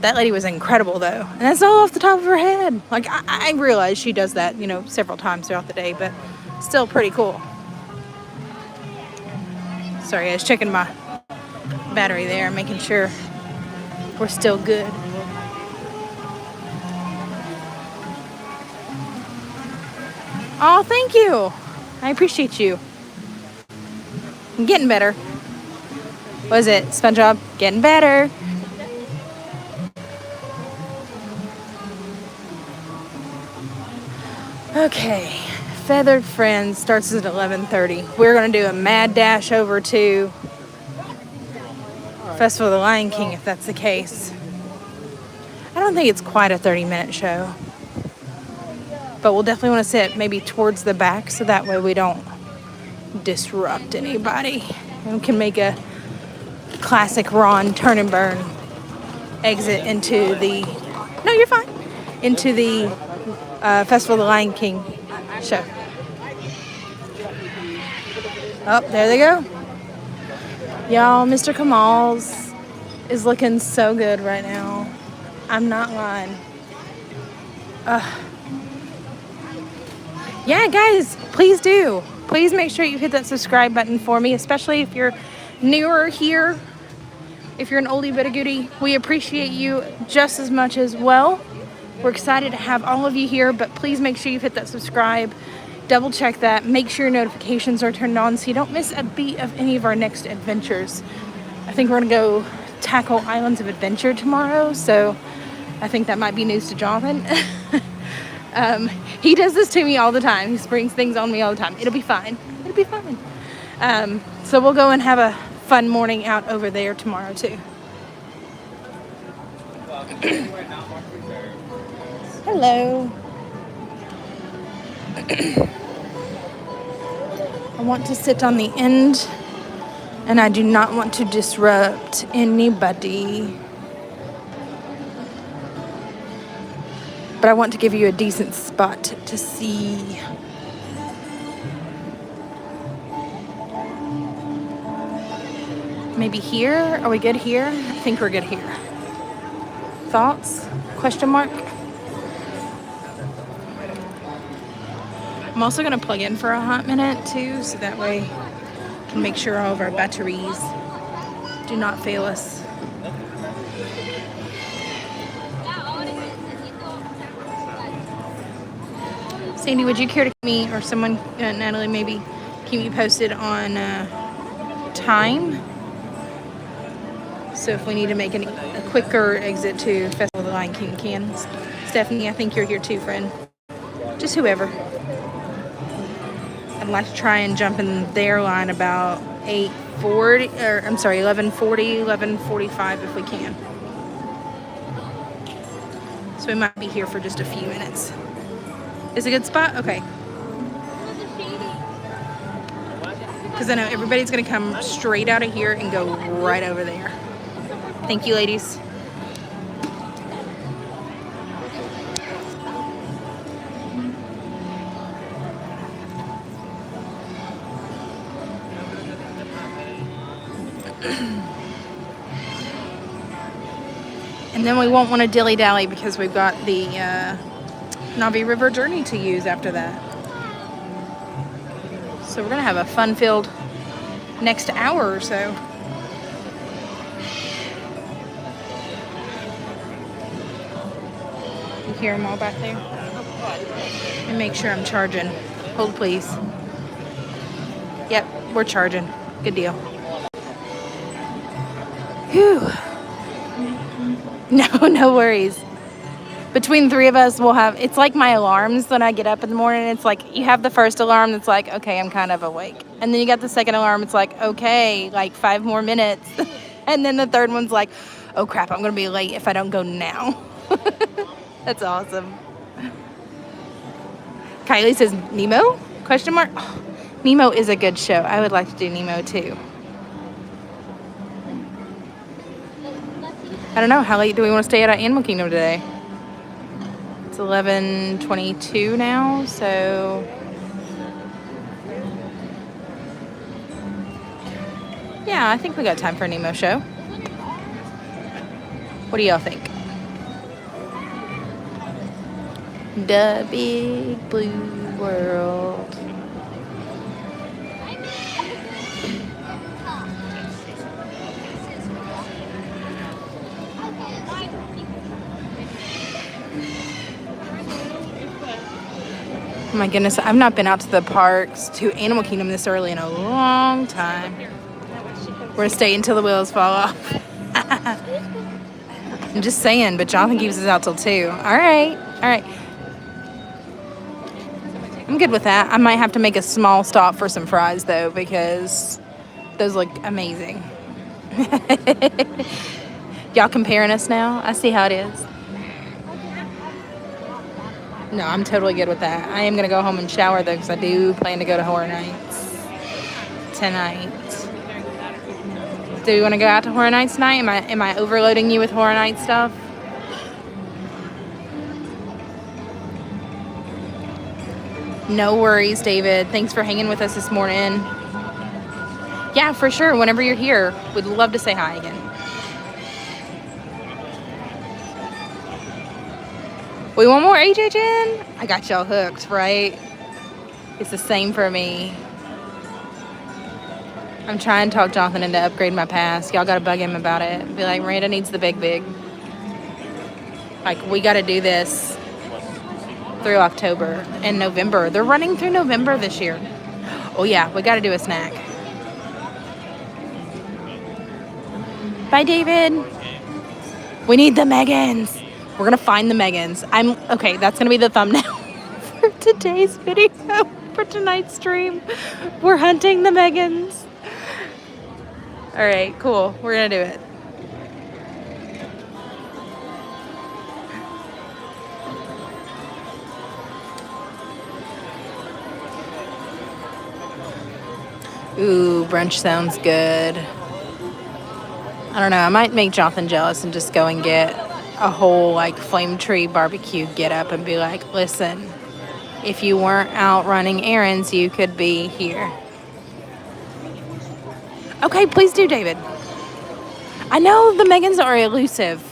That lady was incredible, though. And that's all off the top of her head. Like, I realize she does that, several times throughout the day, but still pretty cool. Sorry, I was checking my battery there, making sure we're still good. Oh, thank you. I appreciate you. I'm getting better. What is it? SpongeBob? Getting better. Okay. Feathered Friends starts at 11:30. We're going to do a mad dash over to Festival of the Lion King if that's the case. I don't think it's quite a 30-minute show. But we'll definitely want to sit maybe towards the back so that way we don't disrupt anybody. And we can make a classic Ron turn and burn exit into the... No, you're fine. Into the Festival of the Lion King show. Oh, there they go. Y'all, Mr. Kamal's is looking so good right now. I'm not lying. Yeah, guys, please do. Please make sure you hit that subscribe button for me, especially if you're newer here. If you're an oldie but a goodie, we appreciate you just as much as well. We're excited to have all of you here, but please make sure you hit that subscribe. Double check that. Make sure your notifications are turned on so you don't miss a beat of any of our next adventures. I think we're going to go tackle Islands of Adventure tomorrow, so I think that might be news to Jonathan. He does this to me all the time. He springs things on me all the time. It'll be fine. It'll be fine. So we'll go and have a fun morning out over there tomorrow too. Hello. I want to sit on the end and I do not want to disrupt anybody. But I want to give you a decent spot to see. Maybe here? Are we good here? I think we're good here. Thoughts? Question mark? I'm also going to plug in for a hot minute too, so that way I can make sure all of our batteries do not fail us. Sandy, would you care to keep me, or someone, Natalie maybe, keep me posted on time So if we need to make a quicker exit to Festival of the Lion King, we can. Stefanie, I think you're here too, friend. Just whoever. I'd like to try and jump in their line about 8:40, or I'm sorry, 11:40, 11:45 if we can. So we might be here for just a few minutes. Is it a good spot? Okay. Because I know everybody's going to come straight out of here and go right over there. Thank you, ladies. And then we won't want to dilly-dally because we've got the Navi River journey to use after that. So we're going to have a fun-filled next hour or so. You hear them all back there? Let me make sure I'm charging. Hold, please. Yep, we're charging. Good deal. Whew. No worries. Between the three of us, we'll have, it's like my alarms when I get up in the morning. It's like you have the first alarm that's like, okay, I'm kind of awake. And then you got the second alarm. It's like, okay, like 5 more minutes. And then the third one's like, oh crap, I'm going to be late if I don't go now. That's awesome. Kylie says, Nemo? Question mark? Oh, Nemo is a good show. I would like to do Nemo too. I don't know, how late do we want to stay at Animal Kingdom today? It's 11:22 now, so yeah, I think we got time for a Nemo show. What do y'all think? The Big Blue World. Oh my goodness, I've not been out to the parks, to Animal Kingdom this early in a long time. We're gonna stay until the wheels fall off. I'm just saying, but Jonathan keeps us out till 2. All right. I'm good with that. I might have to make a small stop for some fries though, because those look amazing. Y'all comparing us now? I see how it is. No, I'm totally good with that. I am going to go home and shower, though, because I do plan to go to Horror Nights tonight. Do you want to go out to Horror Nights tonight? Am I overloading you with Horror Nights stuff? No worries, David. Thanks for hanging with us this morning. Yeah, for sure. Whenever you're here, we'd love to say hi again. We want more HHN? I got y'all hooked, right? It's the same for me. I'm trying to talk Jonathan into upgrade my pass. Y'all got to bug him about it. Be like, Miranda needs the big. Like, we got to do this through October and November. They're running through November this year. Oh, yeah, we got to do a snack. Bye, David. We need the Meggans. We're going to find the Meggans. Okay, that's going to be the thumbnail for today's video, for tonight's stream. We're hunting the Meggans. All right, cool. We're going to do it. Ooh, brunch sounds good. I don't know. I might make Jonathan jealous and just go and get a whole like flame tree barbecue get up and be like, listen, if you weren't out running errands, you could be here. Okay, please do, David. I know the Meggans are elusive.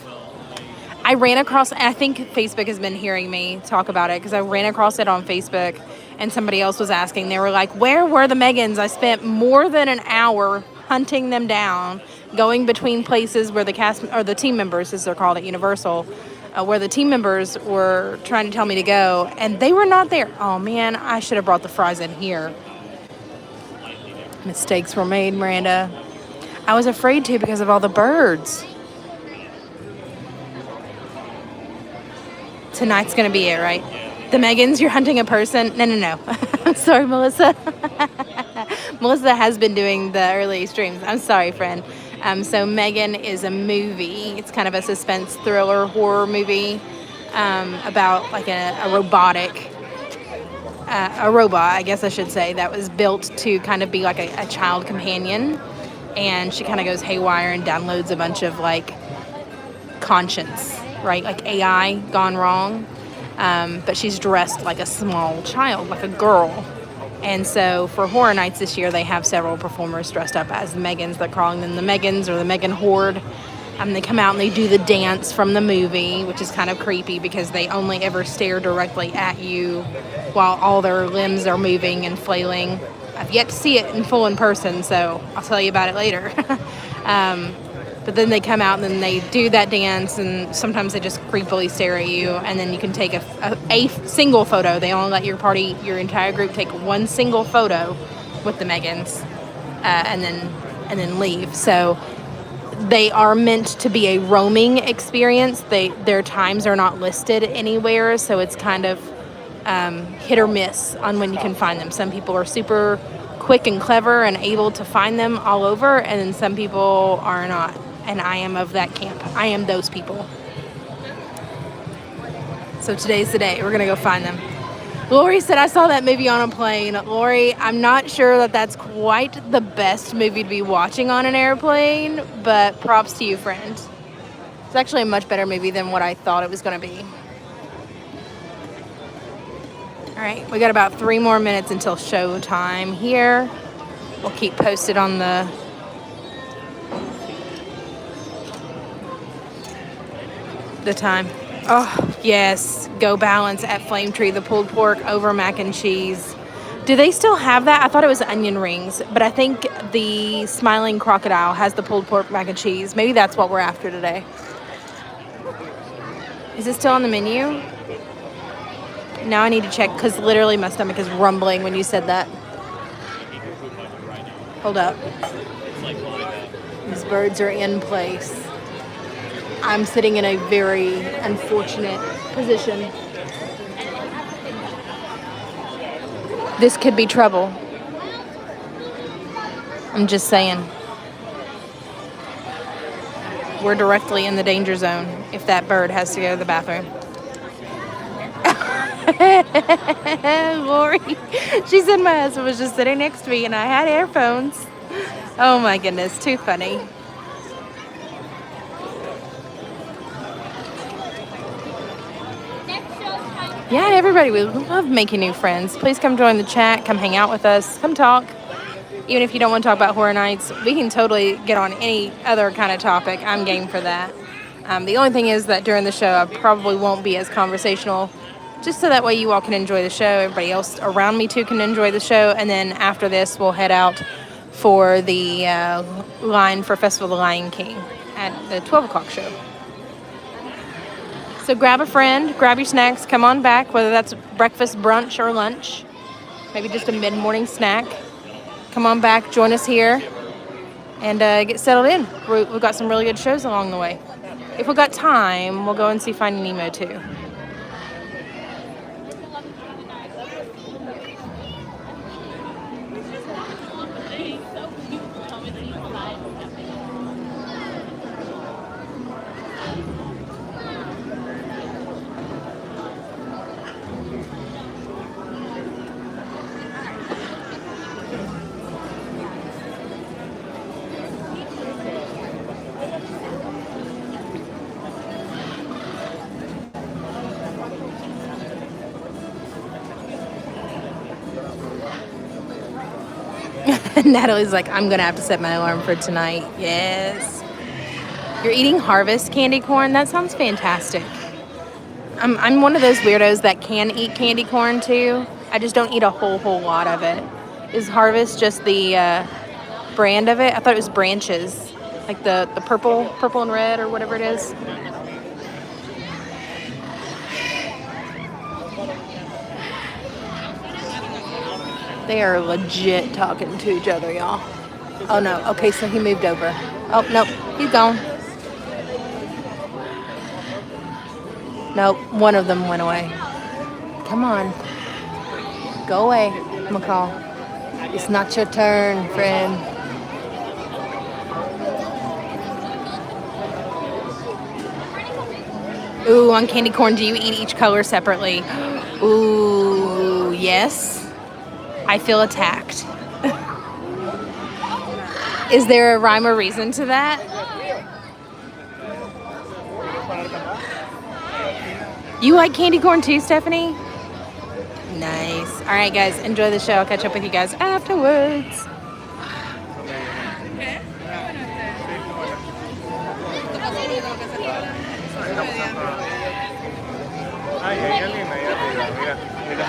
I ran across, I think Facebook has been hearing me talk about it because I ran across it on Facebook and somebody else was asking. They were like, where were the Meggans? I spent more than an hour hunting them down, going between places where the cast, or the team members, as they're called at Universal, where the team members were trying to tell me to go, and they were not there. Oh man, I should have brought the fries in here. Mistakes were made, Miranda. I was afraid to because of all the birds. Tonight's gonna be it, right? The Meghans, you're hunting a person? No. I'm sorry, Melissa. Melissa has been doing the early streams. I'm sorry, friend. So Meghan is a movie. It's kind of a suspense thriller horror movie about like a robotic, a robot, I guess I should say, that was built to kind of be like a child companion. And she kind of goes haywire and downloads a bunch of like conscience, right? Like AI gone wrong. But she's dressed like a small child, like a girl. And so for Horror Nights this year, they have several performers dressed up as the Meghans. They're calling them the Meghans or the Meghan Horde. They come out and they do the dance from the movie, which is kind of creepy because they only ever stare directly at you while all their limbs are moving and flailing. I've yet to see it in full in person, so I'll tell you about it later. But then they come out and then they do that dance, and sometimes they just creepily stare at you, and then you can take a single photo. They only let your entire group take one single photo with the Meghans, and then leave. So they are meant to be a roaming experience. Their times are not listed anywhere, so it's kind of hit or miss on when you can find them. Some people are super quick and clever and able to find them all over, and then some people are not. And I am of that camp. I am those people. So today's the day. We're going to go find them. Lori said, I saw that movie on a plane. Lori, I'm not sure that that's quite the best movie to be watching on an airplane, but props to you, friend. It's actually a much better movie than what I thought it was going to be. All right, we got about 3 more minutes until show time here. We'll keep posted on the time. Oh, yes. Go Balance at Flame Tree, the pulled pork over mac and cheese. Do they still have that? I thought it was onion rings, but I think the Smiling Crocodile has the pulled pork mac and cheese. Maybe that's what we're after today. Is it still on the menu? Now I need to check because literally my stomach is rumbling when you said that. Hold up. These birds are in place. I'm sitting in a very unfortunate position. This could be trouble. I'm just saying. We're directly in the danger zone if that bird has to go to the bathroom. Lori, she said my husband was just sitting next to me and I had earphones. Oh my goodness, too funny. Yeah, everybody, we love making new friends. Please come join the chat, come hang out with us, come talk. Even if you don't want to talk about Horror Nights, we can totally get on any other kind of topic. I'm game for that. The only thing is that during the show, I probably won't be as conversational, just so that way you all can enjoy the show. Everybody else around me, too, can enjoy the show. And then after this, we'll head out for the line for Festival of the Lion King at the 12 o'clock show. So grab a friend, grab your snacks, come on back, whether that's breakfast, brunch, or lunch. Maybe just a mid-morning snack. Come on back, join us here, and get settled in. We've got some really good shows along the way. If we've got time, we'll go and see Finding Nemo, too. Natalie's like, I'm going to have to set my alarm for tonight. Yes. You're eating Harvest candy corn? That sounds fantastic. I'm one of those weirdos that can eat candy corn, too. I just don't eat a whole lot of it. Is Harvest just the brand of it? I thought it was Branches. Like the purple and red or whatever it is. They are legit talking to each other, y'all. Oh no. Okay, so he moved over. Oh no, he's gone. Nope, one of them went away. Come on. Go away, McCall. It's not your turn, friend. Ooh, on candy corn, do you eat each color separately? Ooh, yes. I feel attacked. Is there a rhyme or reason to that? You like candy corn too, Stefanie? Nice. All right, guys, enjoy the show. I'll catch up with you guys afterwards. Ay, hay alguien ahí arriba, mira, mira.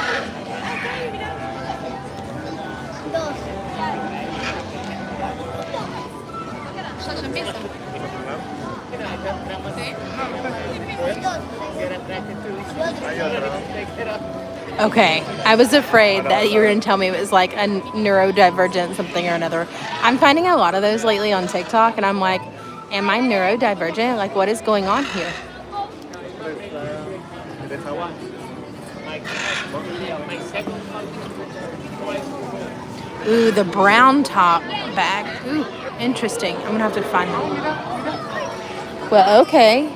Okay, I was afraid that you were going to tell me it was like a neurodivergent something or another. I'm finding a lot of those lately on TikTok, and I'm like, am I neurodivergent? Like, what is going on here? Ooh, the brown top bag. Ooh, interesting. I'm going to have to find one. Well, okay.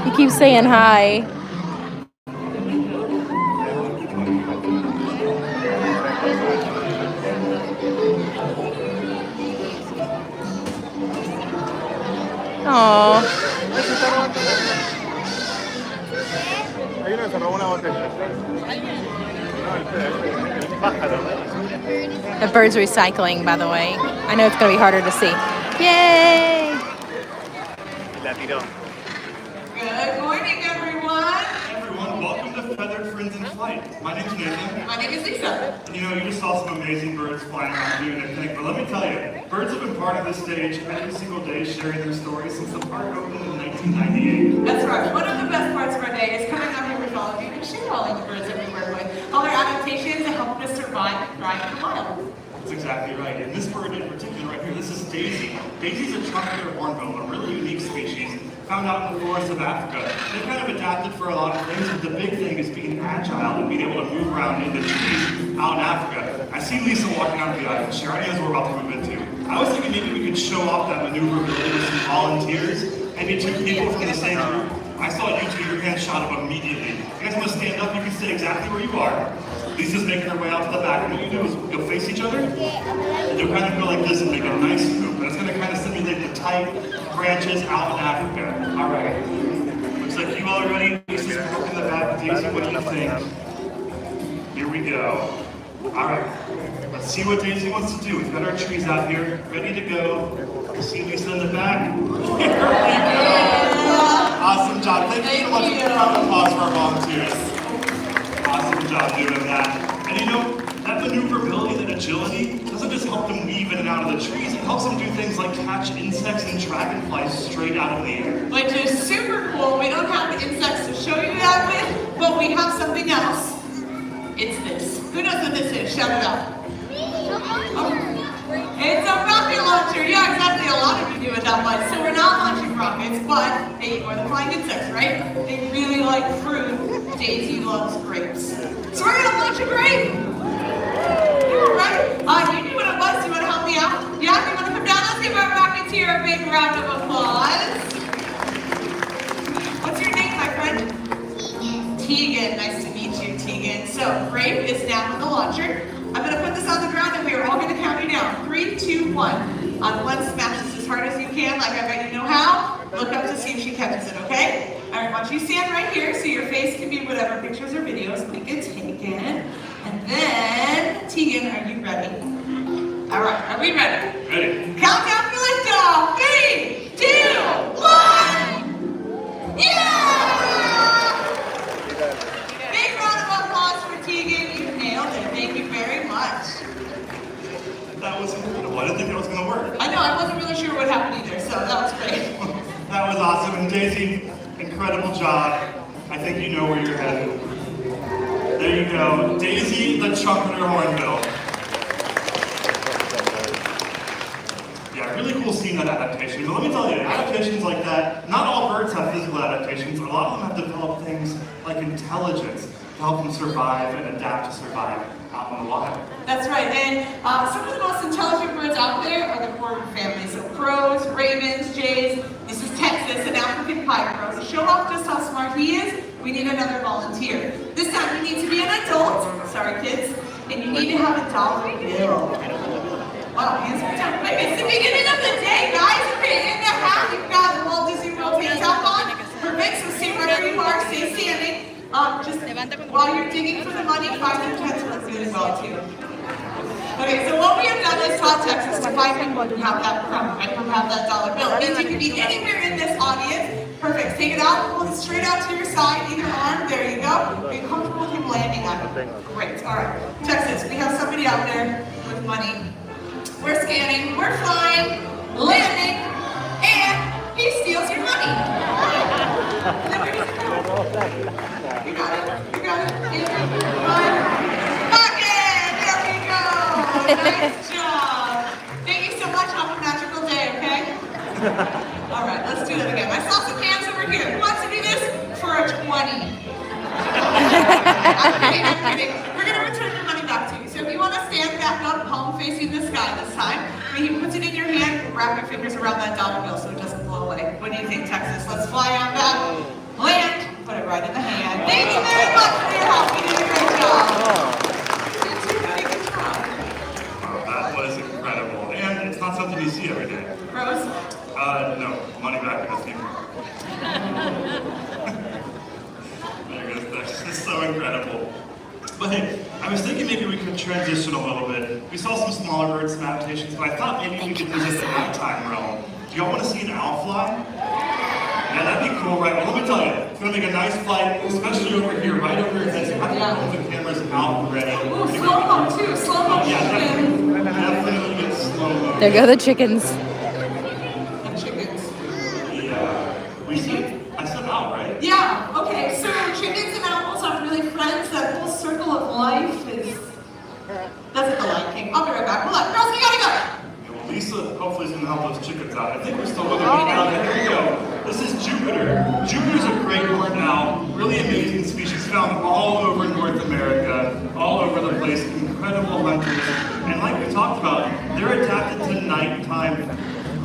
You keep saying hi. Aww. The bird's recycling, by the way. I know it's going to be harder to see. Yay! Good morning, everyone. Everyone, welcome to Feathered Friends in Flight. My name's Nathan. My name is Lisa. And you know, you just saw some amazing birds flying around here and everything, but let me tell you, birds have been part of this stage every single day, sharing their stories since the park opened in 1998. That's right. One of the best parts of our day is coming out here with all of you and share all of the birds that we work with, all their adaptations that help us survive and thrive in the wild. That's exactly right. And this bird in particular right here, this is Daisy. Daisy's a trumpeter hornbill, a really unique species found out in the forests of Africa. They've kind of adapted for a lot of things, but the big thing is being agile and being able to move around in the trees out in Africa. I see Lisa walking out the aisle. She already knows what we're about to move into. I was thinking maybe we could show off that maneuverability with some volunteers, maybe two people from the same group. I saw you two, your hands shot up immediately. You guys want to stand up? You can stay exactly where you are. Lisa's making her way out to the back, and what you do is you'll face each other, and you'll kind of go like this and make a nice loop, and it's going to kind of simulate the tight branches out in Africa. All right. Looks like you all are ready. Lisa's working the back. Daisy, what do you think? Here we go. All right. Let's see what Daisy wants to do. We've got our trees out here, ready to go. See Lisa in the back? Here we go. Awesome job. Thank you so much. Round of applause for our volunteers. Awesome job doing that. And you know, that maneuverability, that agility, doesn't just help them weave in and out of the trees, it helps them do things like catch insects and dragonflies straight out of the air. Which is super cool. We don't have the insects to show you that with, but we have something else. It's this. Who knows what this is? Shout it out. Oh. It's a rocket launcher. Yeah, exactly. A lot of you do it that way. So we're not launching rockets, but they ignore the flying insects, right? They really like fruit. Daisy loves grapes. So we're gonna launch a grape. Right? You knew what it was. You want to help me out? Yeah? You want to come down? Let's give our rockets here a big round of applause. What's your name, my friend? Tegan. Nice to meet you, Tegan. So, grape is down in the launcher. I'm going to put this on the ground and we are all going to count you down. 3, 2, 1. On one, smash this as hard as you can, like I bet you know how. Look up to see if she catches it, okay? All right, I want you to stand right here so your face can be whatever pictures or videos we get taken. And then, Tegan, are you ready? All right, are we ready? Ready. Countdown for liftoff. 3, 2, 1. Yeah! Big round of applause for Tegan. You nailed it. Thank you very much. That was incredible. I didn't think it was going to awesome. And Daisy, incredible job. I think you know where you're headed. There you go. Daisy the Trumpeter Hornbill. Yeah, really cool seeing that adaptation. But let me tell you, adaptations like that, not all birds have physical adaptations. A lot of them have developed things like intelligence to help them survive and adapt to survive out in the wild. That's right, and some of the most intelligent birds out there are the corvid family. So crows, ravens, jays. This is Texas, an African pied crow. To show off just how smart he is, we need another volunteer. This time you need to be an adult, sorry kids, and you need to have a dollar bill. Wow, hands are down. Wait, it's the beginning of the day, guys. Okay, in the hat, you've got the Walt Disney World tank top on. Perfect, so stay wherever you are, stay standing. Just while you're digging for the money, 5 and 10 work really well too. Okay, so what we have done is taught Texas to find people who have that crumb, right? Who have that dollar bill. It means you can be anywhere in this audience. Perfect. Take it out, pull it straight out to your side, either arm. There you go. Are you comfortable with him landing on it? Great. All right. Texas, we have somebody out there with money. We're scanning, we're flying, landing, and he steals your money. You got it. You got it. Pocket. There we go. Nice job. Thank you so much. Have a magical day, okay? All right, let's do that again. I saw some hands over here. Who wants to do this for a 20? I'm kidding. We're going to return your money back to you. So if you want to stand back up, palm facing the sky this time, when he puts it in your hand, wrap your fingers around that dollar bill so it doesn't blow away. What do you think, Texas? Let's fly on back, land, put it right in the hand. Thank you very much for your help. You did a great job. You too, very good job. Oh, that was incredible. And it's not something you see every day. Rose? No. Money back in the future. There goes that. It's so incredible. But hey, I was thinking maybe we could transition a little bit. We saw some smaller birds, some adaptations, but I thought maybe we could visit the nighttime realm. Do y'all want to see an owl fly? Yeah, that'd be cool, right? Well, let me tell you, it's going to make a nice flight, especially over here, right over your head. So how do you hold the cameras out ready? Ooh, slow-mo too, slow-mo yeah, definitely get slow-mo. There go the chickens. We see, I said owl, right? Yeah, okay, so chickens and owls are really friends. That whole circle of life is... That's at the Lion King. I'll be right back. Hold on, girls, we gotta go! Yeah, well, Lisa hopefully is going to help those chickens out. I think we're still looking at it. Here we go. This is Jupiter. Jupiter's a great horned owl. Really amazing species found all over North America, all over the place. Incredible hunters. And like we talked about, they're adapted to nighttime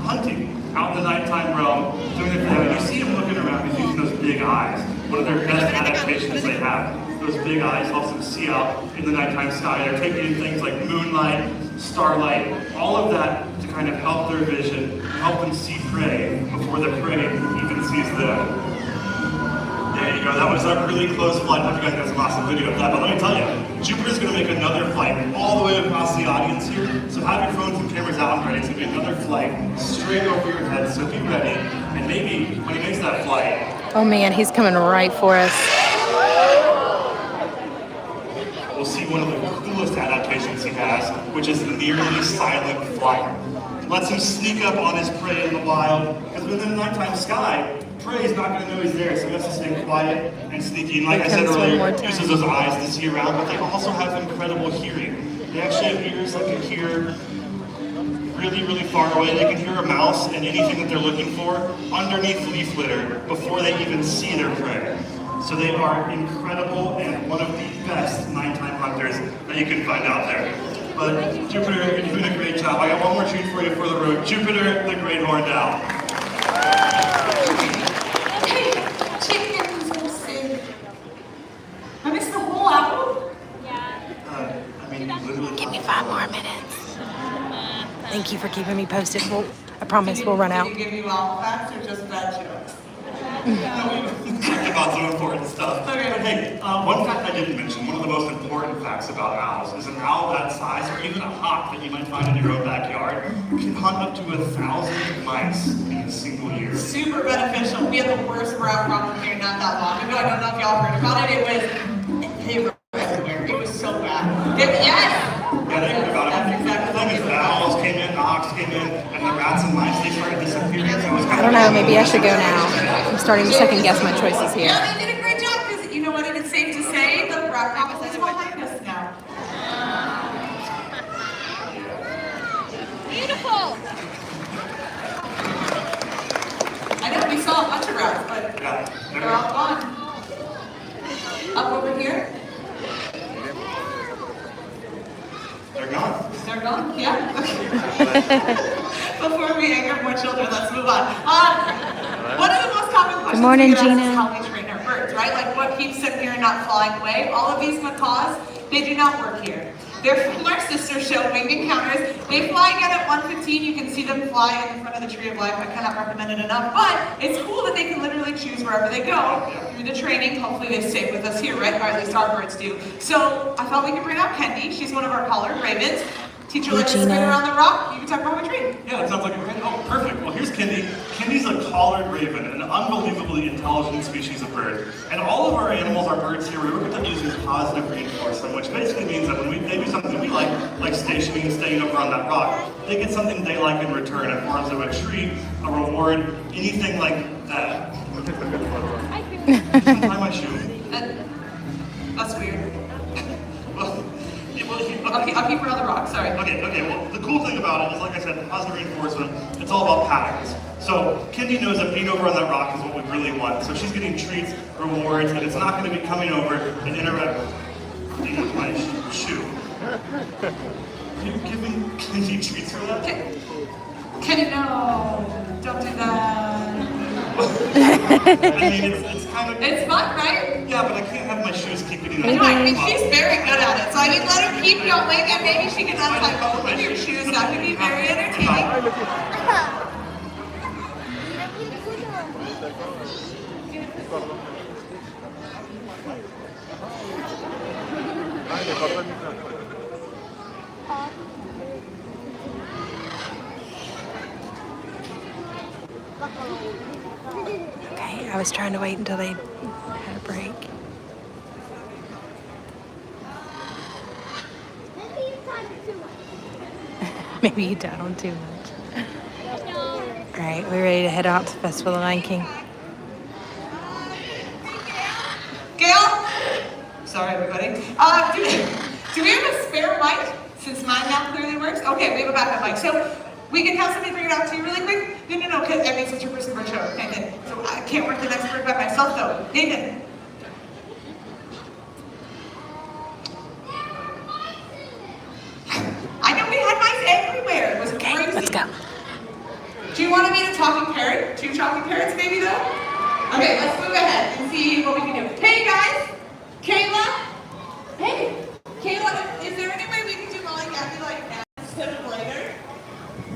hunting. Out in the nighttime realm, doing their thing. You see them looking around, he's using those big eyes. One of their best adaptations they have. Those big eyes helps them see out in the nighttime sky. They're taking in things like moonlight, starlight, all of that to kind of help their vision, help them see prey before the prey even sees them. There you go, that was a really close flight. I hope you guys got some awesome video of that, but let me tell you, Jupiter's going to make another flight all the way across the audience here, so have your phones and cameras out and ready. It's going to be another flight straight over your head, so be ready, and maybe when he makes that flight... Oh man, he's coming right for us. We'll see one of the coolest adaptations he has, which is the nearly silent flight. Lets him sneak up on his prey in the wild, because within the nighttime sky, prey is not going to know he's there, so he has to stay quiet and sneaky. And like I said earlier, uses those eyes to see around, but they also have incredible hearing. They actually have ears that can hear really, really far away. They can hear a mouse and anything that they're looking for underneath leaf litter before they even see their prey. So they are incredible and one of the best nighttime hunters that you can find out there. But Jupiter, you're doing a great job. I got one more treat for you for the road. Jupiter, the great horned owl. I missed the whole album? Give me 5 more minutes. Thank you for keeping me posted. I promise we'll run out. Did he give you all facts or just bad jokes? About some important stuff. Okay. But hey, one fact I didn't mention, one of the most important facts about owls is an owl that size, or even a hawk that you might find in your own backyard, can hunt up to 1,000 mice in a single year. Super beneficial. We had the worst rat problem here not that long ago. I don't know if y'all heard about it. They were everywhere. It was so bad. Yes! Yeah, they heard about it. That's exactly the thing is, the owls came in, the hawks came in, and the rats and mice, they started disappearing. So I don't know, maybe I should go now. I'm starting to second guess my choices here. Yeah, they did a great job because you know what? It is safe to say the rock apple is behind us now. Beautiful. I know we saw a bunch of rats, but they're all gone. Up over here. They're gone. They're gone? Yeah. Before we anger more children, let's move on. One of the most common questions Good morning, we get asked Gina. is how we train our birds, right? Like what keeps them here not flying away? All of these macaws, they do not work here. They're from our sister show, Winged Encounters. They fly again at 1:15. You can see them fly in front of the Tree of Life. I cannot recommend it enough. But it's cool that they can literally choose wherever they go through the training. Hopefully they stay with us here, right? Or at least our birds do. So I thought we could bring out Kendi. She's one of our collared ravens. Teacher likes to spin around the rock. You can talk about how we train. Yeah, it sounds like a great. Oh, perfect. Well, here's Kendi. Kendi's a collared raven, an unbelievably intelligent species of bird. And all of our animals, our birds here, we work with them using positive reinforcement, which basically means that when they do something we like stationing and staying over on that rock, they get something they like in return in forms of a treat, a reward, anything like that. Tie my shoe. That's weird. Well, I'll keep her on the rock, sorry. Okay, well, the cool thing about it is, like I said, positive reinforcement, it's all about patterns. So, Kendi knows that being over on that rock is what we really want. So she's getting treats, rewards, and it's not going to be coming over and interacting with my shoe. Are you giving Kendi treats for that? Kendi, no, don't do that. I mean, it's kind of... It's fun, right? Yeah, but I can't have my shoes keep getting I know, I mean, she's very good at it. So I mean, let her keep going, and maybe she can untie both of your shoes. That could be very entertaining. Okay, I was trying to wait until they had a break. Maybe you tattled too much. Alright, we're ready to head out to Festival of the Lion King. Gail? Sorry, everybody. Do we have a spare mic? Since mine now clearly works? Okay, we have a backup mic. So we can have somebody bring it out to you really quick? No, because I mean, it's your first bird show. Nathan. So I can't work the next bird by myself, though. Nathan. I know we had mice everywhere. It was crazy. Let's go. Do you want to meet a talking parrot? 2 talking parrots, maybe, though? Okay, let's move ahead and see what we can do. Hey, guys. Kayla. Hey. Kayla, is there any way we can do Molly Cathy like now instead of later?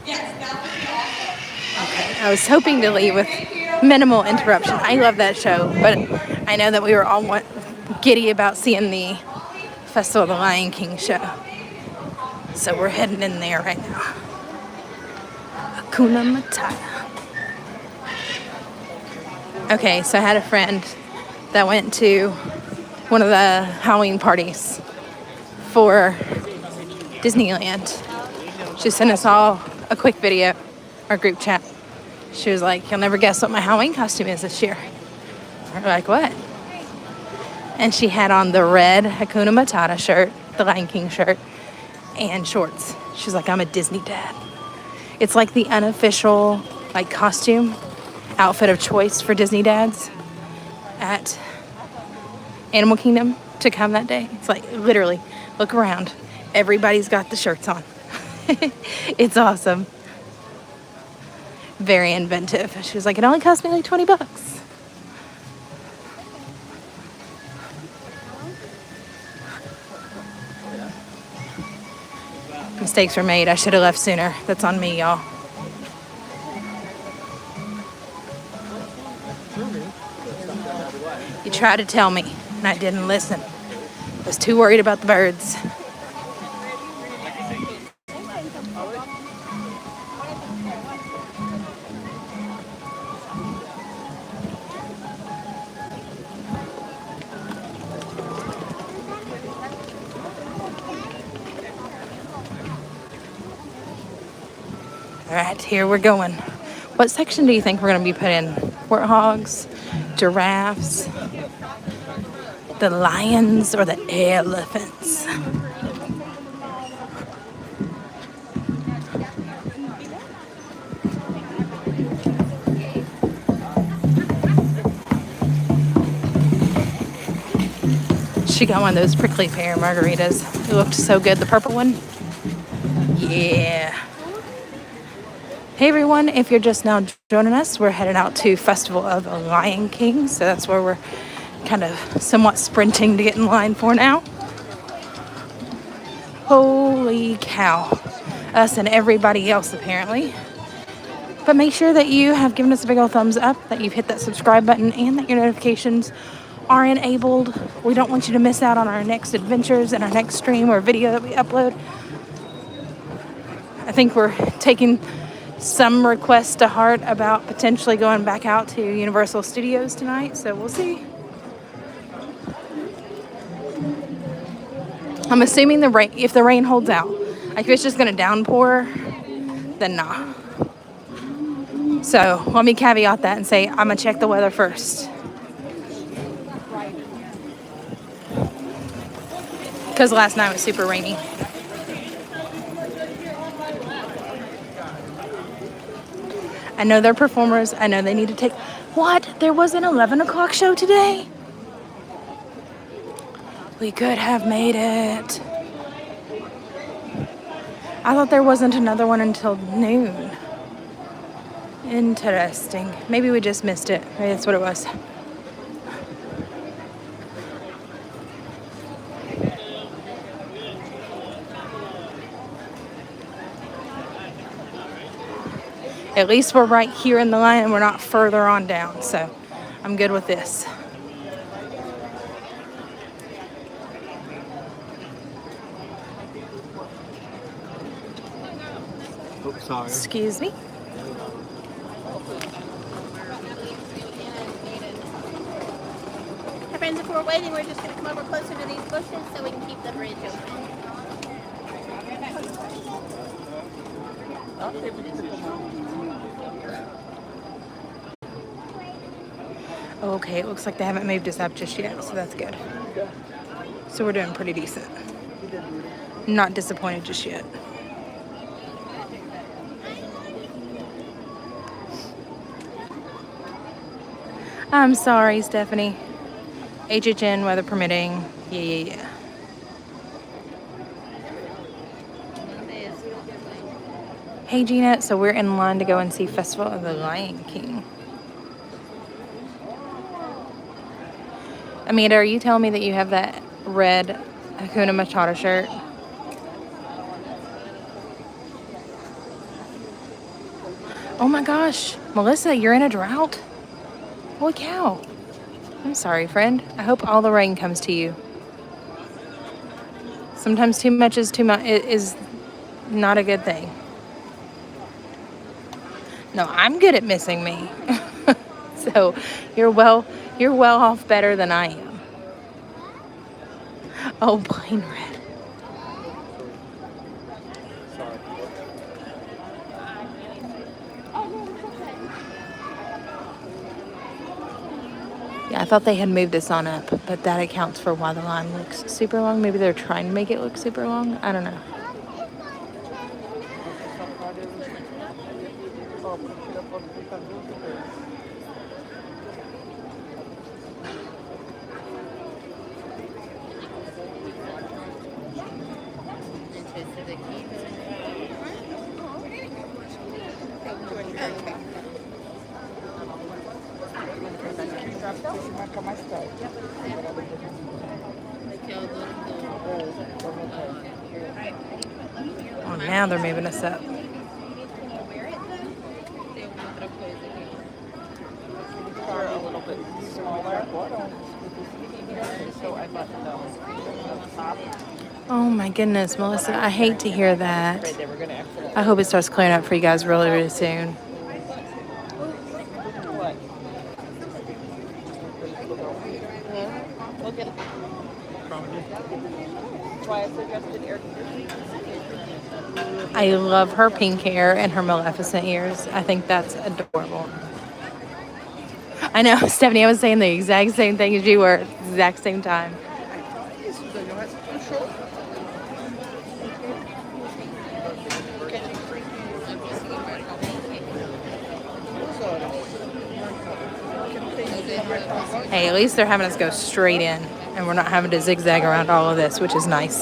Yes, that would be awesome. Okay, I was hoping to leave with minimal interruption. I love that show, but I know that we were all giddy about seeing the Festival of the Lion King show. So we're heading in there right now. Hakuna Matata. Okay, so I had a friend that went to one of the Halloween parties for Disneyland. She sent us all a quick video, our group chat. She was like, "You'll never guess what my Halloween costume is this year." We're like, "What?" And she had on the red Hakuna Matata shirt, the Lion King shirt, and shorts. She was like, "I'm a Disney dad." It's like the unofficial costume outfit of choice for Disney dads at Animal Kingdom to come that day. It's like, literally, look around. Everybody's got the shirts on. It's awesome. Very inventive. She was like, "It only cost me like $20. Mistakes were made. I should have left sooner. That's on me, y'all. You tried to tell me, and I didn't listen. I was too worried about the birds. All right, here we're going. What section do you think we're going to be put in? warthogs, giraffes, the lions, or the elephants. She got one of those prickly pear margaritas. It looked so good. The purple one. Yeah. Hey everyone, if you're just now joining us, we're headed out to Festival of the Lion King. So that's where we're kind of somewhat sprinting to get in line for now. Holy cow. Us and everybody else apparently. But make sure that you have given us a big old thumbs up, that you've hit that subscribe button, and that your notifications are enabled. We don't want you to miss out on our next adventures and our next stream or video that we upload. I think we're taking some requests to heart about potentially going back out to Universal Studios tonight, so we'll see. I'm assuming if the rain holds out. Like if it's just gonna downpour, then nah. So let me caveat that and say I'm gonna check the weather first. Because last night was super rainy. I know they're performers. I know they need to take... What? There was an 11 o'clock show today? We could have made it. I thought there wasn't another one until noon. Interesting. Maybe we just missed it. Maybe that's what it was. At least we're right here in the line and we're not further on down, so I'm good with this. Oops, sorry. Excuse me. Hey friends, if we're waiting, we're just going to come over closer to these bushes so we can keep the bridge open. Okay, it looks like they haven't moved us up just yet, so that's good. So we're doing pretty decent. Not disappointed just yet. I'm sorry, Stefanie. HHN, weather permitting. Yeah. Hey, Gina. So we're in line to go and see Festival of the Lion King. Amanda, are you telling me that you have that red Hakuna Matata shirt? Oh my gosh. Melissa, you're in a drought? Holy cow. I'm sorry, friend. I hope all the rain comes to you. Sometimes too much is too much. It is not a good thing. No, I'm good at missing me. So you're well off better than I am. Oh, plain red. Yeah, I thought they had moved us on up, but that accounts for why the line looks super long. Maybe they're trying to make it look super long. I don't know. Oh, now they're moving us up. A little bit smaller. So I buttoned those on the top. Oh my goodness, Melissa, I hate to hear that. I hope it starts clearing up for you guys really, really soon. Look at it. That's why I suggested air conditioning. I love her pink hair and her Maleficent ears. I think that's adorable. I know, Stephanie, I was saying the exact same thing as you were at the exact same time. Hey, at least they're having us go straight in, and we're not having to zigzag around all of this, which is nice.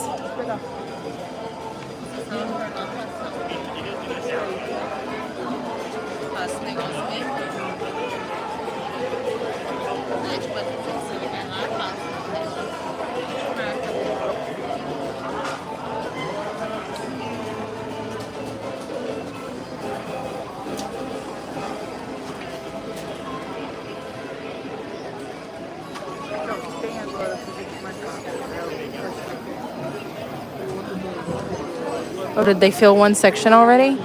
Oh, did they fill one section already?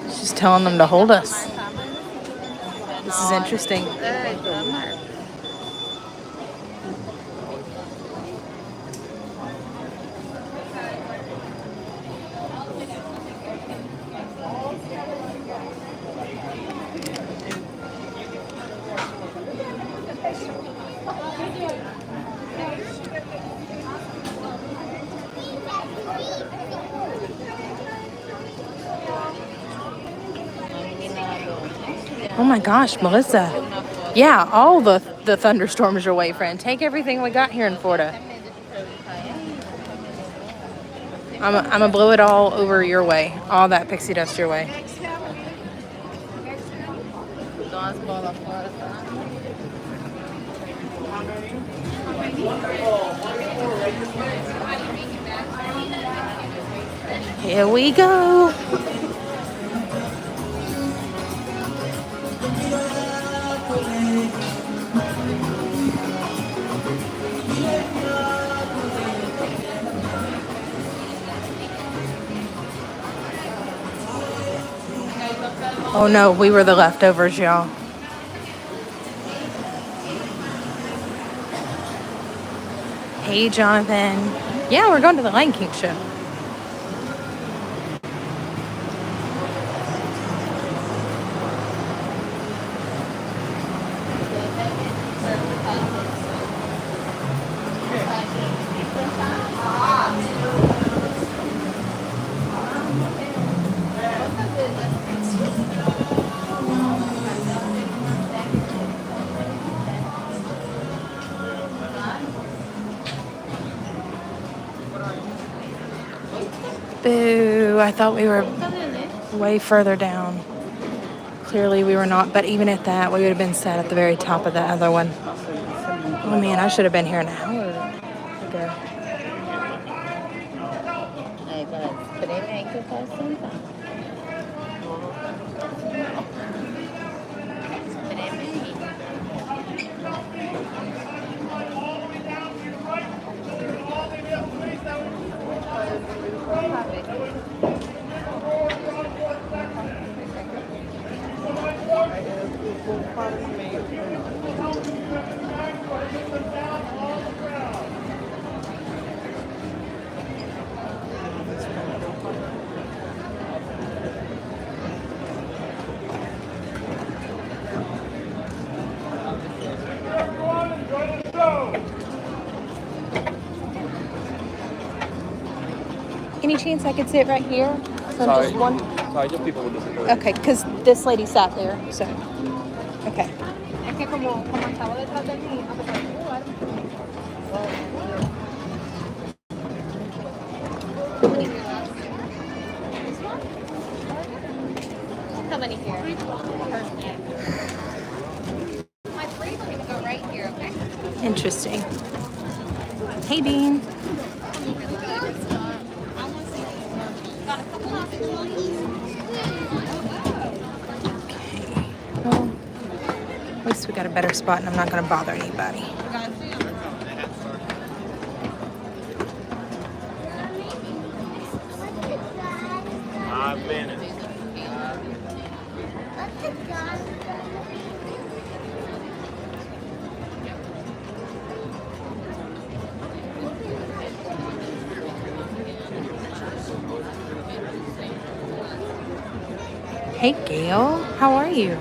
She's telling them to hold us. This is interesting. Oh my gosh, Melissa. Yeah, all the thunderstorms are away, friend. Take everything we got here in Florida. I'm gonna blow it all over your way. All that pixie dust your way. Here we go. Oh no, we were the leftovers, y'all. Hey, Jonathan. Yeah, we're going to the Lion King show. Boo, I thought we were way further down. Clearly we were not, but even at that, we would have been sat at the very top of the other one. Oh man, I should have been here an hour ago. Any chance I could sit right here? So Sorry. just one? Sorry, just people with disabilities. Okay, because this lady sat there, so. Okay. Es que como estaba detrás de mí, how many here? My three are gonna go right here, okay? Interesting. Hey, Dean. Well, at least we got a better spot and I'm not going to bother anybody. Hey, Gail. How are you?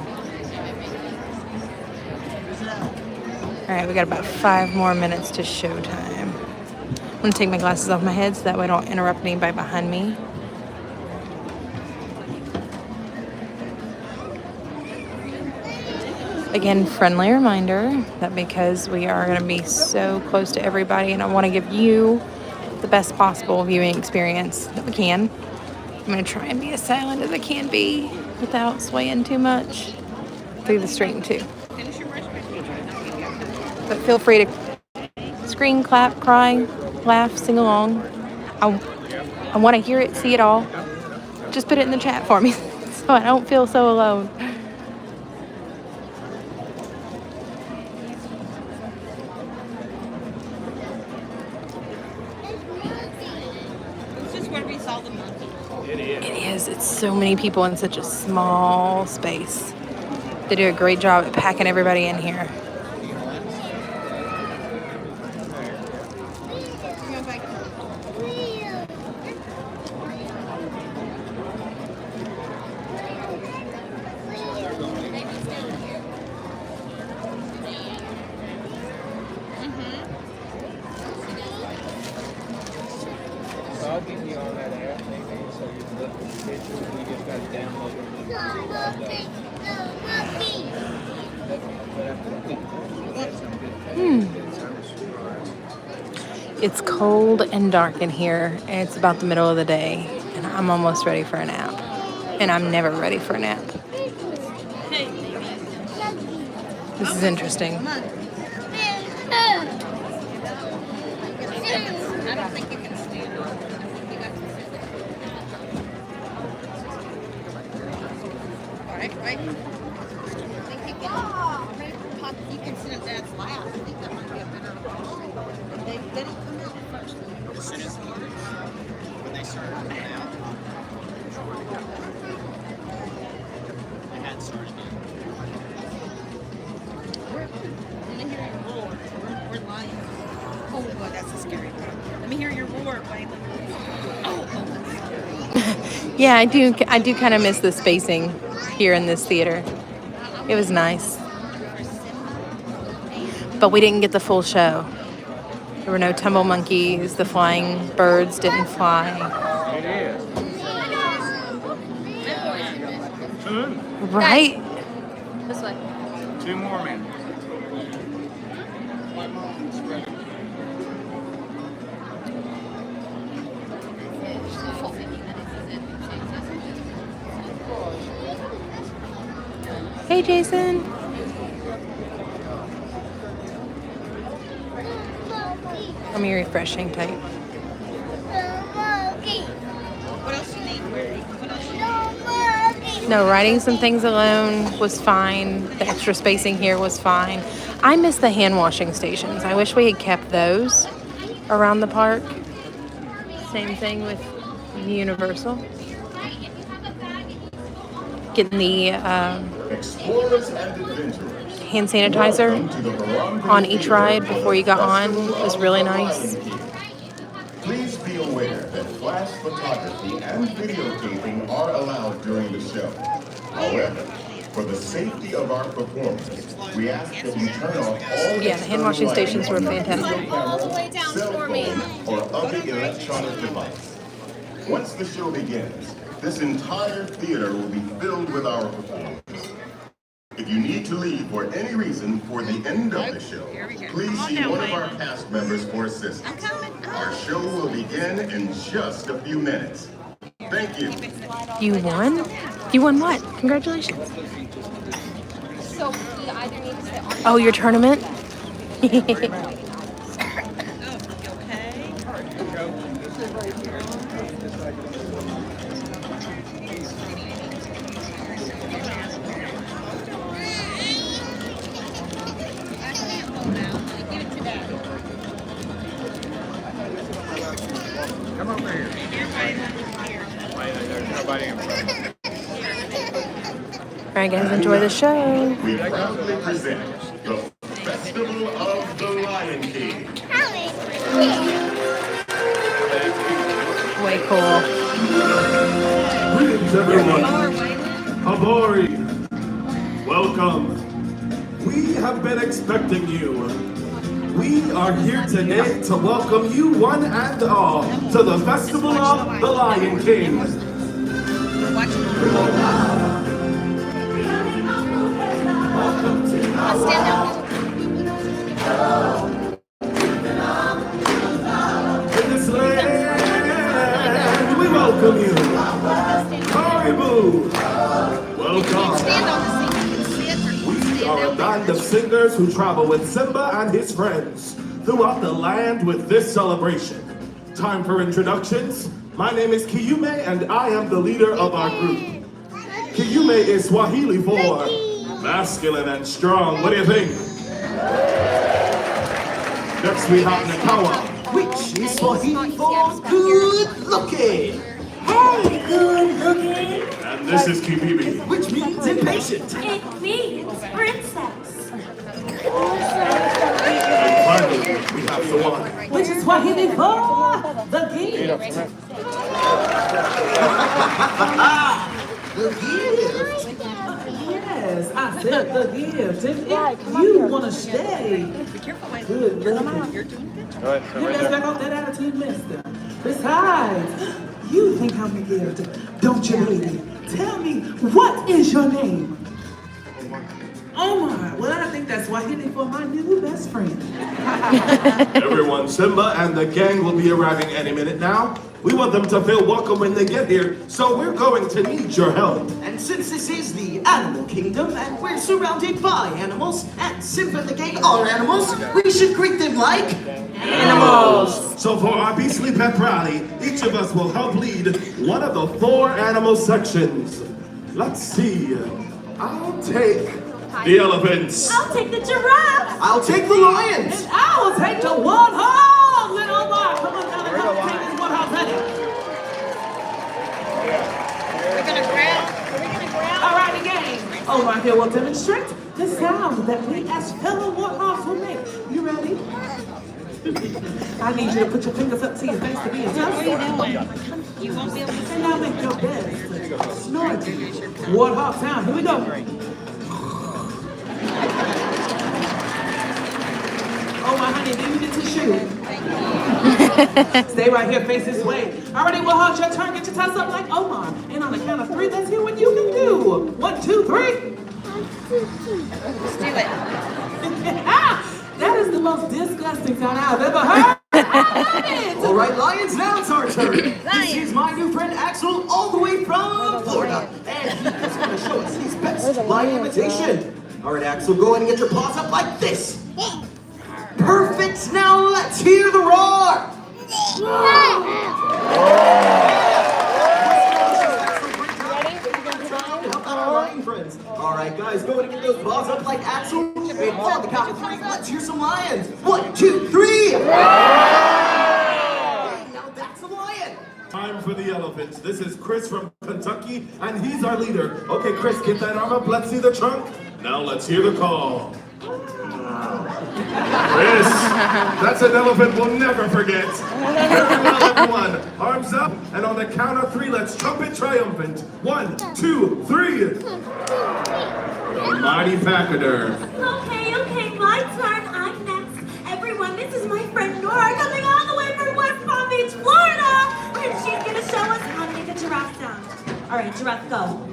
All right, we got about 5 more minutes to showtime. I'm going to take my glasses off my head so that way I don't interrupt anybody behind me. Again, friendly reminder that because we are going to be so close to everybody and I want to give you the best possible viewing experience that we can, I'm going to try and be as silent as I can be without swaying too much through the stream too. But feel free to scream, clap, cry, laugh, sing along. I want to hear it, see it all. Just put it in the chat for me so I don't feel so alone. It is. It's so many people in such a small space. They do a great job at packing everybody in here. I'll give you all that app, so you look at the picture and you just got to download it. It's cold and dark in here, and it's about the middle of the day, and I'm almost ready for a nap. And I'm never ready for a nap. This is interesting. I don't think you can stand on it. You got to sit there. Right. I think you can sit in Dad's lap. I think that might be a better option. They didn't come out first. As soon as when they started coming out, they had started doing. Let me hear your roar. We're lying. Oh boy, that's a scary part. Let me hear your roar, Wayne. Yeah, I do kind of miss the spacing here in this theater. It was nice. But we didn't get the full show. There were no tumble monkeys. The flying birds didn't fly. It is. Right? This way. 2 more minutes. Hey, Jason. Let me refresh, hang tight. What else you need? What else you need? No, writing some things alone was fine. The extra spacing here was fine. I miss the hand washing stations. I wish we had kept those around the park. Same thing with Universal. Getting the hand sanitizer on each ride before you got on was really nice. Please be aware that flash photography and videotaping are allowed during the show. However, for the safety of our performers, we ask that you turn off all the hand washing stations were fantastic. All the way down for me. Or other electronic device. Once the show begins, this entire theater will be filled with our performers. If you need to leave for any reason for the end of the show, please see one of our cast members for assistance. Our show will begin in just a few minutes. Thank you. You won? You won what? Congratulations. So you either need to sit on. Oh, your tournament? Come over here. There's nobody in front. All right, guys, enjoy the show. We proudly present the Festival of the Lion King. Way cool. Greetings, everyone. Aboard! Welcome. We have been expecting you. We are here today to welcome you one and all to the Festival of the Lion King. Stand up. In this land, we welcome you. Caribou! Welcome. We are a band of singers who travel with Simba and his friends throughout the land with this celebration. Time for introductions. My name is Kiyume and I am the leader of our group. Kiyume is Swahili for masculine and strong. What do you think? Next we have Nakawa, which is Swahili for good looking. Hey, good looking. And this is Kibibi, which means impatient. It means princess. And finally we have Sawan, which is Swahili for the gift. The gift. Yes, I said the gift. If you want to stay, good looking. You guys back off that attitude, mister. Besides, you think I'm a gift, don't you, lady? Tell me, what is your name? Omar. Well, I think that's Swahili for my new best friend. Everyone, Simba and the gang will be arriving any minute now. We want them to feel welcome when they get here, so we're going to need your help. And since this is the animal kingdom, and we're surrounded by animals, and Simba and the gang are animals, we should greet them like animals. So for our beastly pep rally, each of us will help lead one of the 4 animal sections. Let's see. I'll take the elephants. I'll take the giraffe. I'll take the lions. And I will take the warthog. Little Omar, come on down and help take this warthog, honey. We're gonna grab. All right, the gang. Omar here will demonstrate the sound that we as fellow warthogs will make. You ready? I need you to put your fingers up to your face to be adjusted. You won't be able to see. And now make your best. Snorting. Warthog sound. Here we go. Oh, my honey, do you get to shoot? Stay right here, face this way. Alrighty, Warthog, your turn. Get your toes up like Omar. And on the count of 3, let's hear what you can do. 1, 2, 3. Let's do it. That is the most disgusting sound I've ever heard. All right, lions, now it's our turn. This is my new friend Axel, all the way from Florida. And he is going to show us his best lion imitation. All right, Axel, go ahead and get your paws up like this. Perfect. Now let's hear the roar. All right, guys, go ahead and get those paws up like Axel. And on the count of 3, let's hear some lions. 1, 2, 3. Now that's a lion. Time for the elephants. This is Chris from Kentucky, and he's our leader. Okay, Chris, get that arm up. Let's see the trunk. Now let's hear the call. Chris, that's an elephant we'll never forget. Well, everyone, arms up, and on the count of 3, let's trumpet triumphant. 1, 2, 3. The mighty pachyderm. Okay, my turn. I'm next. Everyone, this is my friend Nora coming all the way from West Palm Beach, Florida. And she's going to show us how to make a giraffe sound. All right, giraffe, go.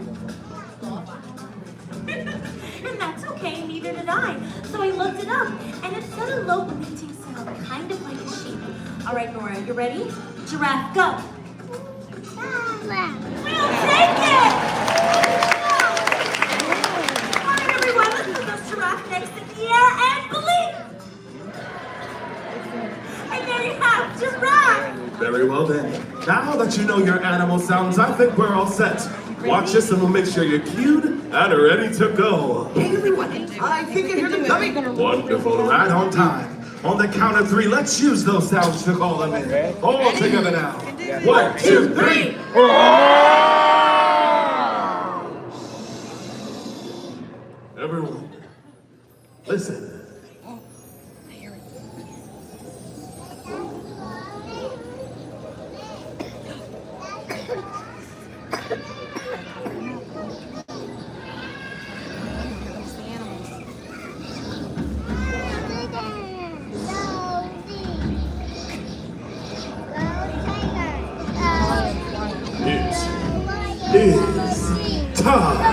And that's okay, neither did I. So I looked it up, and it said a low bleating sound, kind of like a sheep. All right, Nora, you ready? Giraffe, go. We'll take it! All right, everyone, let's put those giraffe necks in the air and bleat. And there you have giraffe. Very well then. Now that you know your animal sounds, I think we're all set. Watch this and we'll make sure you're cued and ready to go. Hey, everyone, I think I hear them coming. Wonderful, right on time. On the count of 3, let's use those sounds to call them in. All together now. 1, 2, 3. Everyone, listen. is time.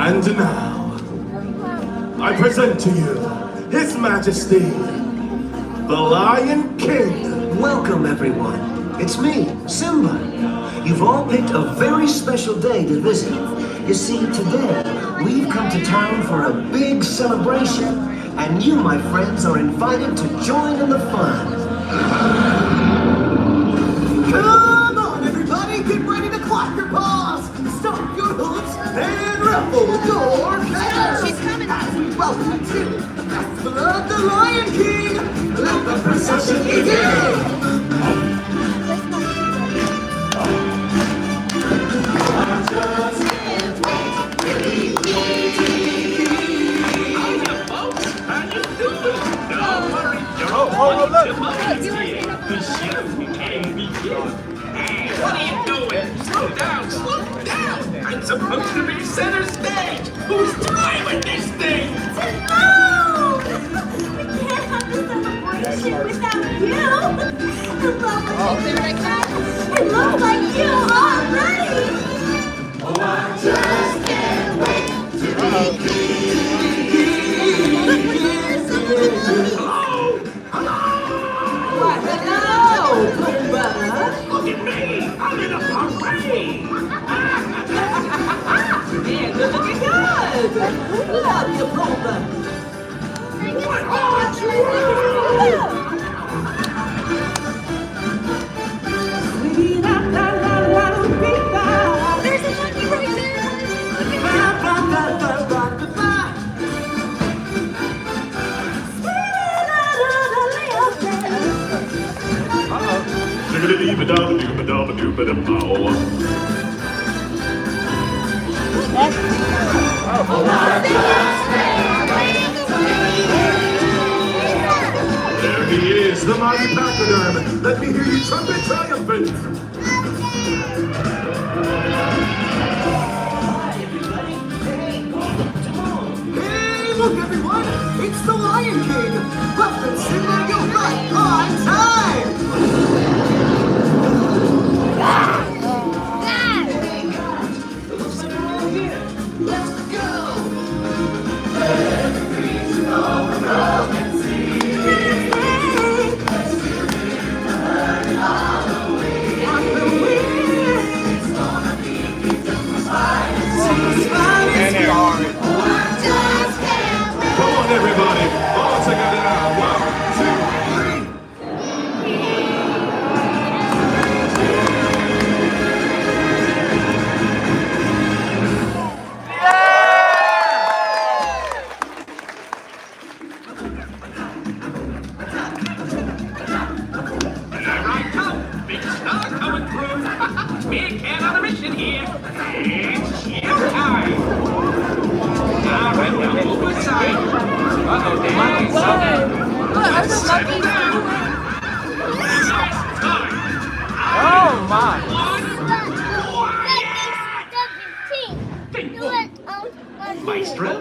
And now, I present to you His Majesty, the Lion King. Welcome, everyone. It's me, Simba. You've all picked a very special day to visit. You see, today, we've come to town for a big celebration, and you, my friends, are invited to join in the fun. Come on, everybody, get ready to clap your paws, stomp your hooves, and ruffle your feathers. She's coming. As we welcome you to the Festival of the Lion King. Let the procession begin. The show can begin. Hey, what are you doing? Slow down, slow down! I'm supposed to be center stage! Who's driving this thing? No! We can't have the celebration without you! It looks like you already! Oh, I just can't wait to be Look at me! I'm in a parade! Man, you're looking good! Love your Pumbaa! What are you? There's a monkey right there! There he is, the mighty pachyderm. Let me hear you trumpet triumphant. Hey, look everyone! It's the Lion King! Welcome to your right on time! Let's go! Everything's all around and see. It's gonna be Come on, everybody. All together now. 1, 2, 3. Big star coming through. Big cat on a mission here. It's showtime. All right, now move aside. Uh-oh, Danny's something. Let's settle down. Oh, my. Maestro?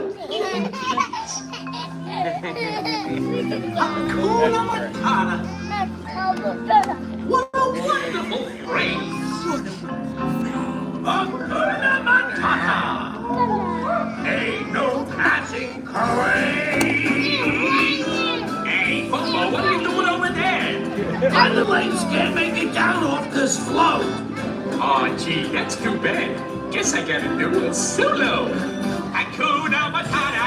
Hakuna Matata. What a wonderful phrase! Hakuna Matata! Ain't no passing craze! Hey, Bumbo, what are you doing over there? By the legs can't make it down off this float! Oh, gee, that's too bad. Guess I gotta do a solo. Hakuna Matata!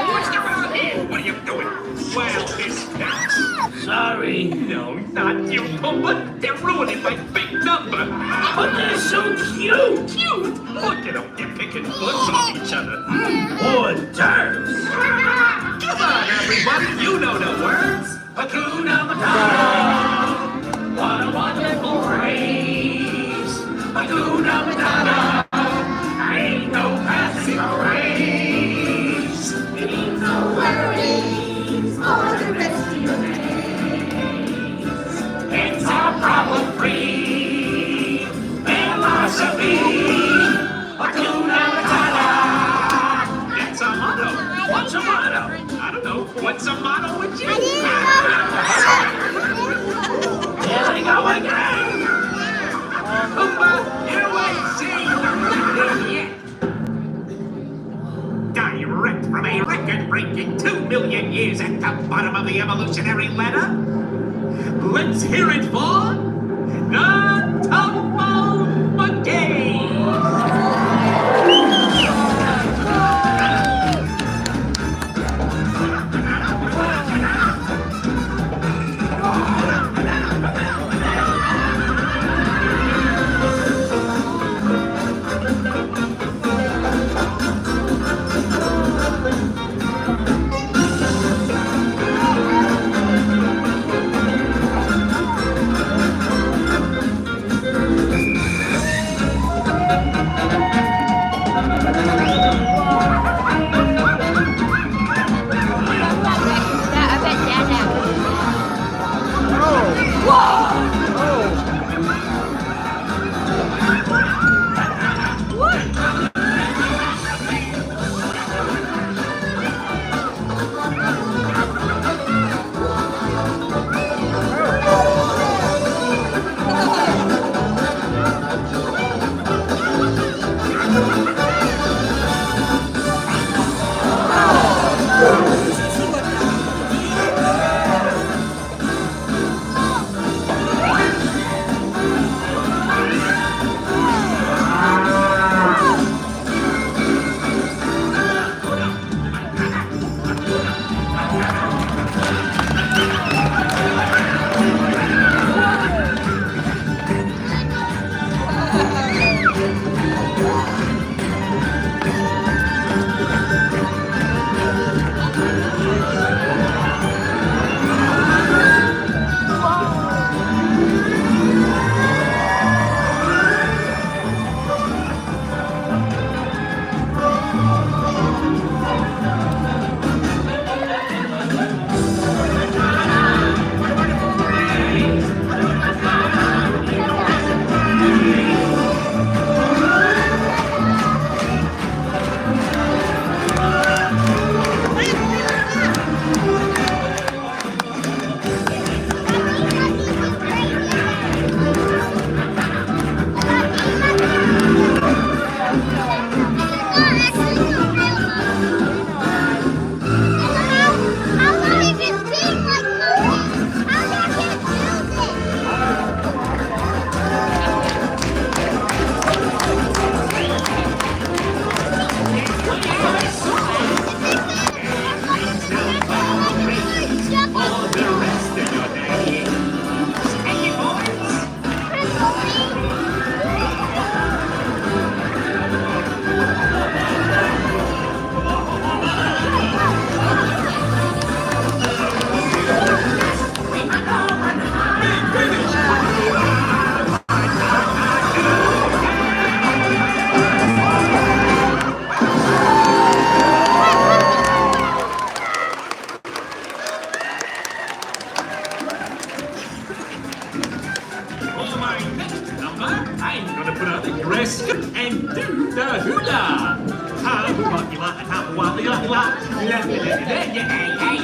What's going on here? What are you doing? Well, this Sorry. No, not you, Pumbaa. They're ruining my big number. But they're so cute. Cute? Look at them. They're picking foots off each other. Hors d'oeuvres. Come on, everybody. You know the words. Hakuna Matata. What a wonderful phrase. Hakuna Matata. Ain't no passing race. It means no worries for the rest of your days. It's our problem-free philosophy. Hakuna Matata. That's our motto. What's a motto? I don't know. What's a motto with you? Here we go again. Pumbaa, you ain't seen nothing yet. Direct from a record-breaking 2 million years at the bottom of the evolutionary ladder. Let's hear it for the Tumble Monkeys.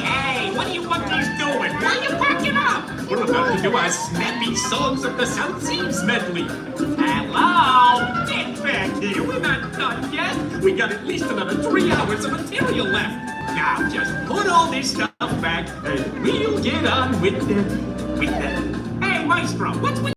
Hey, what do you want these doing? Why are you packing up? We're about to do our snappy Songs of the South Seas medley. Hello? Get back here. We're not done yet. We got at least another 3 hours of material left. Now, just put all this stuff back and we'll get on with the... Hey, Maestro, what's with...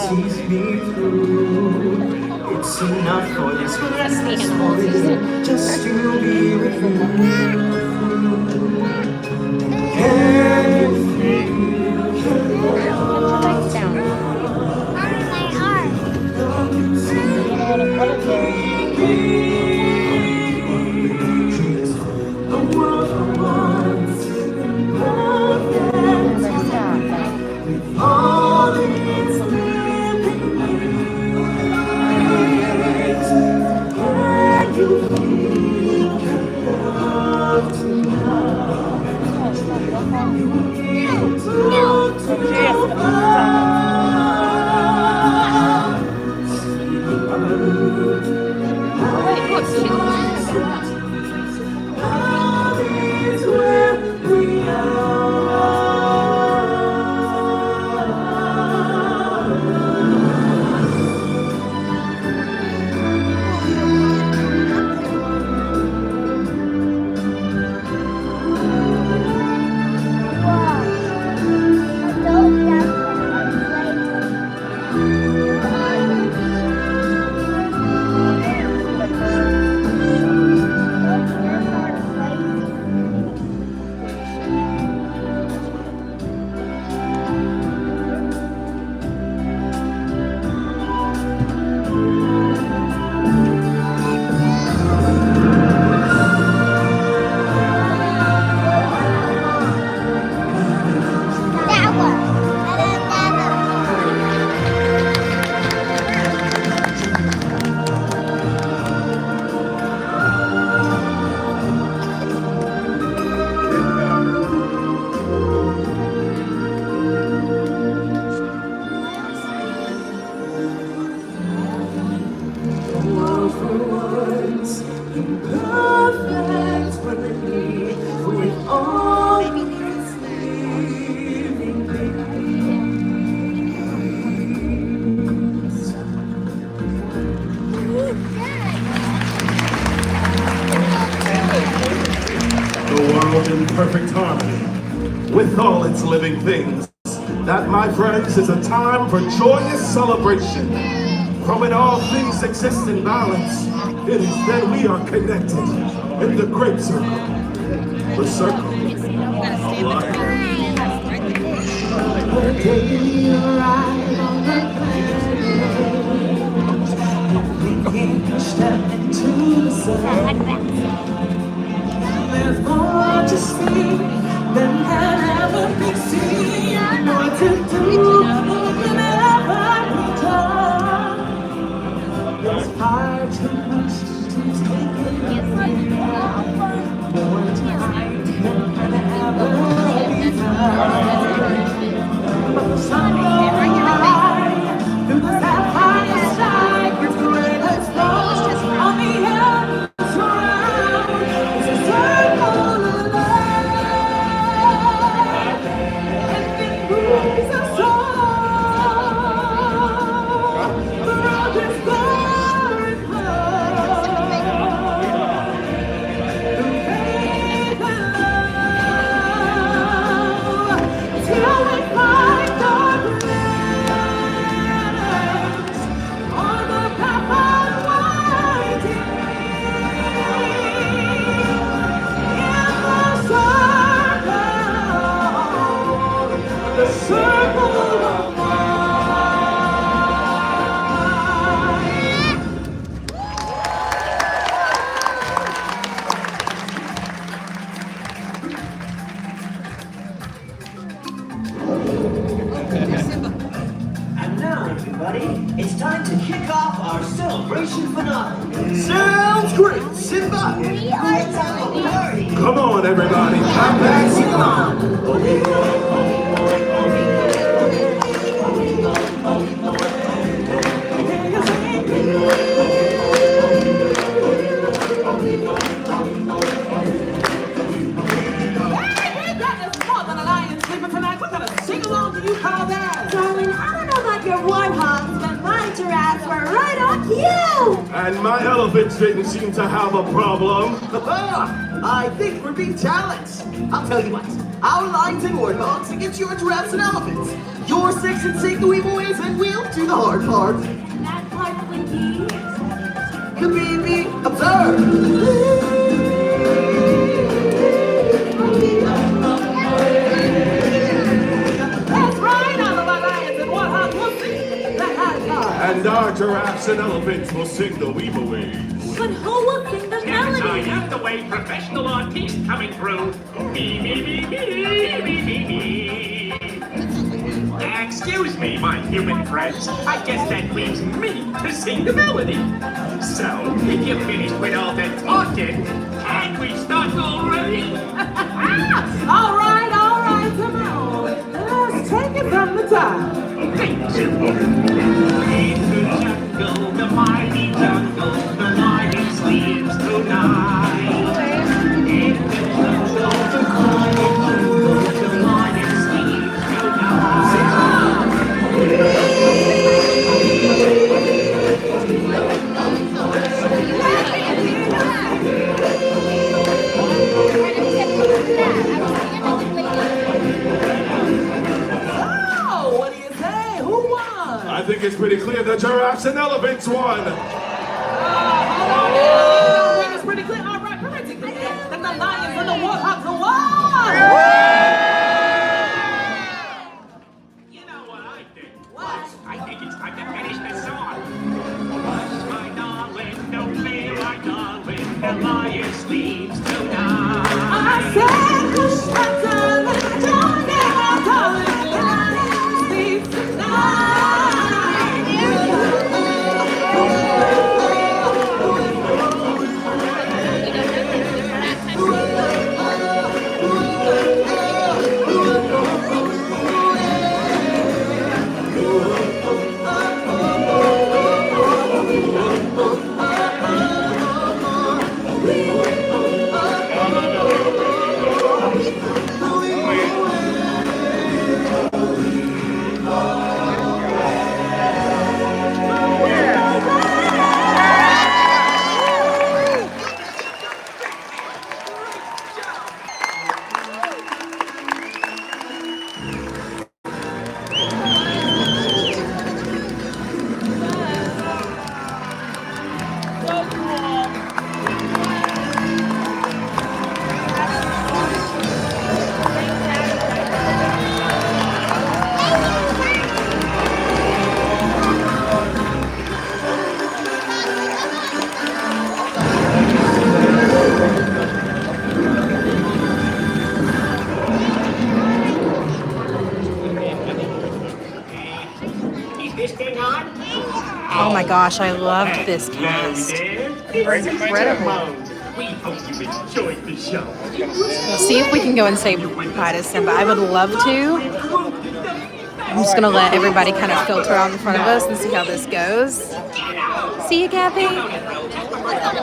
Tease me through. It's enough for this Christmas morning just to be with you. Can you feel the love the world wants perfect all its living things. Can you feel the love tonight? Perfect harmony with all its living things. That, my friends, is a time for joyous celebration. From it all things exist in balance. It is then we are connected in the great circle. The circle of life. The day you arrive on the planet, we can step into the sun. There's more to see than can ever be seen. More to do than ever be done. There's far too much to take in. More time than can ever be done. But the sun will rise through the sapphire sky. It's the greatest love on the earth. It's time to kick off our celebration finale. Sounds great, Simba! We are the party. Come on, everybody, clap back, sing along. Darling, I don't know about your warm hugs, but my giraffe were right on cue. And my elephants didn't seem to have a problem. I think we're being challenged. I'll tell you what. Our lions and warthogs against your giraffes and elephants. Your six and take the evil ways and we'll do the hard part. That part would be... The baby, observe. That's right, all of our lions and warthogs will sing that high part. And our giraffes and elephants will sing the weave away. But who will sing the melody? Out of the way, professional artiste coming through. Me. Excuse me, my human friends. I guess that leaves me to sing the melody. So, if you're finished with all that talking, can we start already? All right, come on. Let's take it from the top. In the jungle, the mighty jungle, the lion sleeps tonight. In the jungle, the mighty jungle, the lion sleeps Oh, what do you say? Who won? I think it's pretty clear the giraffes and elephants won. I think it's pretty clear. All right, pretty clear that the lions and the warthogs won. You know what I think? What? I think it's time to finish this song. Hush, my darling, don't feel like darling, the lion sleeps tonight. I said, hush, my darling, don't get my darling, the lion sleeps tonight. Oh my gosh, I loved this cast. It's incredible. We hope you enjoyed the show. We'll see if we can go and say bye to Simba. I would love to. I'm just gonna let everybody kind of filter out in front of us and see how this goes. See you, Cathy.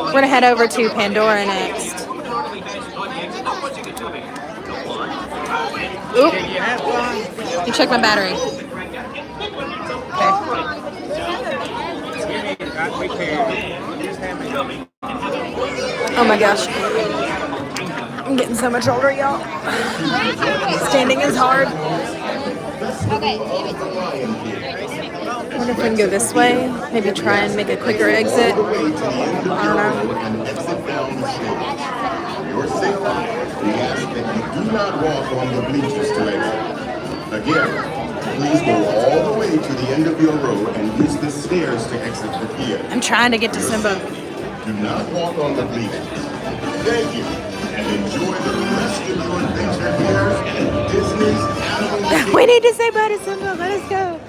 We're gonna head over to Pandora next. Oop. You check my battery. Oh my gosh. I'm getting so much older, y'all. Standing is hard. Okay. I wonder if we can go this way. Maybe try and make a quicker exit. I don't know. Your safety, we ask that you do not walk on the bleachers to exit. Again, please go all the way to the end of your row and use the stairs to exit the pier. I'm trying to get to Simba. Do not walk on the bleachers. Thank you, and enjoy the rest of your adventure here at Disney's Animal We need to say bye to Simba. Let us go.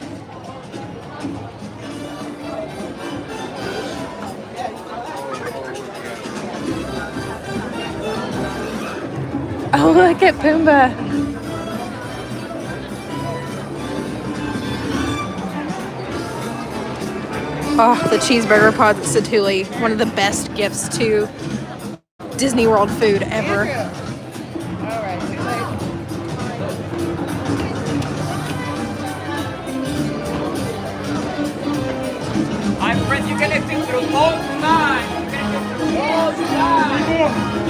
Oh, look at Pumbaa. Oh, the cheeseburger pod satuli, one of the best gifts to Disney World food ever. I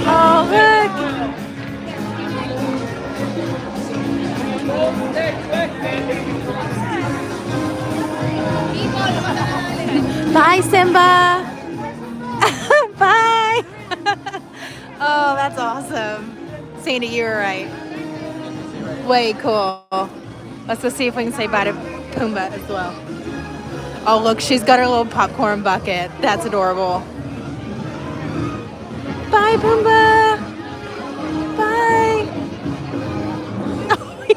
Oh, look. Bye, Simba. Bye. Oh, that's awesome. Sandy, you were right. Way cool. Let's go see if we can say bye to Pumbaa as well. Oh, look, she's got her little popcorn bucket. That's adorable. Bye, Pumbaa. Bye. Oh, he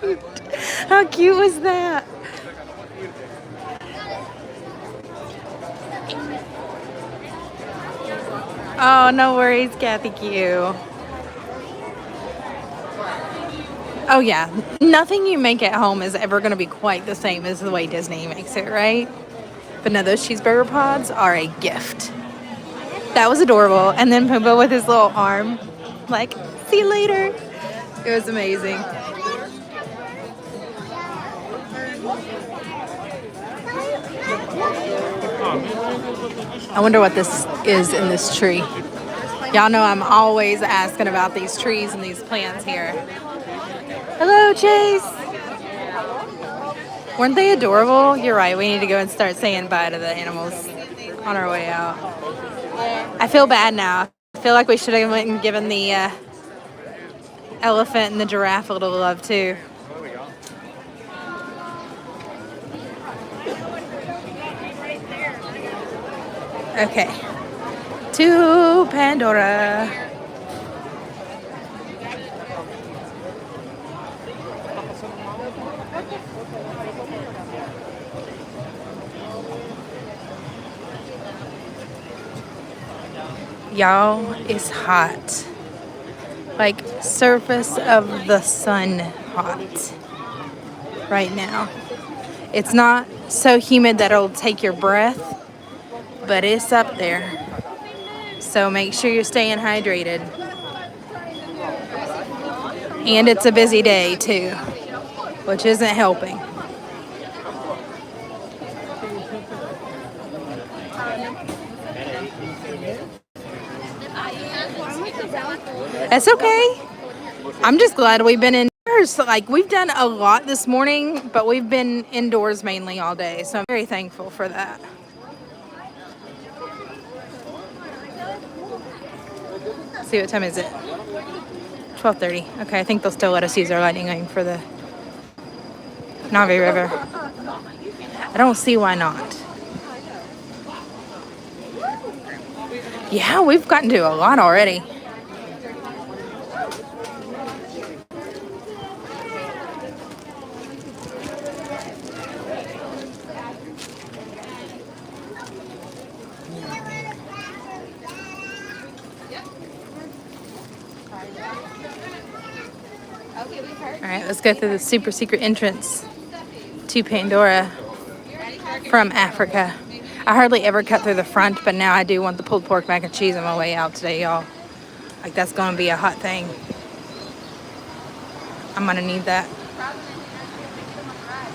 waved. How cute was that? Oh, no worries, Cathy Q. Oh yeah, nothing you make at home is ever going to be quite the same as the way Disney makes it, right? But no, those cheeseburger pods are a gift. That was adorable. And then Pumbaa with his little arm, like, see you later. It was amazing. I wonder what this is in this tree. Y'all know I'm always asking about these trees and these plants here. Hello, Chase. Weren't they adorable? You're right. We need to go and start saying bye to the animals on our way out. I feel bad now. I feel like we should have went and given the elephant and the giraffe a little love too. Okay. To Pandora. Y'all, it's hot. Like surface of the sun hot right now. It's not so humid that it'll take your breath, but it's up there. So make sure you're staying hydrated. And it's a busy day too, which isn't helping. That's okay. I'm just glad we've been indoors. Like, we've done a lot this morning, but we've been indoors mainly all day. So I'm very thankful for that. Let's see, what time is it? 12:30. Okay, I think they'll still let us use our lightning lane for the Navi River. I don't see why not. Yeah, we've gotten to a lot already. All right, let's go through the super secret entrance to Pandora from Africa. I hardly ever cut through the front, but now I do want the pulled pork mac and cheese on my way out today, y'all. Like, that's gonna be a hot thing. I'm gonna need that.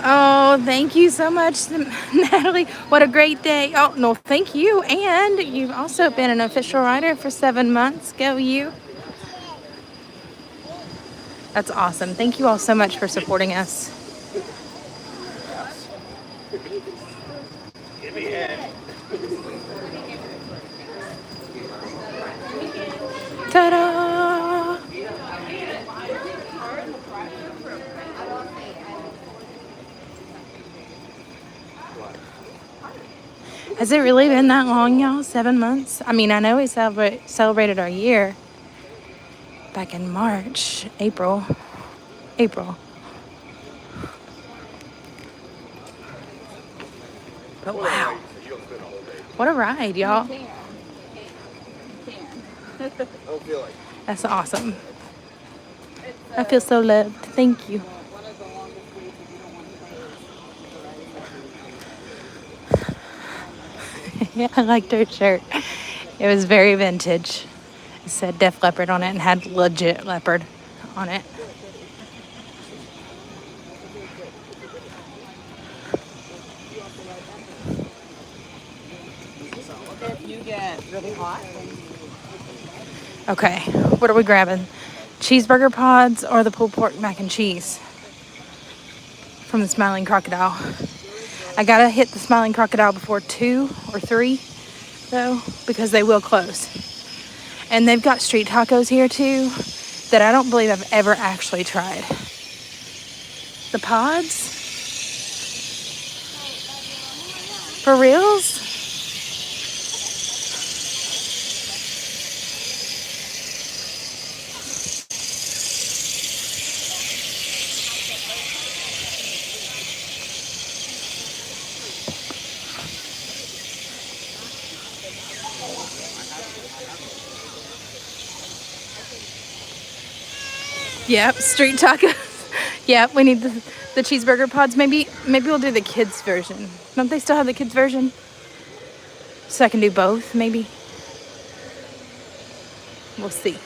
Oh, thank you so much, Natalie. What a great day. Oh, no, thank you. And you've also been an official rider for 7 months. Go you. That's awesome. Thank you all so much for supporting us. Ta-da! Has it really been that long, y'all? 7 months? I mean, I know we celebrated our year back in March, April. But wow, what a ride, y'all. That's awesome. I feel so loved. Thank you. Yeah, I liked her shirt. It was very vintage. It said Def Leppard on it and had legit leopard on it. If you get really hot, Okay, what are we grabbing? Cheeseburger pods or the pulled pork mac and cheese from the Smiling Crocodile? I gotta hit the Smiling Crocodile before 2 or 3 though, because they will close. And they've got street tacos here too that I don't believe I've ever actually tried. The pods? For reals? Yep, street tacos. Yep, we need the cheeseburger pods. Maybe we'll do the kids version. Don't they still have the kids version? So I can do both, maybe. We'll see.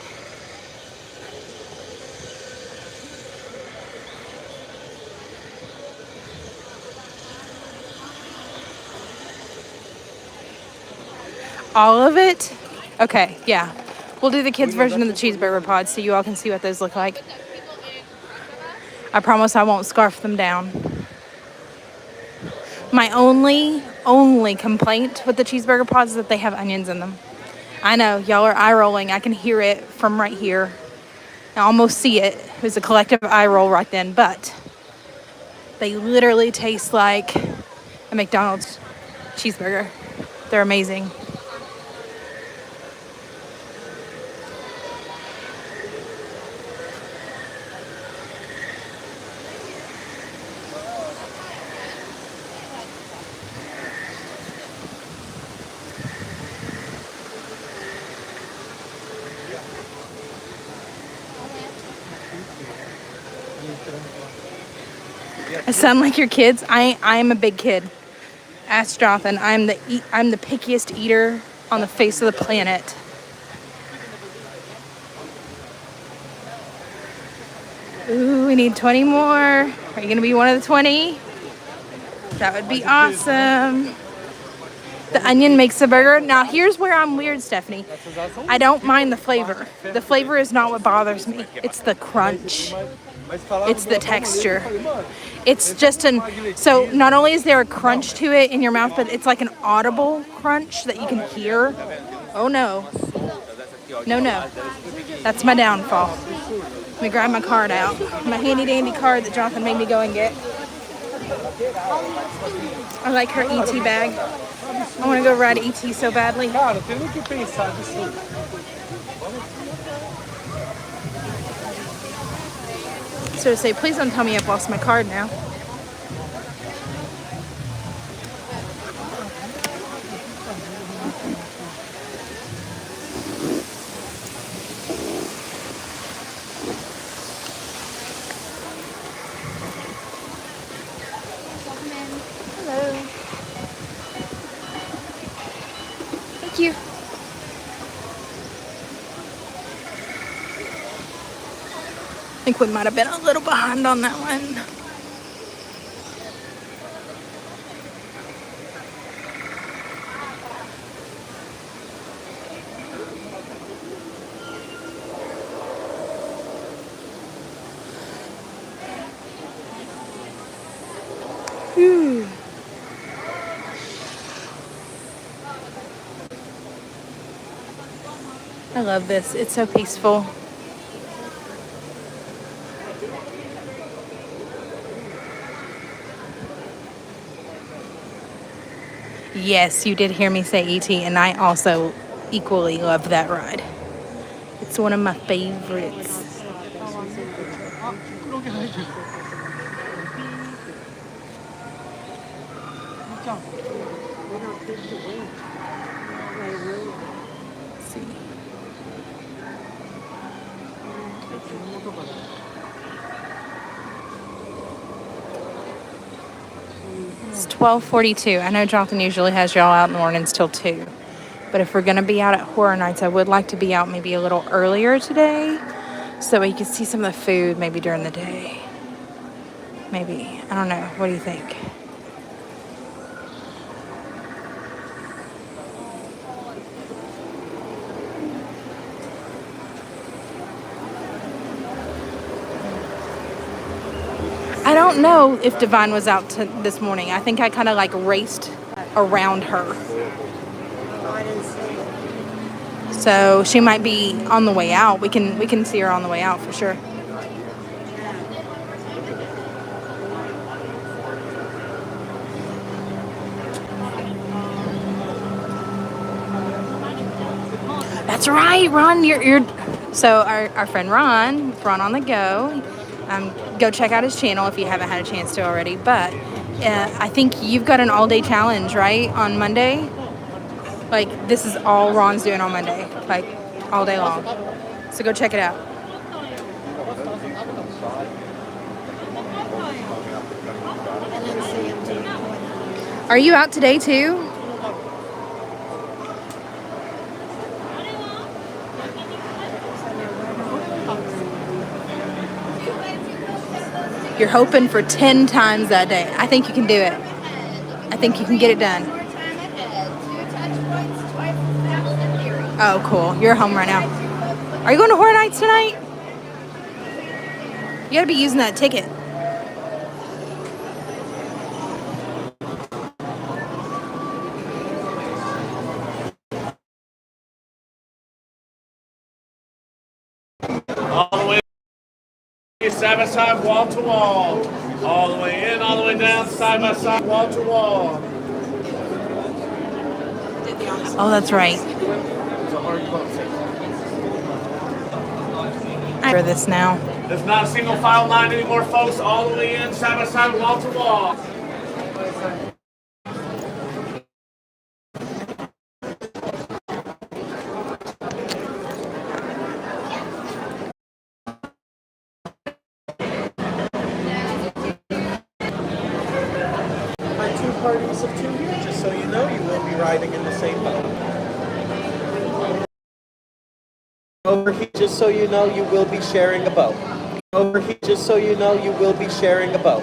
All of it? Okay, yeah. We'll do the kids version of the cheeseburger pods so you all can see what those look like. I promise I won't scarf them down. My only complaint with the cheeseburger pods is that they have onions in them. I know, y'all are eye rolling. I can hear it from right here. I almost see it. It was a collective eye roll right then, but they literally taste like a McDonald's cheeseburger. They're amazing. I sound like your kids. I'm a big kid. Ask Jonathan. I'm the pickiest eater on the face of the planet. Ooh, we need 20 more. Are you gonna be one of the 20? That would be awesome. The onion makes the burger. Now here's where I'm weird, Stefanie. I don't mind the flavor. The flavor is not what bothers me. It's the crunch. It's the texture. It's just so not only is there a crunch to it in your mouth, but it's like an audible crunch that you can hear. Oh no. No. That's my downfall. Let me grab my card out. My handy dandy card that Jonathan made me go and get. I like her ET bag. I want to go ride ET so badly. So to say, please don't tell me I've lost my card now. Hello. Thank you. I think we might have been a little behind on that one. Whew. I love this. It's so peaceful. Yes, you did hear me say ET, and I also equally love that ride. It's one of my favorites. Let's see. It's 12:42. I know Jonathan usually has y'all out in the mornings till 2. But if we're going to be out at Horror Nights, I would like to be out maybe a little earlier today so that we can see some of the food maybe during the day. Maybe. I don't know. What do you think? don't know if Divine was out this morning. I think I kind of like raced around her. So she might be on the way out. We can see her on the way out for sure. That's right, Ron. You're so our friend Ron on the Go. Go check out his channel if you haven't had a chance to already. But I think you've got an all-day challenge, right, on Monday? Like, this is all Ron's doing on Monday, like, all day long. So go check it out. Are you out today, too? You're hoping for 10 times that day. I think you can do it. I think you can get it done. Oh, cool. You're home right now. Are you going to Horror Nights tonight? You gotta be using that ticket. All the way side by side, wall to wall. All the way in, all the way down, side by side, wall to wall. Oh, that's right. I hear this now. There's not a single file line anymore, folks. All the way in, side by side, wall to wall. My two parties of two here, just so you know, you will be riding in the same boat. Over here, just so you know, you will be sharing a boat. Over here, just so you know, you will be sharing a boat.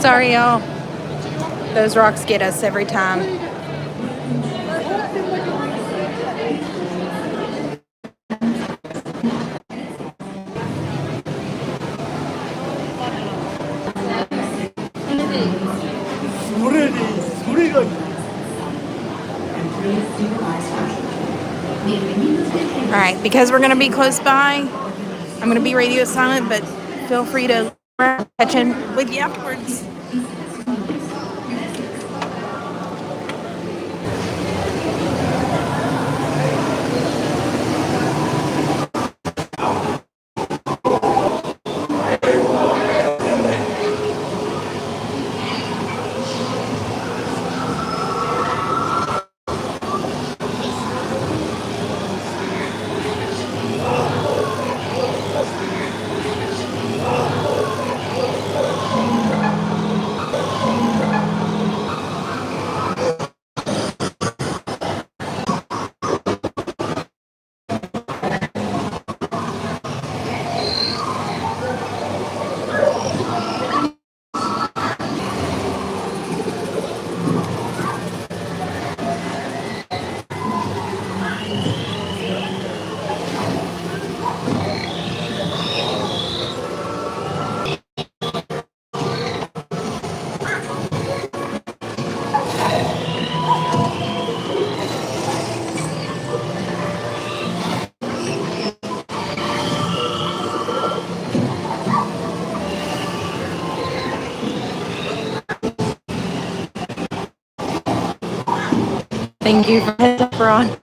Sorry, y'all. Those rocks get us every time. All right, because we're going to be close by, I'm going to be radio silent, but feel free to catch in with you afterwards. Thank you for heads up, Ron.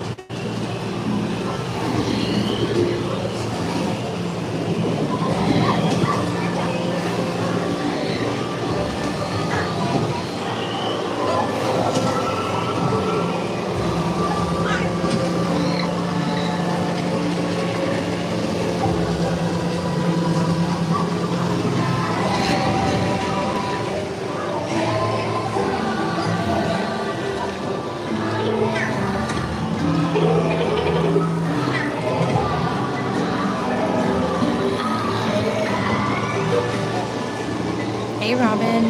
Hey, Robin.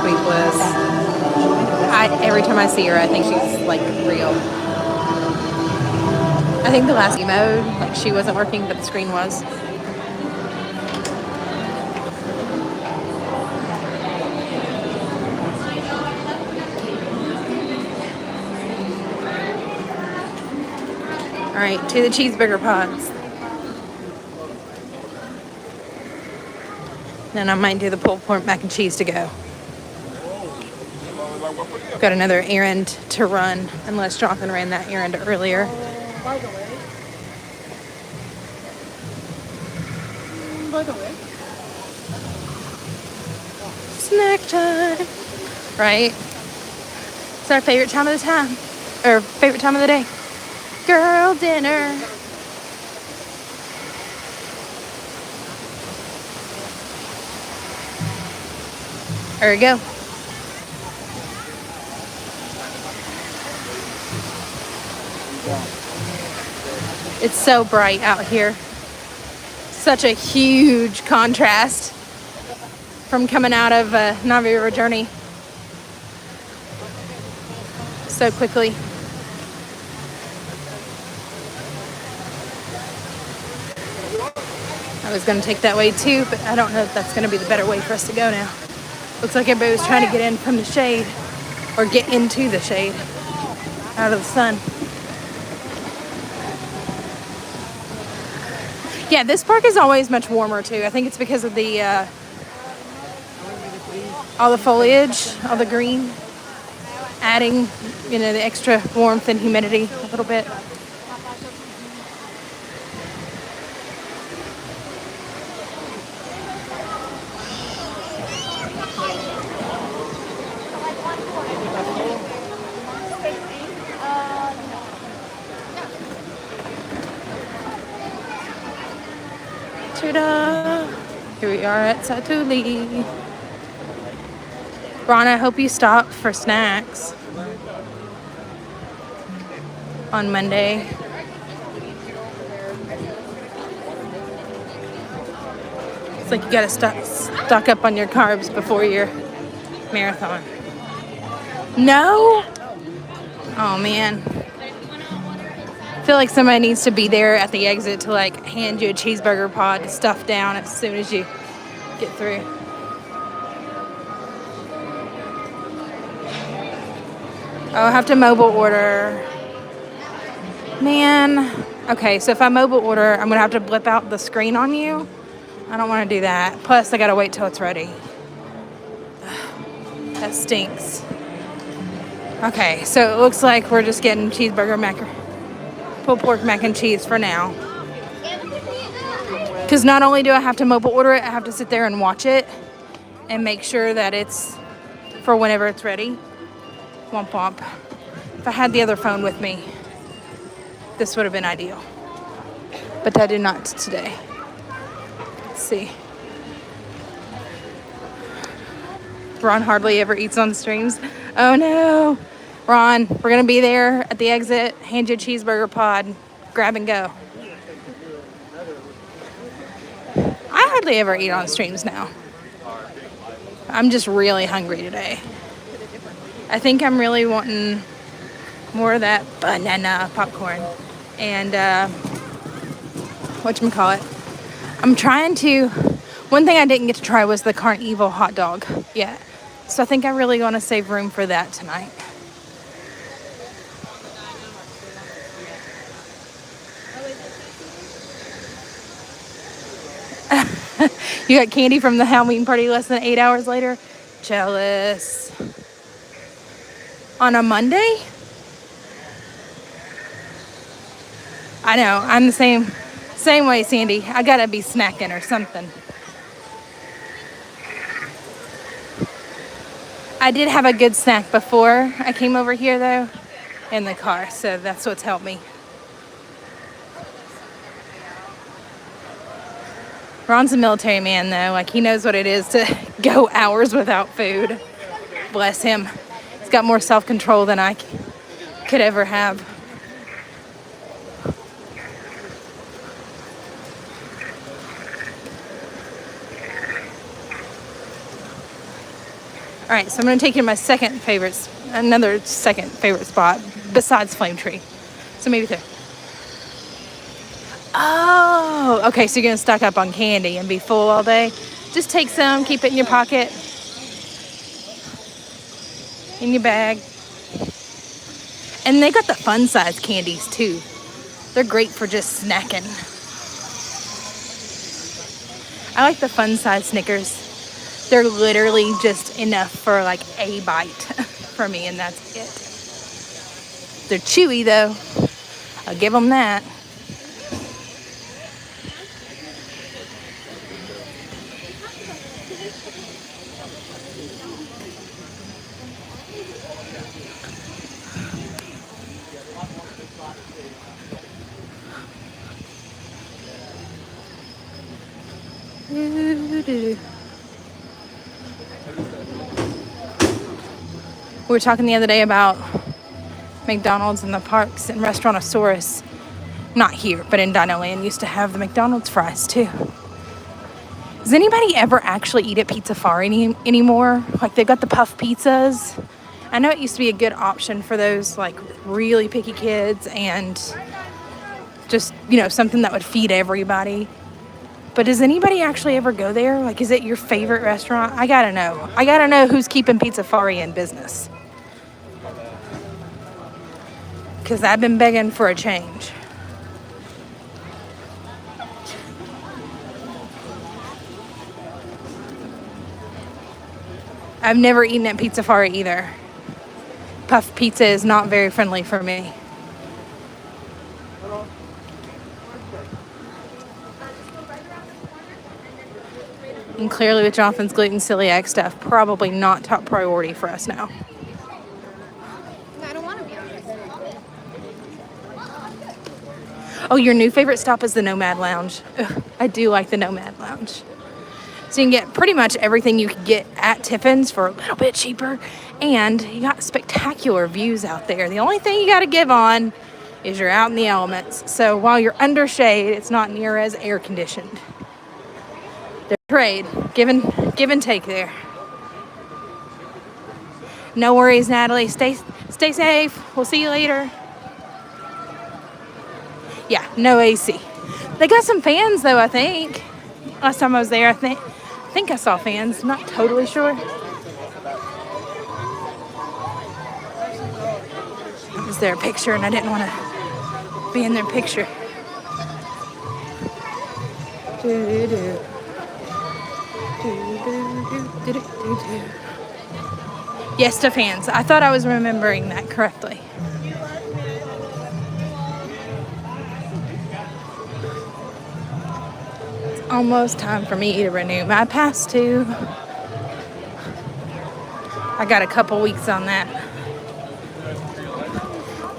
sweet Bliss. Every time I see her, I think she's like real. I think the last mode, like she wasn't working, but the screen was. All right, to the cheeseburger pods. Then I might do the pulled pork mac and cheese to go. Got another errand to run, unless Jonathan ran that errand earlier. By the way. Snack time. Right? It's our favorite time of the time. Or favorite time of the day. Girl dinner. There we go. It's so bright out here. Such a huge contrast from coming out of Navi River Journey so quickly. I was going to take that way too, but I don't know if that's going to be the better way for us to go now. Looks like everybody was trying to get in from the shade, or get into the shade, out of the sun. Yeah, this park is always much warmer too. I think it's because of the all the foliage, all the green, adding, you know, the extra warmth and humidity a little bit. Ta-da! Here we are at Satuli. Ron, I hope you stop for snacks on Monday. It's like you gotta stock up on your carbs before your marathon. No? Oh man. I feel like somebody needs to be there at the exit to like hand you a cheeseburger pod to stuff down as soon as you get through. Oh, I have to mobile order. Man. Okay, so if I mobile order, I'm gonna have to blip out the screen on you. I don't want to do that. Plus, I gotta wait till it's ready. That stinks. Okay, so it looks like we're just getting pulled pork mac and cheese for now. Because not only do I have to mobile order it, I have to sit there and watch it and make sure that it's for whenever it's ready. Womp womp. If I had the other phone with me, this would have been ideal. But I do not today. Let's see. Ron hardly ever eats on streams. Oh no. Ron, we're going to be there at the exit. Hand you a cheeseburger pod. Grab and go. I hardly ever eat on streams now. I'm just really hungry today. I think I'm really wanting more of that banana popcorn. And, whatchamacallit. I'm trying to... One thing I didn't get to try was the Carnival hot dog yet. So I think I really want to save room for that tonight. You got candy from the Halloween party less than 8 hours later? Jealous. On a Monday? I know, I'm the same way, Sandy. I gotta be snacking or something. I did have a good snack before I came over here though, in the car, so that's what's helped me. Ron's a military man though, like he knows what it is to go hours without food. Bless him. He's got more self-control than I could ever have. All right, so I'm gonna take you to my another second favorite spot besides Flame Tree. So maybe there. Oh, okay, so you're gonna stock up on candy and be full all day. Just take some, keep it in your pocket, in your bag. And they got the fun size candies too. They're great for just snacking. I like the fun size Snickers. They're literally just enough for like a bite for me, and that's it. They're chewy though. I'll give them that. We were talking the other day about McDonald's and the parks, and Restaurantosaurus, not here, but in DinoLand, used to have the McDonald's fries too. Does anybody ever actually eat at Pizza Safari anymore? Like, they've got the puff pizzas. I know it used to be a good option for those like really picky kids and just, you know, something that would feed everybody. But does anybody actually ever go there? Like, is it your favorite restaurant? I gotta know. I gotta know who's keeping Pizza Safari in business. Because I've been begging for a change. I've never eaten at Pizza Safari either. Puff pizza is not very friendly for me. And clearly with Jonathan's gluten celiac stuff, probably not top priority for us now. I don't want to be on this. Oh, your new favorite stop is the Nomad Lounge. Ugh, I do like the Nomad Lounge. So you can get pretty much everything you could get at Tiffin's for a little bit cheaper. And you got spectacular views out there. The only thing you got to give on is you're out in the elements. So while you're under shade, it's not near as air conditioned. The trade, give and take there. No worries, Natalie. Stay safe. We'll see you later. Yeah, no AC. They got some fans though, I think. Last time I was there, I think I saw fans. Not totally sure. Was there a picture and I didn't want to be in their picture. Yes, to fans. I thought I was remembering that correctly. It's almost time for me to renew my pass too. I got a couple weeks on that.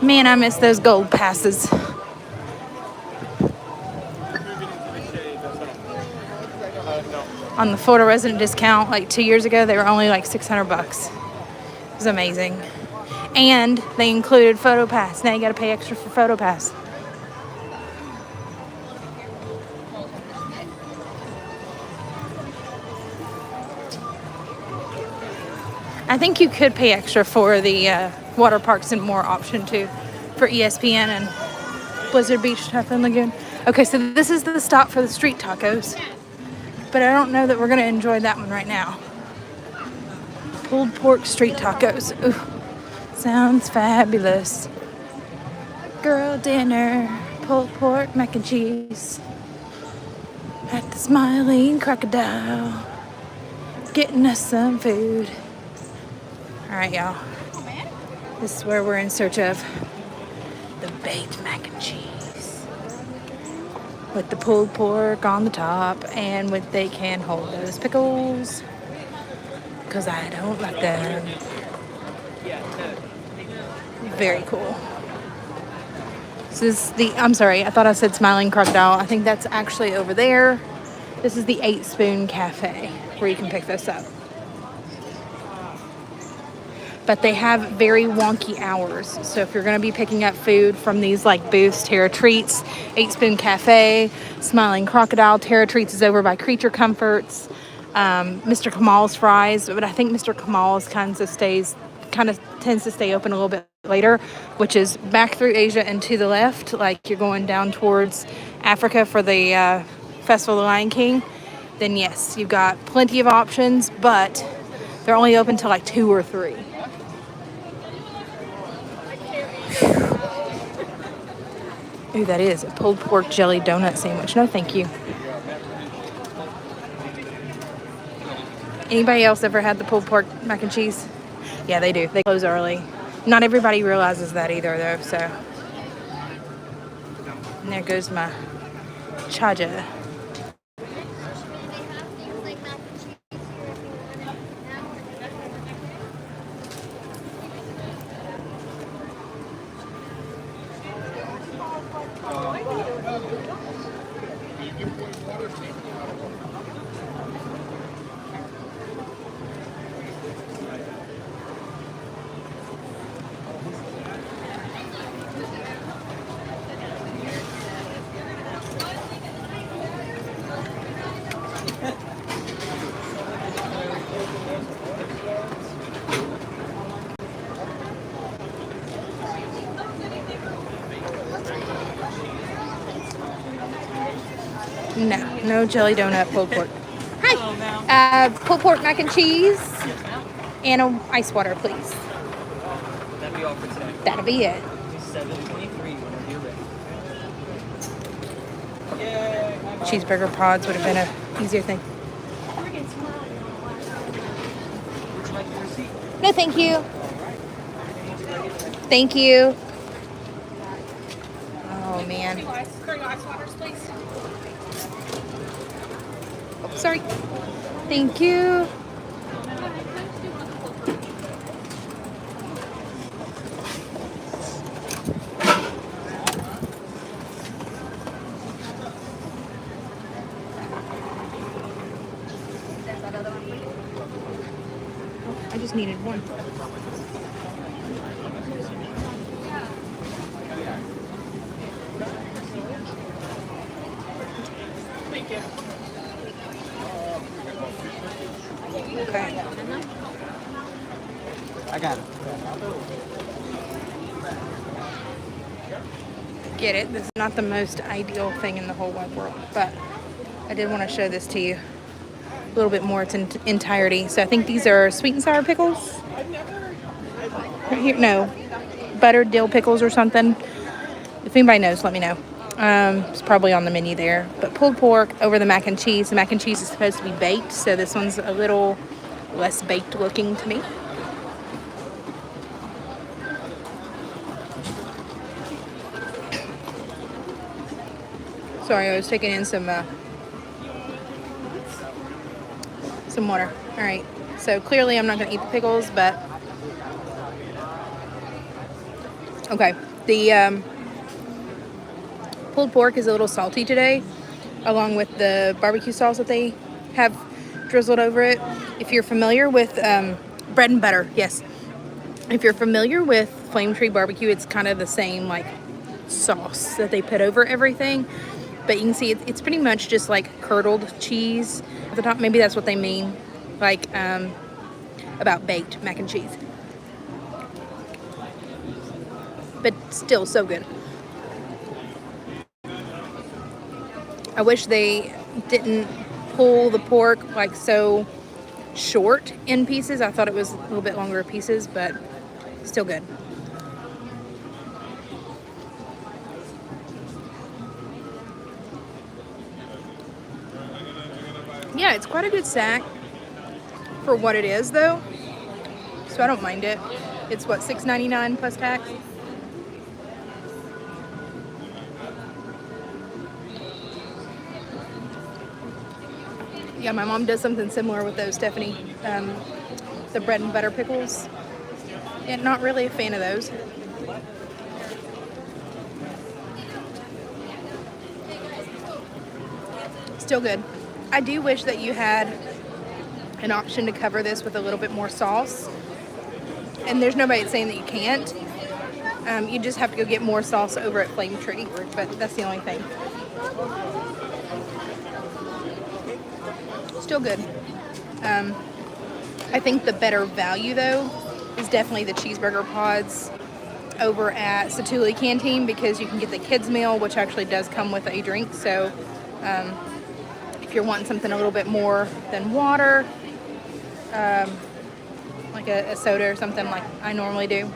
Man, I miss those gold passes. On the Florida resident discount, like 2 years ago, they were only like $600. It was amazing. And they included Photo Pass. Now you gotta pay extra for Photo Pass. I think you could pay extra for the water parks and more option too, for ESPN and Blizzard Beach, Typhoon Lagoon. Okay, so this is the stop for the street tacos, but I don't know that we're gonna enjoy that one right now. Pulled pork street tacos. Ooh, sounds fabulous. Girl dinner, pulled pork, mac and cheese. At the Smiling Crocodile, getting us some food. All right, y'all. This is where we're in search of the baked mac and cheese with the pulled pork on the top, and with they can hold those pickles because I don't like them. Very cool. This is I'm sorry, I thought I said Smiling Crocodile. I think that's actually over there. This is the 8 Spoon Cafe where you can pick this up. But they have very wonky hours. So if you're gonna be picking up food from these like booths, Terra Treats, 8 Spoon Cafe, Smiling Crocodile, Terra Treats is over by Creature Comforts. Mr. Kamal's fries, but I think Mr. Kamal's kind of tends to stay open a little bit later, which is back through Asia and to the left, like you're going down towards Africa for the Festival of the Lion King. Then yes, you've got plenty of options, but they're only open till like 2 or 3. Ooh, that is a pulled pork jelly donut sandwich. No, thank you. Anybody else ever had the pulled pork mac and cheese? Yeah, they do. They close early. Not everybody realizes that either, though, so. And there goes my charger. No jelly donut, pulled pork. Hi. Pulled pork mac and cheese and an ice water, please. That'll be all for today. That'll be it. 7:23 whenever you're ready. Cheeseburger pods would have been an easier thing. Would you like your receipt? No, thank you. Thank you. Oh, man. Oh, sorry. Thank you. I just needed one. Thank you. Okay. I got it. Get it. This is not the most ideal thing in the whole wide world, but I did want to show this to you a little bit more its entirety. So I think these are sweet and sour pickles. Right here, no, buttered dill pickles or something. If anybody knows, let me know. It's probably on the menu there. But pulled pork over the mac and cheese. The mac and cheese is supposed to be baked, so this one's a little less baked looking to me. Sorry, I was taking in some water. All right, so clearly I'm not going to eat the pickles, but okay. The pulled pork is a little salty today, along with the barbecue sauce that they have drizzled over it. If you're familiar with bread and butter, yes. If you're familiar with Flame Tree barbecue, it's kind of the same like sauce that they put over everything. But you can see it's pretty much just like curdled cheese at the top. Maybe that's what they mean, like about baked mac and cheese. But still so good. I wish they didn't pull the pork like so short in pieces. I thought it was a little bit longer pieces, but still good. Yeah, it's quite a good snack for what it is, though. So I don't mind it. It's what, $6.99 plus tax? Yeah, my mom does something similar with those, Stefanie. The bread and butter pickles. Yeah, not really a fan of those. Still good. I do wish that you had an option to cover this with a little bit more sauce. And there's nobody saying that you can't. You just have to go get more sauce over at Flame Tree, but that's the only thing. Still good. I think the better value, though, is definitely the cheeseburger pods over at Satuli Canteen, because you can get the kids meal, which actually does come with a drink. So if you're wanting something a little bit more than water, like a soda or something like I normally do,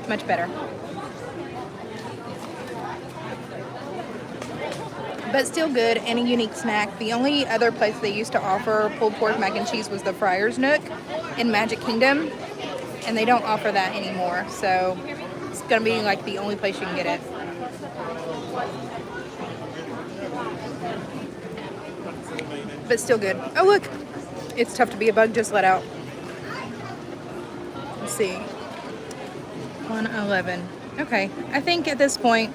much better. But still good and a unique snack. The only other place they used to offer pulled pork mac and cheese was the Friar's Nook in Magic Kingdom, and they don't offer that anymore. So it's gonna be like the only place you can get it. But still good. Oh look, it's tough to be a bug just let out. Let's see, 111. Okay, I think at this point,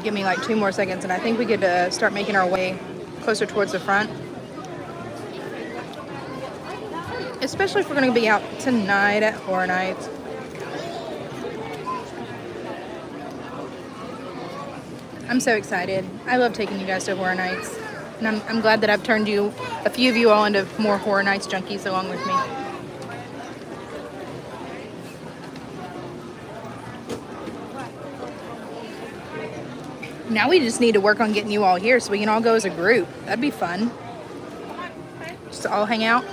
give me like 2 more seconds, and I think we could start making our way closer towards the front. Especially if we're going to be out tonight at Horror Nights. I'm so excited. I love taking you guys to Horror Nights. And I'm glad that I've turned a few of you all into more Horror Nights junkies along with me. Now we just need to work on getting you all here so we can all go as a group. That'd be fun. Just to all hang out.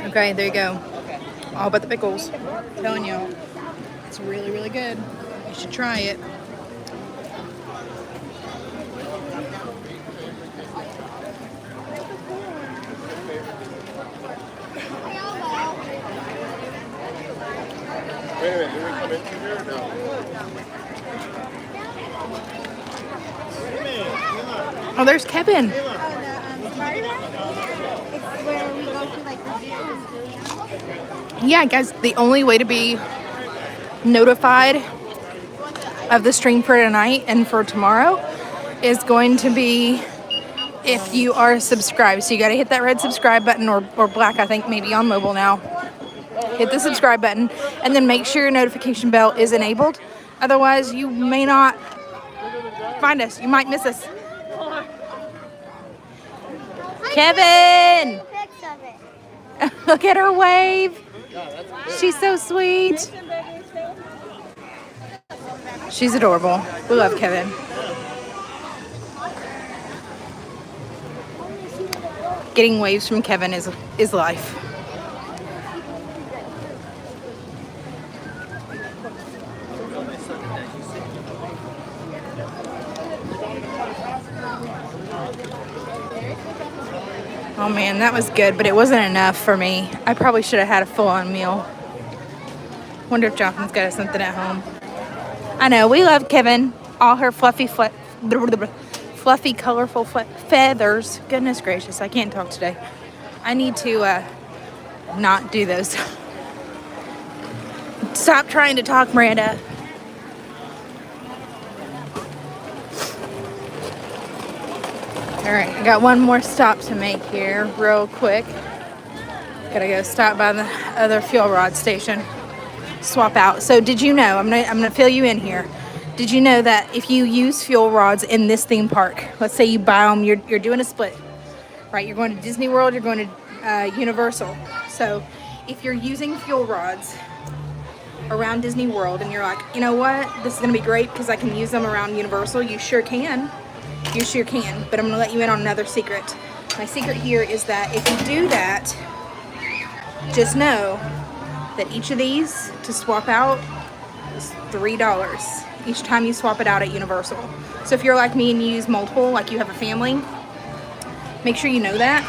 Okay, there you go. All but the pickles. I'm telling you, it's really, really good. You should try it. Wait a minute, did we come into here or no? Oh, there's Kevin. Yeah, guys, the only way to be notified of the stream for tonight and for tomorrow is going to be if you are subscribed. So you got to hit that red subscribe button, or black, I think, maybe on mobile now. Hit the subscribe button and then make sure your notification bell is enabled. Otherwise, you may not find us. You might miss us. Kevin! Look at her wave. She's so sweet. She's adorable. We love Kevin. Getting waves from Kevin is life. Oh man, that was good, but it wasn't enough for me. I probably should have had a full-on meal. Wonder if Jonathan's got us something at home. I know, we love Kevin. All her fluffy, colorful feathers. Goodness gracious, I can't talk today. I need to not do those. Stop trying to talk, Miranda. All right, I got one more stop to make here real quick. Gotta go stop by the other fuel rod station. Swap out. So did you know, I'm gonna fill you in here. Did you know that if you use fuel rods in this theme park, let's say you buy them, you're doing a split, right? You're going to Disney World, you're going to Universal. So if you're using fuel rods around Disney World and you're like, you know what, this is gonna be great because I can use them around Universal, you sure can. You sure can, but I'm gonna let you in on another secret. My secret here is that if you do that, just know that each of these to swap out is $3 each time you swap it out at Universal. So if you're like me and you use multiple, like you have a family, make sure you know that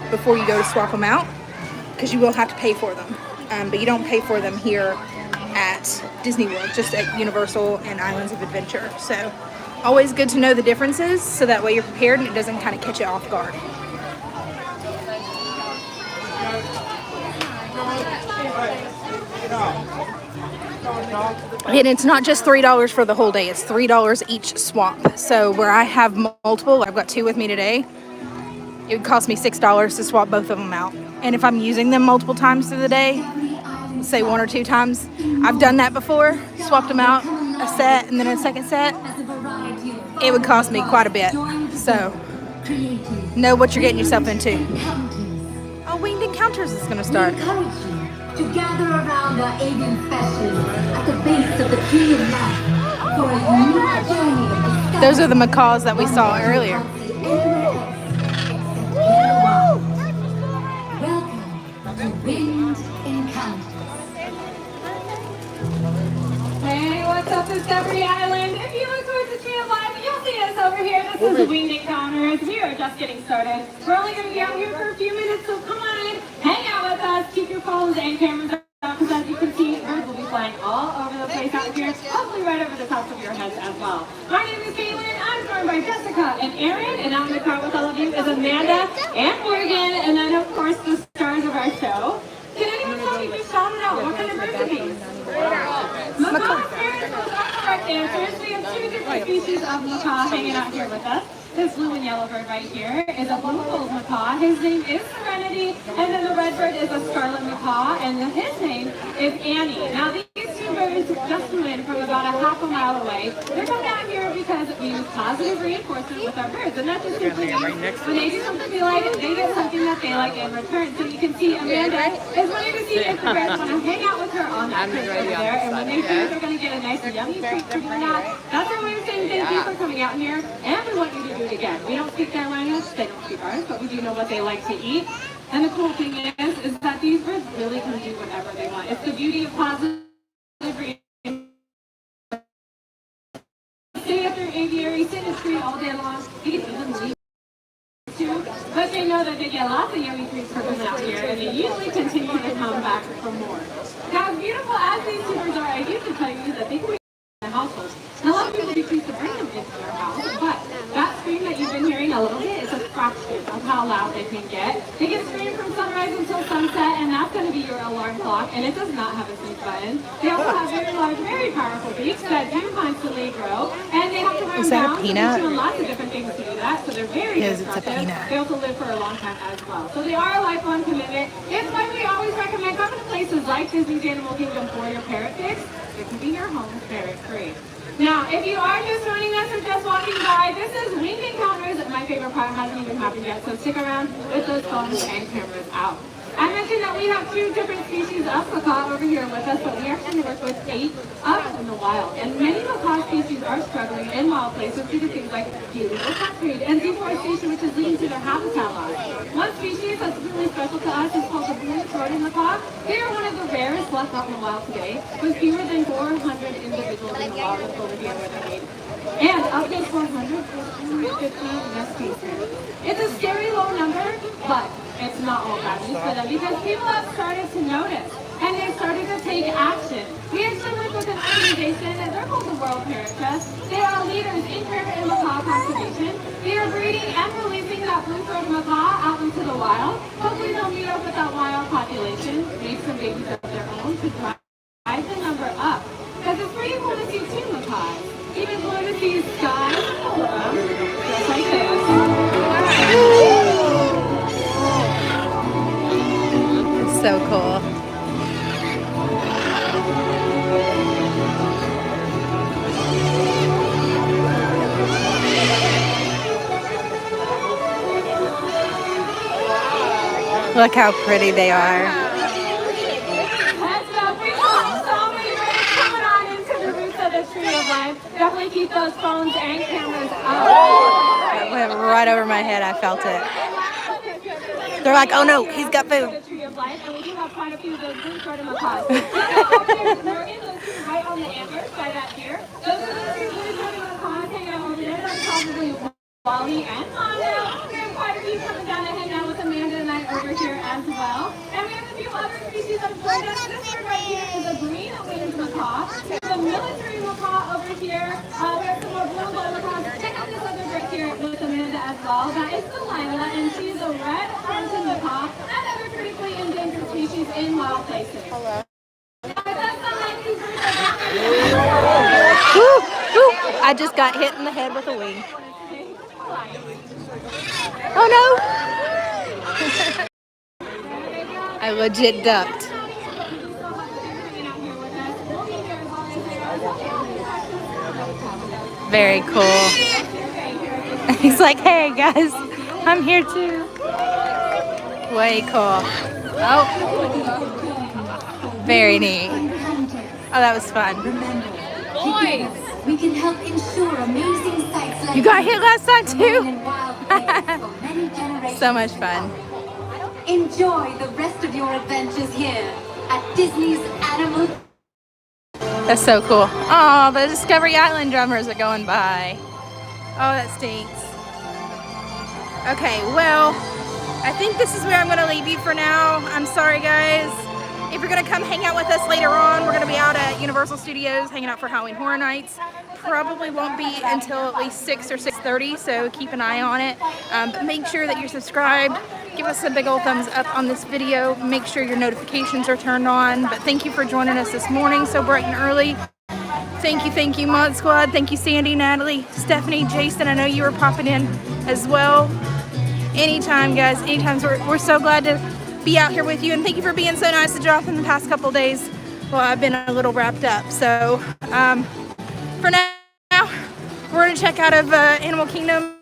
before you go to swap them out, because you will have to pay for them. But you don't pay for them here at Disney World, just at Universal and Islands of Adventure. So always good to know the differences so that way you're prepared and it doesn't kind of catch you off guard. And it's not just $3 for the whole day, it's $3 each swap. So where I have multiple, I've got 2 with me today, it would cost me $6 to swap both of them out. And if I'm using them multiple times through the day, say 1 or 2 times, I've done that before, swapped them out, a set and then a second set, it would cost me quite a bit. So know what you're getting yourself into. Oh, Winged Encounters is going to start. To gather around our avian specialists at the base of the tree of life for a unique journey of discovery. Those are the macaws that we saw earlier. Welcome to Winged Encounters. Hey, what's up, Discovery Island? If you look towards the Tree of Life, you'll see us over here. This is Winged Encounters. We are just getting started. We're only going to be out here for a few minutes, so come on in, hang out with us, keep your phones and cameras out, because as you can see, birds will be flying all over the place out here, hopefully right over the tops of your heads as well. My name is Caitlin. I'm joined by Jessica and Aaron, and out in the car with all of you is Amanda and Morgan, and then, of course, the stars of our show. Can anyone tell me if you shouted out what kind of birds are these? Macaws, Aaron, those are correct answers. We have 2 different species of macaw hanging out here with us. This blue and yellow bird right here is a blue-gold macaw. His name is Serenity, and then the red bird is a scarlet macaw, and his name is Annie. Now, these 2 birds just flew in from about a half a mile away. They're coming out here because we use positive reinforcement with our birds, and that just simply means when they do something they like, they get something that they like in return. So you can see Amanda is wanting to see if the birds want to hang out with her on that perch over there, and when they do, they're going to get a nice yummy treat for doing that. That's our way of saying thank you for coming out here, and we want you to do it again. We don't speak their language, they don't speak ours, but we do know what they like to eat. And the cool thing is that these birds really can do whatever they want. It's the beauty of positive reinforcement. Stay at their aviary, sit in a tree all day long. You can even leave too, but they know that they get lots of yummy treats for them out here, and they usually continue to come back for more. Now, as beautiful as these 2 birds are, I used to tell you that they can be in the household. And a lot of people do choose to bring them into their house, but that scream that you've been hearing a little bit is a fraction of how loud they can get. They can scream from sunrise until sunset, and that's going to be your alarm clock, and it does not have a snooze button. They also have very large, very powerful beaks that do constantly grow, and they have to run down, so they're doing lots of different things to do that, so they're very destructive. They also live for a long time as well. So they are a lifelong commitment. It's why we always recommend coming to places like Disney's Animal Kingdom for your parrot fix. It can be your home parrot-free. Now, if you are just joining us or just walking by, this is Winged Encounters. My favorite part hasn't even happened yet, so stick around with those phones and cameras out. I mentioned that we have 2 different species of macaw over here with us, but we actually work with 8 up in the wild. And many macaw species are struggling in wild places due to things like illegal cut trade and deforestation, which is leading to their habitat loss. One species that's really special to us is called the blue-throated macaw. They are one of the rarest left out in the wild today, with fewer than 400 individuals in the wild over here where they're native. And of those 400, there's only 50 nest cases. It's a scary low number, but it's not all bad news for them because people have started to notice and they've started to take action. We actually work with an organization and they're called the World Parrot Trust. They are leaders in parrot and macaw conservation. They are breeding and releasing that blue-throated macaw out into the wild. Hopefully they'll meet up with that wild population, make some babies of their own to drive the number up. Because it's pretty cool to see 2 macaws. Even cool to see skies just like this. So cool. Look how pretty they are. Definitely keep those phones and cameras up. That went right over my head. I felt it. They're like, oh no, he's got food. And we do have quite a few of those blue-throated macaws. Morgan, those are right on the antlers by that deer. Those are the 2 blue-throated macaws hanging out over there. That's probably Wally and Mondo. We have quite a few coming down to hang out with Amanda and I over here as well. And we have a few other species of birds. This bird right here is a green-winged macaw. There's a military macaw over here. We have some more blue-and-gold macaws. Check out this other bird here with Amanda as well. That is Delilah, and she's a red-fronted macaw, another critically endangered species in wild places. Hello. Now, it does sound like these birds are I just got hit in the head with a wing. Oh no! I legit ducked. Very cool. He's like, hey guys, I'm here too. Way cool. Oh. Very neat. Oh, that was fun. Boys! We can help ensure amazing sights like You got hit last time too? too. So much fun. Enjoy the rest of your adventures here at Disney's Animal. That's so cool. Oh, the Discovery Island drummers are going by. Oh, that stinks. Okay, well, I think this is where I'm gonna leave you for now. I'm sorry, guys. If you're gonna come hang out with us later on, we're gonna be out at Universal Studios hanging out for Halloween Horror Nights. Probably won't be until at least 6 or 6:30, so keep an eye on it. But make sure that you're subscribed. Give us a big old thumbs up on this video. Make sure your notifications are turned on. But thank you for joining us this morning so bright and early. Thank you, Mod Squad. Thank you, Sandy, Natalie, Stefanie, Jason. I know you were popping in as well. Anytime, guys. Anytime. We're so glad to be out here with you. And thank you for being so nice to drop in the past couple days. Well, I've been a little wrapped up. So for now, we're going to check out of Animal Kingdom.